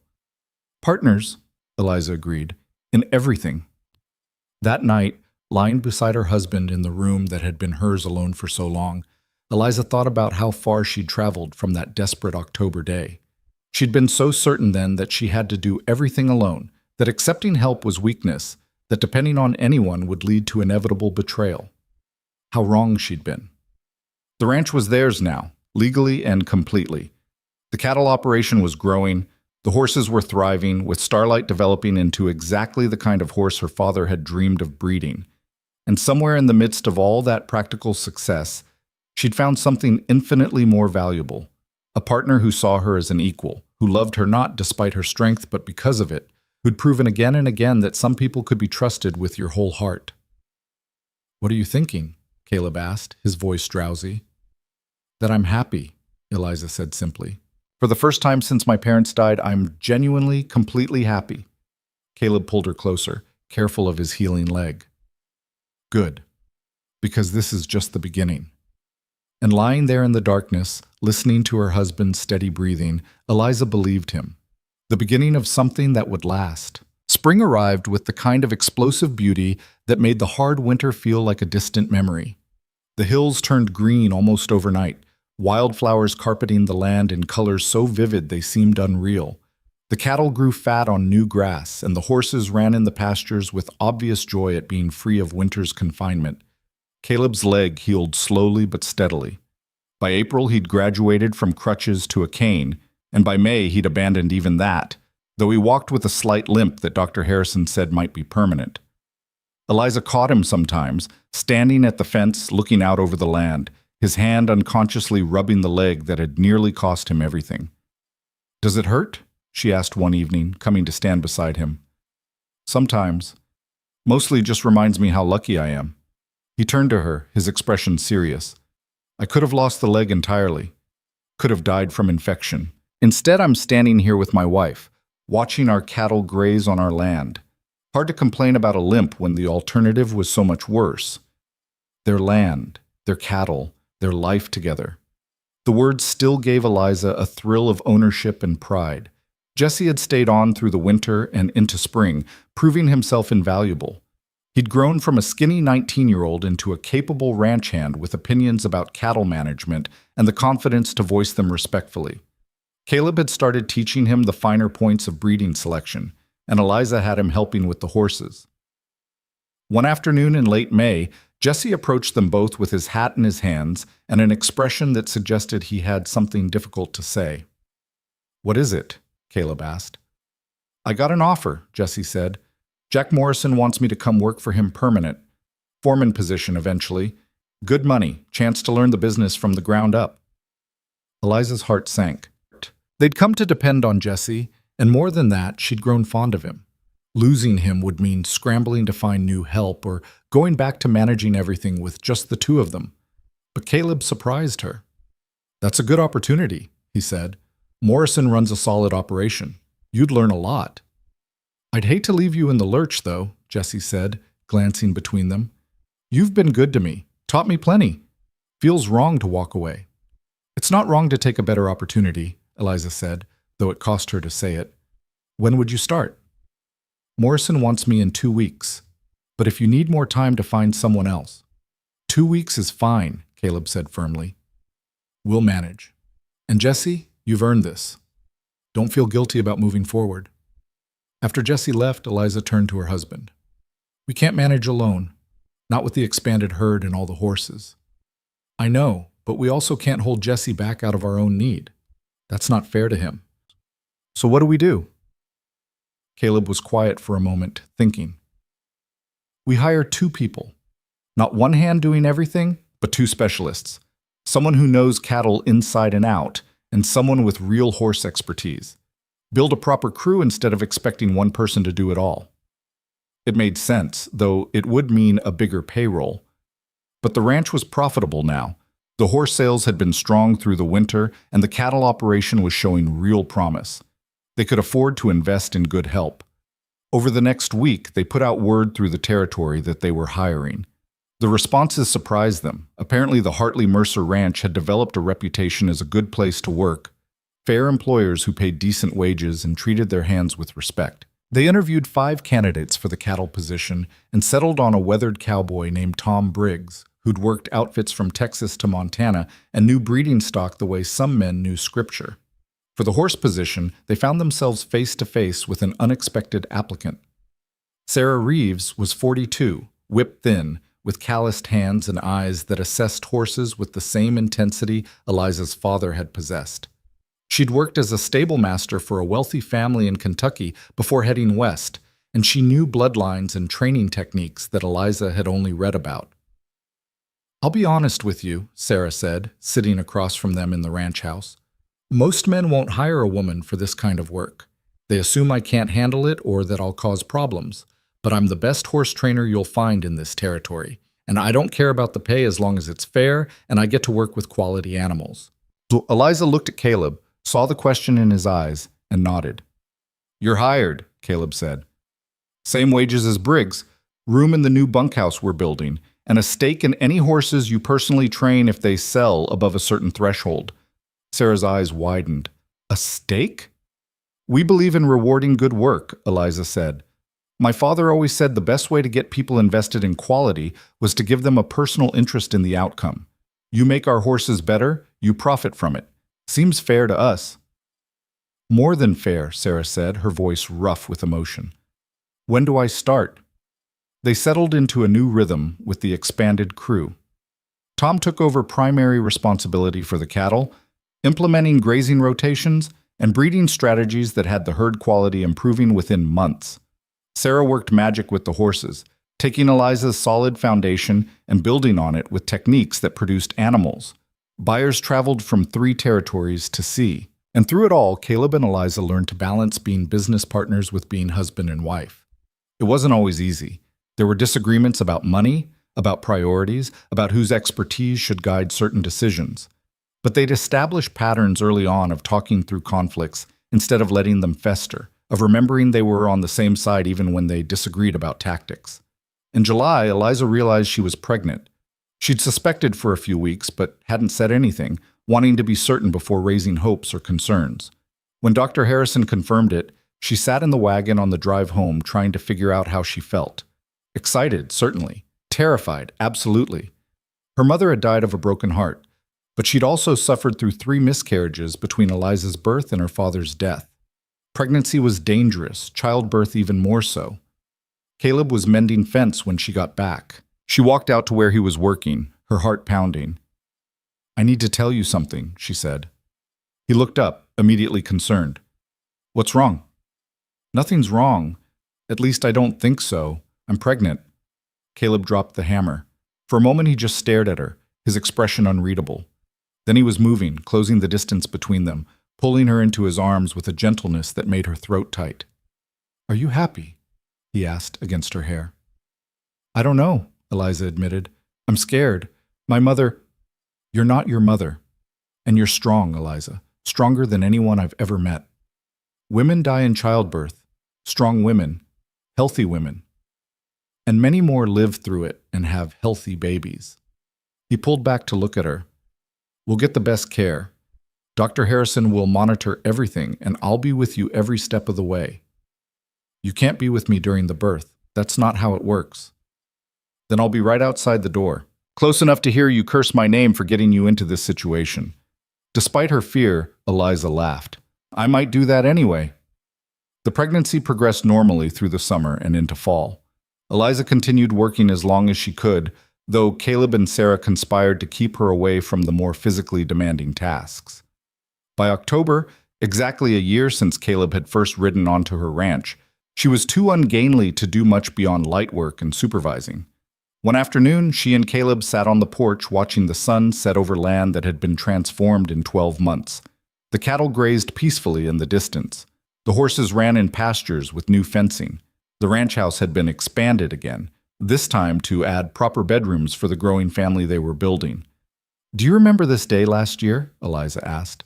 Partners, Eliza agreed, in everything. That night, lying beside her husband in the room that had been hers alone for so long, Eliza thought about how far she'd traveled from that desperate October day. She'd been so certain then that she had to do everything alone, that accepting help was weakness, that depending on anyone would lead to inevitable betrayal. How wrong she'd been. The ranch was theirs now, legally and completely. The cattle operation was growing, the horses were thriving, with Starlight developing into exactly the kind of horse her father had dreamed of breeding. And somewhere in the midst of all that practical success, she'd found something infinitely more valuable. A partner who saw her as an equal, who loved her not despite her strength but because of it, who'd proven again and again that some people could be trusted with your whole heart. "What are you thinking?" Caleb asked, his voice drowsy. "That I'm happy," Eliza said simply. "For the first time since my parents died, I'm genuinely, completely happy." Caleb pulled her closer, careful of his healing leg. "Good, because this is just the beginning." And lying there in the darkness, listening to her husband's steady breathing, Eliza believed him. The beginning of something that would last. Spring arrived with the kind of explosive beauty that made the hard winter feel like a distant memory. The hills turned green almost overnight, wildflowers carpeting the land in colors so vivid they seemed unreal. The cattle grew fat on new grass, and the horses ran in the pastures with obvious joy at being free of winter's confinement. Caleb's leg healed slowly but steadily. By April, he'd graduated from crutches to a cane, and by May, he'd abandoned even that, though he walked with a slight limp that Dr. Harrison said might be permanent. Eliza caught him sometimes, standing at the fence looking out over the land, his hand unconsciously rubbing the leg that had nearly cost him everything. "Does it hurt?" she asked one evening, coming to stand beside him. "Sometimes. Mostly just reminds me how lucky I am." He turned to her, his expression serious. "I could have lost the leg entirely. Could have died from infection. Instead, I'm standing here with my wife, watching our cattle graze on our land. Hard to complain about a limp when the alternative was so much worse. Their land, their cattle, their life together." The words still gave Eliza a thrill of ownership and pride. Jesse had stayed on through the winter and into spring, proving himself invaluable. He'd grown from a skinny 19-year-old into a capable ranch hand with opinions about cattle management and the confidence to voice them respectfully. Caleb had started teaching him the finer points of breeding selection, and Eliza had him helping with the horses. One afternoon in late May, Jesse approached them both with his hat in his hands and an expression that suggested he had something difficult to say. "What is it?" Caleb asked. "I got an offer," Jesse said. "Jack Morrison wants me to come work for him permanent. Foreman position eventually. Good money, chance to learn the business from the ground up." Eliza's heart sank. They'd come to depend on Jesse, and more than that, she'd grown fond of him. Losing him would mean scrambling to find new help or going back to managing everything with just the two of them. But Caleb surprised her. "That's a good opportunity," he said. "Morrison runs a solid operation. You'd learn a lot." "I'd hate to leave you in the lurch, though," Jesse said, glancing between them. "You've been good to me, taught me plenty. Feels wrong to walk away." "It's not wrong to take a better opportunity," Eliza said, though it cost her to say it. "When would you start?" "Morrison wants me in 2 weeks, but if you need more time to find someone else." 2 weeks is fine," Caleb said firmly. "We'll manage. And Jesse, you've earned this. Don't feel guilty about moving forward." After Jesse left, Eliza turned to her husband. "We can't manage alone, not with the expanded herd and all the horses." "I know, but we also can't hold Jesse back out of our own need. That's not fair to him. So what do we do?" Caleb was quiet for a moment, thinking. "We hire 2 people. Not one hand doing everything, but 2 specialists. Someone who knows cattle inside and out, and someone with real horse expertise. Build a proper crew instead of expecting one person to do it all." It made sense, though it would mean a bigger payroll. But the ranch was profitable now. The horse sales had been strong through the winter, and the cattle operation was showing real promise. They could afford to invest in good help. Over the next week, they put out word through the territory that they were hiring. The responses surprised them. Apparently, the Hartley Mercer Ranch had developed a reputation as a good place to work, fair employers who paid decent wages and treated their hands with respect. They interviewed 5 candidates for the cattle position and settled on a weathered cowboy named Tom Briggs, who'd worked outfits from Texas to Montana and knew breeding stock the way some men knew scripture. For the horse position, they found themselves face to face with an unexpected applicant. Sarah Reeves was 42, whip thin, with calloused hands and eyes that assessed horses with the same intensity Eliza's father had possessed. She'd worked as a stable master for a wealthy family in Kentucky before heading west, and she knew bloodlines and training techniques that Eliza had only read about. "I'll be honest with you," Sarah said, sitting across from them in the ranch house. "Most men won't hire a woman for this kind of work. They assume I can't handle it or that I'll cause problems. But I'm the best horse trainer you'll find in this territory, and I don't care about the pay as long as it's fair and I get to work with quality animals." So Eliza looked at Caleb, saw the question in his eyes, and nodded. "You're hired," Caleb said. "Same wages as Briggs, room in the new bunkhouse we're building, and a stake in any horses you personally train if they sell above a certain threshold." Sarah's eyes widened. "A stake?" "We believe in rewarding good work," Eliza said. "My father always said the best way to get people invested in quality was to give them a personal interest in the outcome. You make our horses better, you profit from it. Seems fair to us." "More than fair," Sarah said, her voice rough with emotion. "When do I start?" They settled into a new rhythm with the expanded crew. Tom took over primary responsibility for the cattle, implementing grazing rotations and breeding strategies that had the herd quality improving within months. Sarah worked magic with the horses, taking Eliza's solid foundation and building on it with techniques that produced animals. Buyers traveled from 3 territories to see, and through it all, Caleb and Eliza learned to balance being business partners with being husband and wife. It wasn't always easy. There were disagreements about money, about priorities, about whose expertise should guide certain decisions. But they'd established patterns early on of talking through conflicts instead of letting them fester, of remembering they were on the same side even when they disagreed about tactics. In July, Eliza realized she was pregnant. She'd suspected for a few weeks, but hadn't said anything, wanting to be certain before raising hopes or concerns. When Dr. Harrison confirmed it, she sat in the wagon on the drive home trying to figure out how she felt. Excited, certainly. Terrified, absolutely. Her mother had died of a broken heart, but she'd also suffered through 3 miscarriages between Eliza's birth and her father's death. Pregnancy was dangerous, childbirth even more so. Caleb was mending fence when she got back. She walked out to where he was working, her heart pounding. "I need to tell you something," she said. He looked up, immediately concerned. "What's wrong?" "Nothing's wrong. At least I don't think so. I'm pregnant." Caleb dropped the hammer. For a moment he just stared at her, his expression unreadable. Then he was moving, closing the distance between them, pulling her into his arms with a gentleness that made her throat tight. "Are you happy?" he asked against her hair. "I don't know," Eliza admitted. "I'm scared. My mother—" "You're not your mother. And you're strong, Eliza. Stronger than anyone I've ever met. Women die in childbirth. Strong women. Healthy women. And many more live through it and have healthy babies." He pulled back to look at her. "We'll get the best care. Dr. Harrison will monitor everything, and I'll be with you every step of the way. You can't be with me during the birth. That's not how it works. Then I'll be right outside the door, close enough to hear you curse my name for getting you into this situation." Despite her fear, Eliza laughed. "I might do that anyway." The pregnancy progressed normally through the summer and into fall. Eliza continued working as long as she could, though Caleb and Sarah conspired to keep her away from the more physically demanding tasks. By October, exactly a year since Caleb had first ridden onto her ranch, she was too ungainly to do much beyond light work and supervising. One afternoon, she and Caleb sat on the porch watching the sun set over land that had been transformed in 12 months. The cattle grazed peacefully in the distance. The horses ran in pastures with new fencing. The ranch house had been expanded again, this time to add proper bedrooms for the growing family they were building. "Do you remember this day last year?" Eliza asked.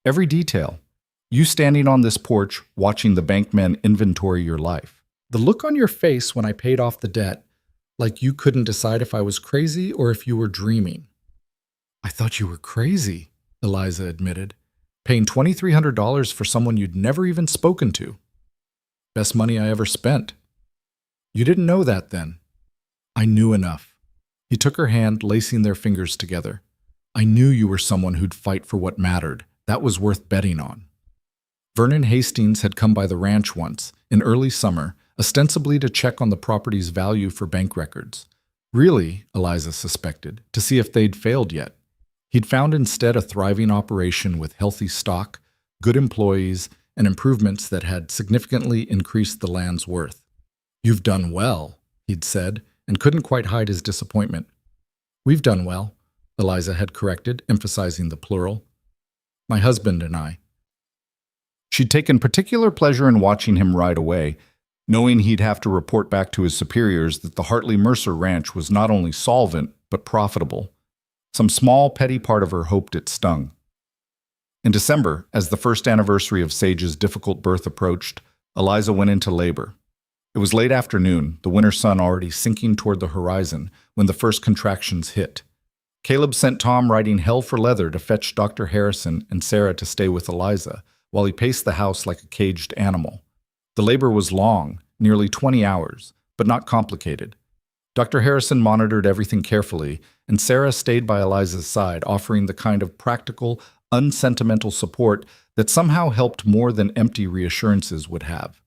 "Every detail. You standing on this porch, watching the bankmen inventory your life. The look on your face when I paid off the debt, like you couldn't decide if I was crazy or if you were dreaming. I thought you were crazy, Eliza admitted, paying $2,300 for someone you'd never even spoken to. Best money I ever spent. You didn't know that then. I knew enough. He took her hand, lacing their fingers together. I knew you were someone who'd fight for what mattered. That was worth betting on. Vernon Hastings had come by the ranch once, in early summer, ostensibly to check on the property's value for bank records. Really, Eliza suspected, to see if they'd failed yet. He'd found instead a thriving operation with healthy stock, good employees, and improvements that had significantly increased the land's worth. You've done well, he'd said, and couldn't quite hide his disappointment. We've done well, Eliza had corrected, emphasizing the plural. My husband and I. She'd taken particular pleasure in watching him ride away, knowing he'd have to report back to his superiors that the Hartley-Mercer ranch was not only solvent, but profitable. Some small, petty part of her hoped it stung. In December, as the first anniversary of Sage's difficult birth approached, Eliza went into labor. It was late afternoon, the winter sun already sinking toward the horizon, when the first contractions hit. Caleb sent Tom riding hell for leather to fetch Dr. Harrison and Sarah to stay with Eliza, while he paced the house like a caged animal. The labor was long, nearly 20 hours, but not complicated. Dr. Harrison monitored everything carefully, and Sarah stayed by Eliza's side, offering the kind of practical, unsentimental support that somehow helped more than empty reassurances would have.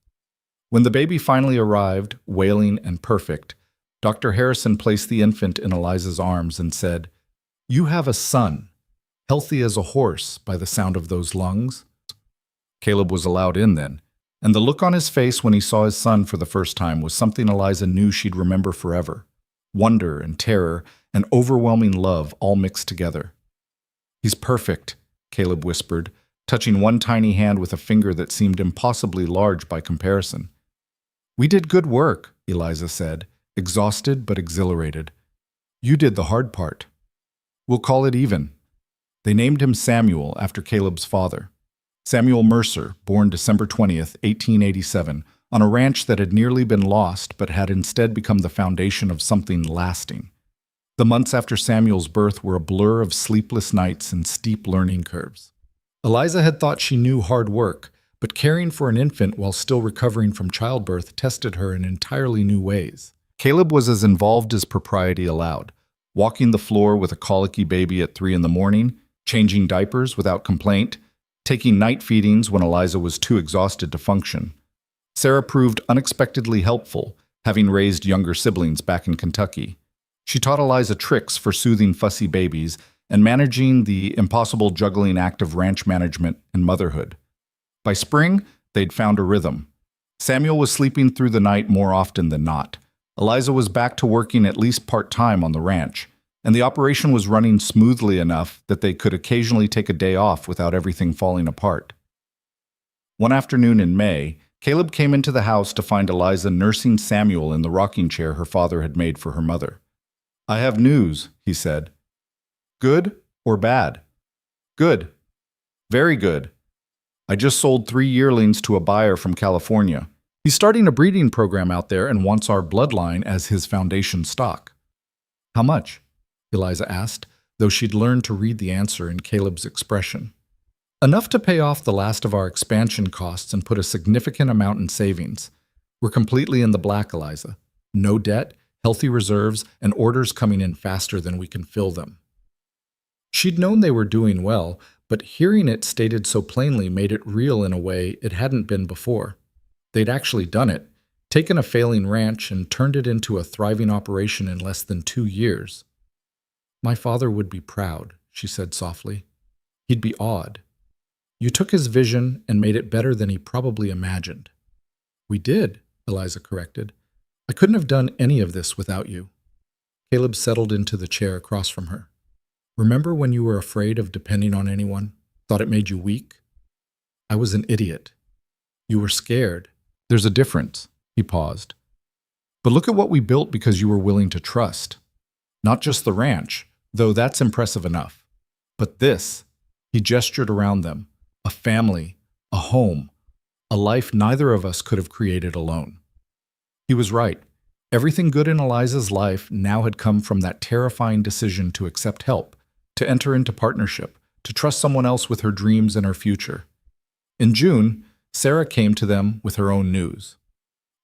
When the baby finally arrived, wailing and perfect, Dr. Harrison placed the infant in Eliza's arms and said, "You have a son, healthy as a horse by the sound of those lungs." Caleb was allowed in then, and the look on his face when he saw his son for the first time was something Eliza knew she'd remember forever. Wonder and terror and overwhelming love all mixed together. "He's perfect," Caleb whispered, touching one tiny hand with a finger that seemed impossibly large by comparison. "We did good work," Eliza said, exhausted but exhilarated. "You did the hard part. We'll call it even." They named him Samuel after Caleb's father. Samuel Mercer, born December 20th, 1887, on a ranch that had nearly been lost but had instead become the foundation of something lasting. The months after Samuel's birth were a blur of sleepless nights and steep learning curves. Eliza had thought she knew hard work, but caring for an infant while still recovering from childbirth tested her in entirely new ways. Caleb was as involved as propriety allowed, walking the floor with a colicky baby at 3 in the morning, changing diapers without complaint, taking night feedings when Eliza was too exhausted to function. Sarah proved unexpectedly helpful, having raised younger siblings back in Kentucky. She taught Eliza tricks for soothing fussy babies and managing the impossible juggling act of ranch management and motherhood. By spring, they'd found a rhythm. Samuel was sleeping through the night more often than not. Eliza was back to working at least part-time on the ranch, and the operation was running smoothly enough that they could occasionally take a day off without everything falling apart. One afternoon in May, Caleb came into the house to find Eliza nursing Samuel in the rocking chair her father had made for her mother. "I have news," he said. "Good or bad?" "Good. Very good. I just sold 3 yearlings to a buyer from California. He's starting a breeding program out there and wants our bloodline as his foundation stock." "How much?" Eliza asked, though she'd learned to read the answer in Caleb's expression. "Enough to pay off the last of our expansion costs and put a significant amount in savings. We're completely in the black, Eliza. No debt, healthy reserves, and orders coming in faster than we can fill them." She'd known they were doing well, but hearing it stated so plainly made it real in a way it hadn't been before. They'd actually done it, taken a failing ranch and turned it into a thriving operation in less than 2 years. "My father would be proud," she said softly. "He'd be awed. You took his vision and made it better than he probably imagined." "We did," Eliza corrected. "I couldn't have done any of this without you." Caleb settled into the chair across from her. "Remember when you were afraid of depending on anyone? Thought it made you weak? I was an idiot. You were scared. There's a difference." He paused. "But look at what we built because you were willing to trust. Not just the ranch, though that's impressive enough. But this," he gestured around them, "a family, a home, a life neither of us could have created alone." He was right. Everything good in Eliza's life now had come from that terrifying decision to accept help, to enter into partnership, to trust someone else with her dreams and her future. In June, Sarah came to them with her own news.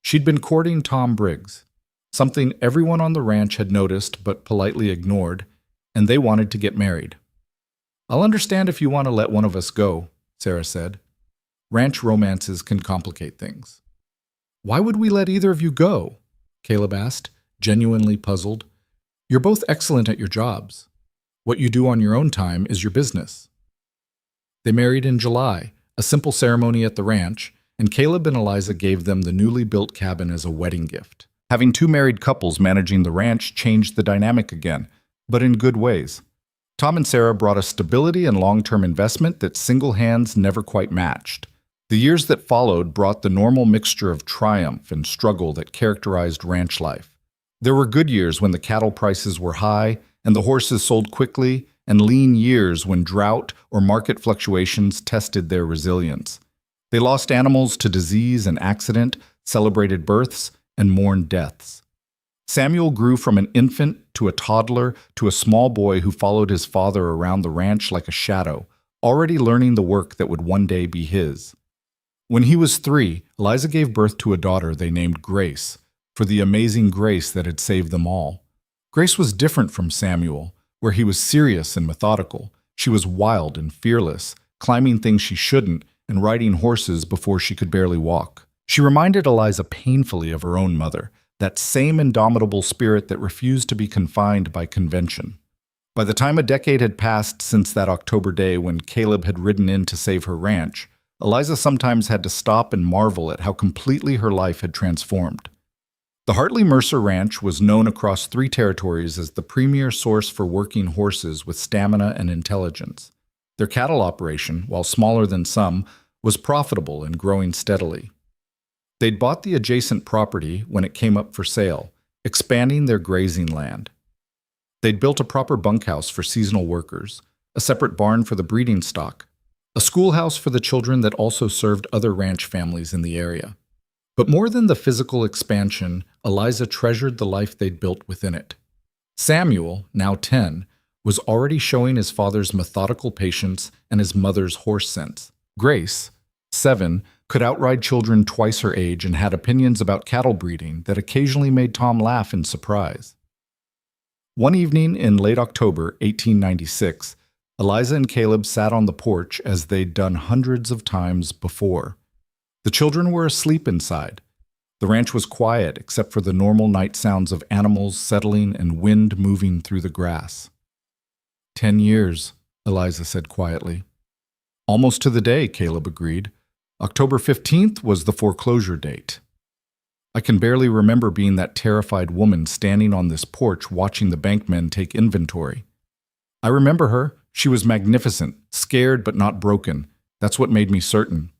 She'd been courting Tom Briggs, something everyone on the ranch had noticed but politely ignored, and they wanted to get married. "I'll understand if you want to let one of us go," Sarah said. Ranch romances can complicate things. "Why would we let either of you go?" Caleb asked, genuinely puzzled. "You're both excellent at your jobs. What you do on your own time is your business." They married in July, a simple ceremony at the ranch, and Caleb and Eliza gave them the newly built cabin as a wedding gift. Having two married couples managing the ranch changed the dynamic again, but in good ways. Tom and Sarah brought a stability and long-term investment that single hands never quite matched. The years that followed brought the normal mixture of triumph and struggle that characterized ranch life. There were good years when the cattle prices were high and the horses sold quickly, and lean years when drought or market fluctuations tested their resilience. They lost animals to disease and accident, celebrated births, and mourned deaths. Samuel grew from an infant to a toddler to a small boy who followed his father around the ranch like a shadow, already learning the work that would one day be his. When he was 3, Eliza gave birth to a daughter they named Grace, for the amazing grace that had saved them all. Grace was different from Samuel, where he was serious and methodical. She was wild and fearless, climbing things she shouldn't and riding horses before she could barely walk. She reminded Eliza painfully of her own mother, that same indomitable spirit that refused to be confined by convention. By the time a decade had passed since that October day when Caleb had ridden in to save her ranch, Eliza sometimes had to stop and marvel at how completely her life had transformed. The Hartley Mercer Ranch was known across 3 territories as the premier source for working horses with stamina and intelligence. Their cattle operation, while smaller than some, was profitable and growing steadily. They'd bought the adjacent property when it came up for sale, expanding their grazing land. They'd built a proper bunkhouse for seasonal workers, a separate barn for the breeding stock, a schoolhouse for the children that also served other ranch families in the area. But more than the physical expansion, Eliza treasured the life they'd built within it. Samuel, now 10, was already showing his father's methodical patience and his mother's horse sense. Grace, 7, could outride children twice her age and had opinions about cattle breeding that occasionally made Tom laugh in surprise. One evening in late October 1896, Eliza and Caleb sat on the porch as they'd done hundreds of times before. The children were asleep inside. The ranch was quiet except for the normal night sounds of animals settling and wind moving through the grass. 10 years, Eliza said quietly. Almost to the day, Caleb agreed. October 15th was the foreclosure date. I can barely remember being that terrified woman standing on this porch watching the bankmen take inventory. I remember her. She was magnificent, scared but not broken. That's what made me certain.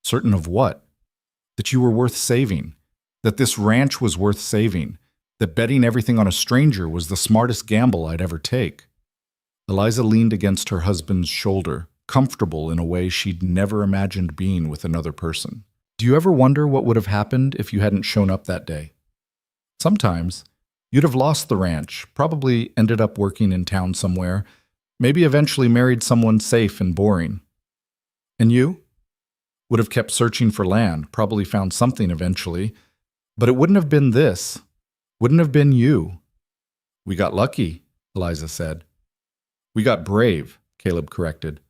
Certain of what? That you were worth saving. That this ranch was worth saving. That betting everything on a stranger was the smartest gamble I'd ever take. Eliza leaned against her husband's shoulder, comfortable in a way she'd never imagined being with another person. Do you ever wonder what would have happened if you hadn't shown up that day? Sometimes. You'd have lost the ranch, probably ended up working in town somewhere, maybe eventually married someone safe and boring. And you? Would have kept searching for land, probably found something eventually, but it wouldn't have been this. Wouldn't have been you. We got lucky, Eliza said. We got brave, Caleb corrected.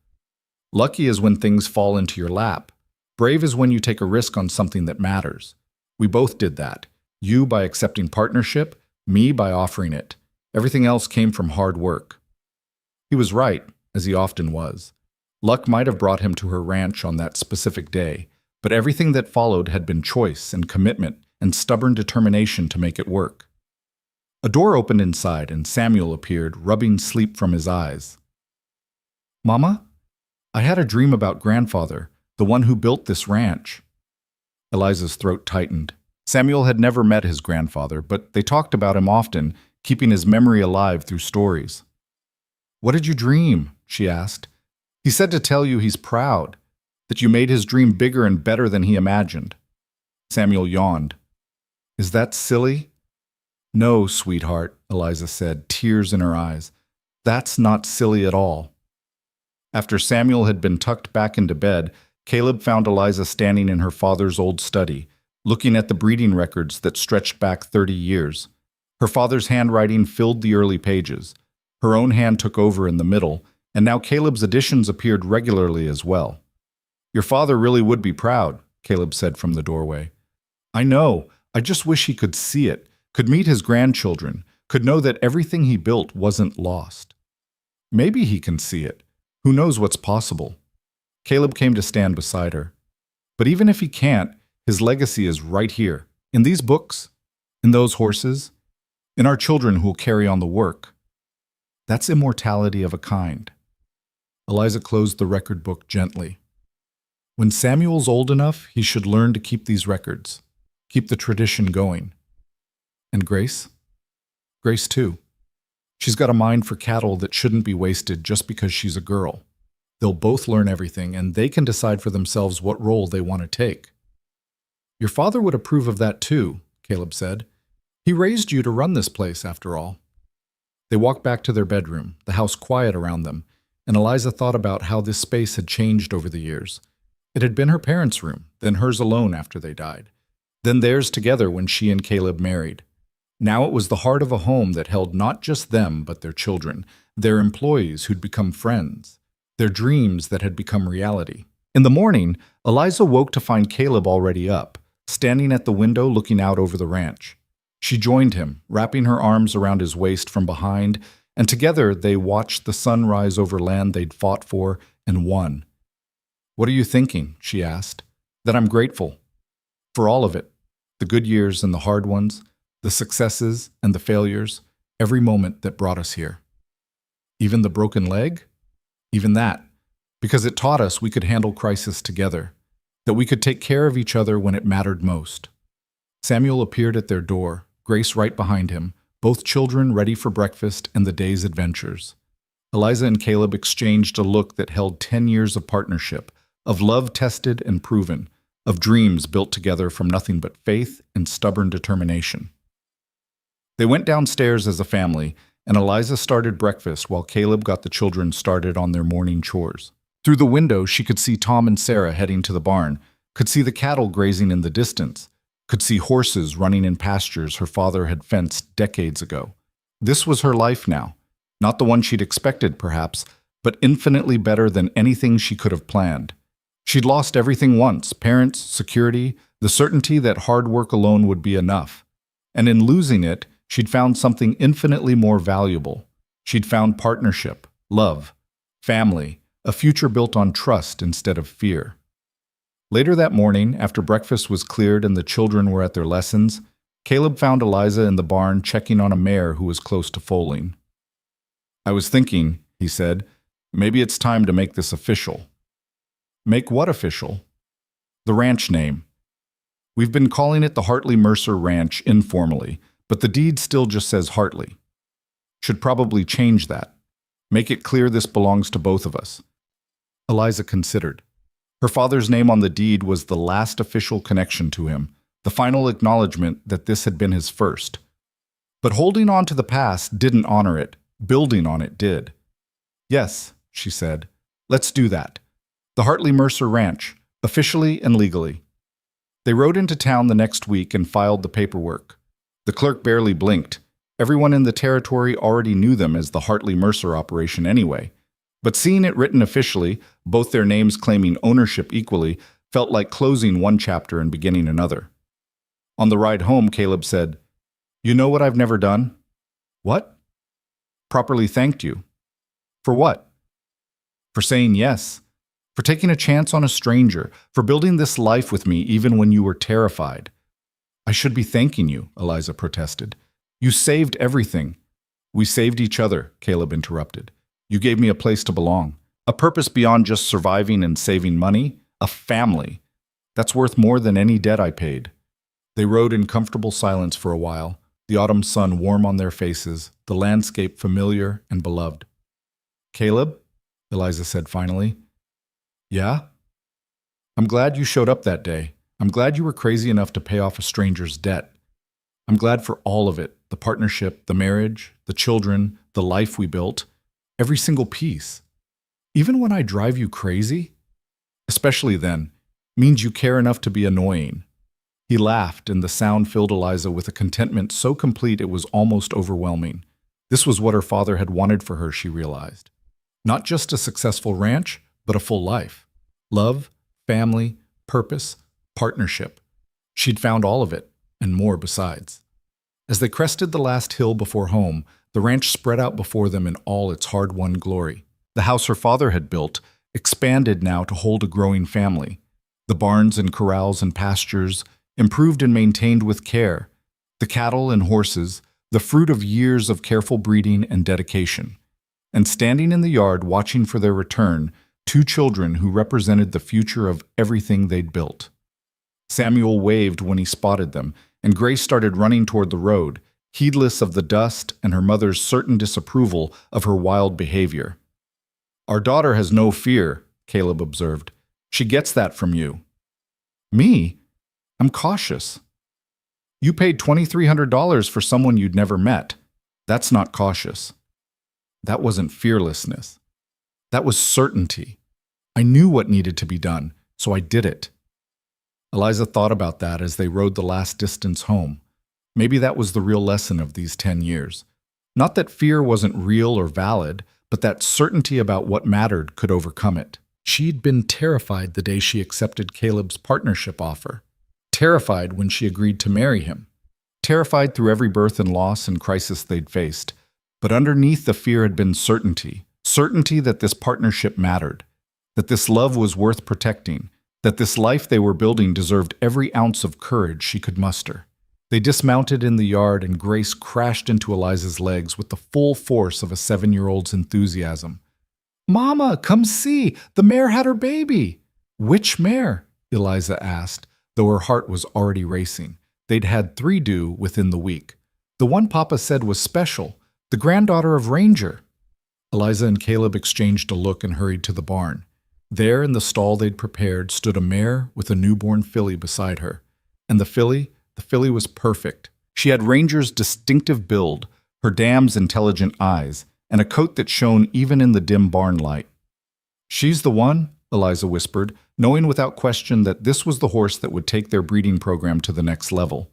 Lucky is when things fall into your lap. Brave is when you take a risk on something that matters. We both did that. You by accepting partnership, me by offering it. Everything else came from hard work. He was right, as he often was. Luck might have brought him to her ranch on that specific day, but everything that followed had been choice and commitment and stubborn determination to make it work. A door opened inside and Samuel appeared, rubbing sleep from his eyes. Mama? I had a dream about Grandfather, the one who built this ranch. Eliza's throat tightened. Samuel had never met his grandfather, but they talked about him often, keeping his memory alive through stories. What did you dream? She asked. He said to tell you he's proud, that you made his dream bigger and better than he imagined. Samuel yawned. Is that silly? No, sweetheart, Eliza said, tears in her eyes. That's not silly at all. After Samuel had been tucked back into bed, Caleb found Eliza standing in her father's old study, looking at the breeding records that stretched back 30 years. Her father's handwriting filled the early pages. Her own hand took over in the middle, and now Caleb's additions appeared regularly as well. Your father really would be proud, Caleb said from the doorway. I know. I just wish he could see it, could meet his grandchildren, could know that everything he built wasn't lost. Maybe he can see it. Who knows what's possible? Caleb came to stand beside her. But even if he can't, his legacy is right here, in these books, in those horses, in our children who'll carry on the work. That's immortality of a kind. Eliza closed the record book gently. When Samuel's old enough, he should learn to keep these records, keep the tradition going. And Grace? Grace too. She's got a mind for cattle that shouldn't be wasted just because she's a girl. They'll both learn everything, and they can decide for themselves what role they want to take. Your father would approve of that too, Caleb said. He raised you to run this place, after all. They walked back to their bedroom, the house quiet around them, and Eliza thought about how this space had changed over the years. It had been her parents' room, then hers alone after they died, then theirs together when she and Caleb married. Now it was the heart of a home that held not just them, but their children, their employees who'd become friends, their dreams that had become reality. In the morning, Eliza woke to find Caleb already up, standing at the window looking out over the ranch. She joined him, wrapping her arms around his waist from behind, and together they watched the sun rise over land they'd fought for and won. What are you thinking? She asked. That I'm grateful. For all of it. The good years and the hard ones, the successes and the failures, every moment that brought us here. Even the broken leg? Even that. Because it taught us we could handle crisis together, that we could take care of each other when it mattered most. Samuel appeared at their door, Grace right behind him, both children ready for breakfast and the day's adventures. Eliza and Caleb exchanged a look that held 10 years of partnership, of love tested and proven, of dreams built together from nothing but faith and stubborn determination. They went downstairs as a family, and Eliza started breakfast while Caleb got the children started on their morning chores. Through the window, she could see Tom and Sarah heading to the barn, could see the cattle grazing in the distance, could see horses running in pastures her father had fenced decades ago. This was her life now, not the one she'd expected, perhaps, but infinitely better than anything she could have planned. She'd lost everything once, parents, security, the certainty that hard work alone would be enough. And in losing it, she'd found something infinitely more valuable. She'd found partnership, love, family, a future built on trust instead of fear. Later that morning, after breakfast was cleared and the children were at their lessons, Caleb found Eliza in the barn checking on a mare who was close to foaling. I was thinking, he said, maybe it's time to make this official. Make what official? The ranch name. We've been calling it the Hartley Mercer Ranch informally, but the deed still just says Hartley. Should probably change that. Make it clear this belongs to both of us. Eliza considered. Her father's name on the deed was the last official connection to him, the final acknowledgement that this had been his first. But holding on to the past didn't honor it. Building on it did. Yes, she said. Let's do that. The Hartley Mercer Ranch, officially and legally. They rode into town the next week and filed the paperwork. The clerk barely blinked. Everyone in the territory already knew them as the Hartley Mercer operation anyway. But seeing it written officially, both their names claiming ownership equally, felt like closing one chapter and beginning another. On the ride home, Caleb said, "You know what I've never done?" "What?" "Properly thanked you." "For what?" "For saying yes. For taking a chance on a stranger. For building this life with me even when you were terrified." "I should be thanking you," Eliza protested. "You saved everything." "We saved each other," Caleb interrupted. "You gave me a place to belong. A purpose beyond just surviving and saving money. A family. That's worth more than any debt I paid." They rode in comfortable silence for a while, the autumn sun warm on their faces, the landscape familiar and beloved. "Caleb," Eliza said finally. "Yeah?" "I'm glad you showed up that day. I'm glad you were crazy enough to pay off a stranger's debt. I'm glad for all of it, the partnership, the marriage, the children, the life we built, every single piece. Even when I drive you crazy, especially then, means you care enough to be annoying. He laughed, and the sound filled Eliza with a contentment so complete it was almost overwhelming. This was what her father had wanted for her, she realized. Not just a successful ranch, but a full life. Love, family, purpose, partnership. She'd found all of it, and more besides. As they crested the last hill before home, the ranch spread out before them in all its hard-won glory. The house her father had built expanded now to hold a growing family. The barns and corrals and pastures, improved and maintained with care. The cattle and horses, the fruit of years of careful breeding and dedication. And standing in the yard watching for their return, two children who represented the future of everything they'd built. Samuel waved when he spotted them, and Grace started running toward the road, heedless of the dust and her mother's certain disapproval of her wild behavior. "Our daughter has no fear," Caleb observed. "She gets that from you." "Me? I'm cautious." "You paid $2,300 for someone you'd never met. That's not cautious." That wasn't fearlessness. That was certainty. I knew what needed to be done, so I did it. Eliza thought about that as they rode the last distance home. Maybe that was the real lesson of these 10 years. Not that fear wasn't real or valid, but that certainty about what mattered could overcome it. She'd been terrified the day she accepted Caleb's partnership offer. Terrified when she agreed to marry him. Terrified through every birth and loss and crisis they'd faced. But underneath the fear had been certainty. Certainty that this partnership mattered. That this love was worth protecting. That this life they were building deserved every ounce of courage she could muster. They dismounted in the yard, and Grace crashed into Eliza's legs with the full force of a 7-year-old's enthusiasm. "Mama, come see! The mare had her baby!" "Which mare?" Eliza asked, though her heart was already racing. They'd had 3 due within the week. "The one Papa said was special, the granddaughter of Ranger." Eliza and Caleb exchanged a look and hurried to the barn. There, in the stall they'd prepared, stood a mare with a newborn filly beside her. And the filly was perfect. She had Ranger's distinctive build, her dam's intelligent eyes, and a coat that shone even in the dim barn light. "She's the one," Eliza whispered, knowing without question that this was the horse that would take their breeding program to the next level.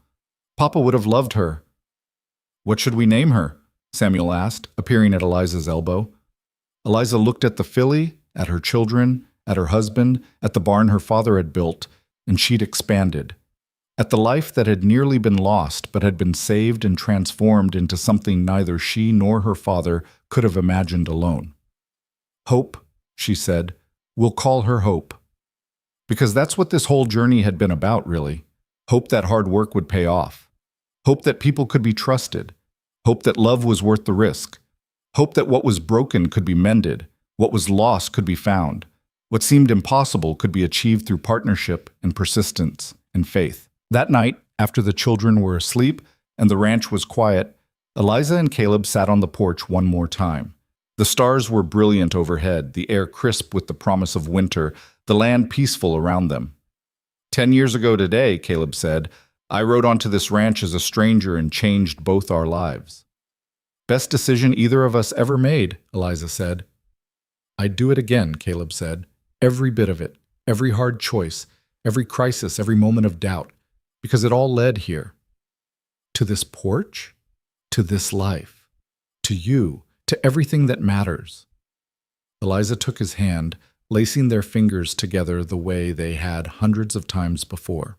"Papa would have loved her." "What should we name her?" Samuel asked, appearing at Eliza's elbow. Eliza looked at the filly, at her children, at her husband, at the barn her father had built, and she'd expanded. At the life that had nearly been lost but had been saved and transformed into something neither she nor her father could have imagined alone. "Hope," she said. "We'll call her Hope." Because that's what this whole journey had been about, really. Hope that hard work would pay off. Hope that people could be trusted. Hope that love was worth the risk. Hope that what was broken could be mended, what was lost could be found, what seemed impossible could be achieved through partnership and persistence and faith. That night, after the children were asleep and the ranch was quiet, Eliza and Caleb sat on the porch one more time. The stars were brilliant overhead, the air crisp with the promise of winter, the land peaceful around them. 10 years ago today, Caleb said, I rode onto this ranch as a stranger and changed both our lives. Best decision either of us ever made, Eliza said. I'd do it again, Caleb said. Every bit of it, every hard choice, every crisis, every moment of doubt, because it all led here. To this porch, to this life, to you, to everything that matters. Eliza took his hand, lacing their fingers together the way they had hundreds of times before.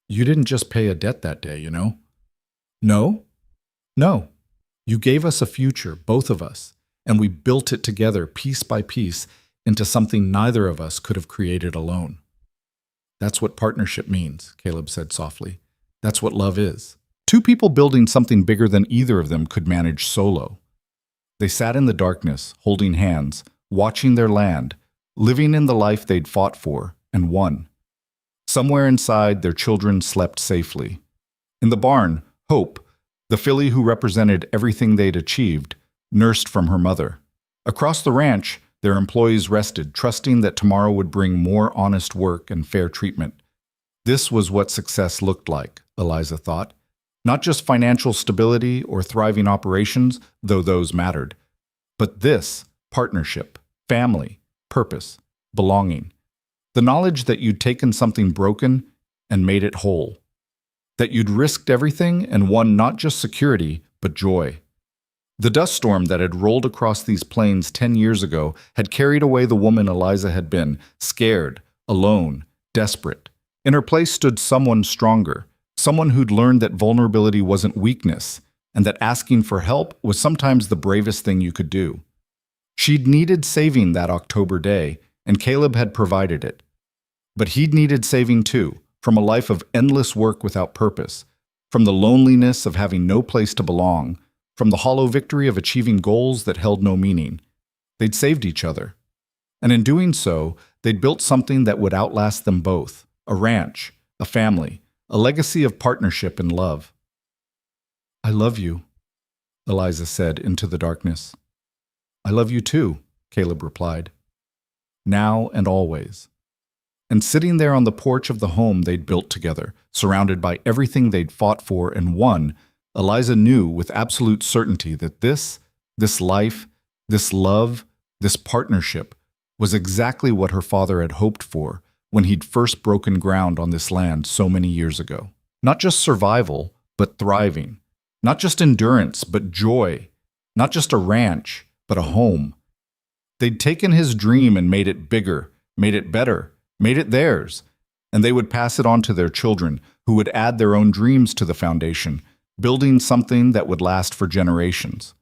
You didn't just pay a debt that day, you know? No? No. You gave us a future, both of us, and we built it together piece by piece into something neither of us could have created alone. That's what partnership means, Caleb said softly. That's what love is. Two people building something bigger than either of them could manage solo. They sat in the darkness, holding hands, watching their land, living in the life they'd fought for and won. Somewhere inside, their children slept safely. In the barn, Hope, the filly who represented everything they'd achieved, nursed from her mother. Across the ranch, their employees rested, trusting that tomorrow would bring more honest work and fair treatment. This was what success looked like, Eliza thought. Not just financial stability or thriving operations, though those mattered, but this partnership, family, purpose, belonging. The knowledge that you'd taken something broken and made it whole. That you'd risked everything and won not just security, but joy. The dust storm that had rolled across these plains 10 years ago had carried away the woman Eliza had been, scared, alone, desperate. In her place stood someone stronger, someone who'd learned that vulnerability wasn't weakness, and that asking for help was sometimes the bravest thing you could do. She'd needed saving that October day, and Caleb had provided it. But he'd needed saving too, from a life of endless work without purpose, from the loneliness of having no place to belong, from the hollow victory of achieving goals that held no meaning. They'd saved each other. And in doing so, they'd built something that would outlast them both, a ranch, a family, a legacy of partnership and love. "I love you," Eliza said into the darkness. "I love you too," Caleb replied. Now and always. And sitting there on the porch of the home they'd built together, surrounded by everything they'd fought for and won, Eliza knew with absolute certainty that this life, this love, this partnership was exactly what her father had hoped for when he'd first broken ground on this land so many years ago. Not just survival, but thriving. Not just endurance, but joy. Not just a ranch, but a home. They'd taken his dream and made it bigger, made it better, made it theirs, and they would pass it on to their children, who would add their own dreams to the foundation, building something that would last for generations.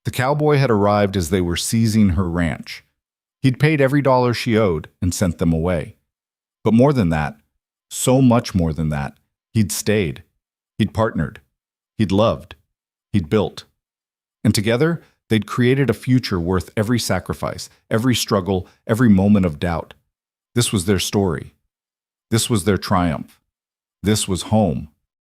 The cowboy had arrived as they were seizing her ranch. He'd paid every dollar she owed and sent them away. But more than that, so much more than that, he'd stayed. He'd partnered. He'd loved. He'd built. And together, they'd created a future worth every sacrifice, every struggle, every moment of doubt. This was their story. This was their triumph. This was home.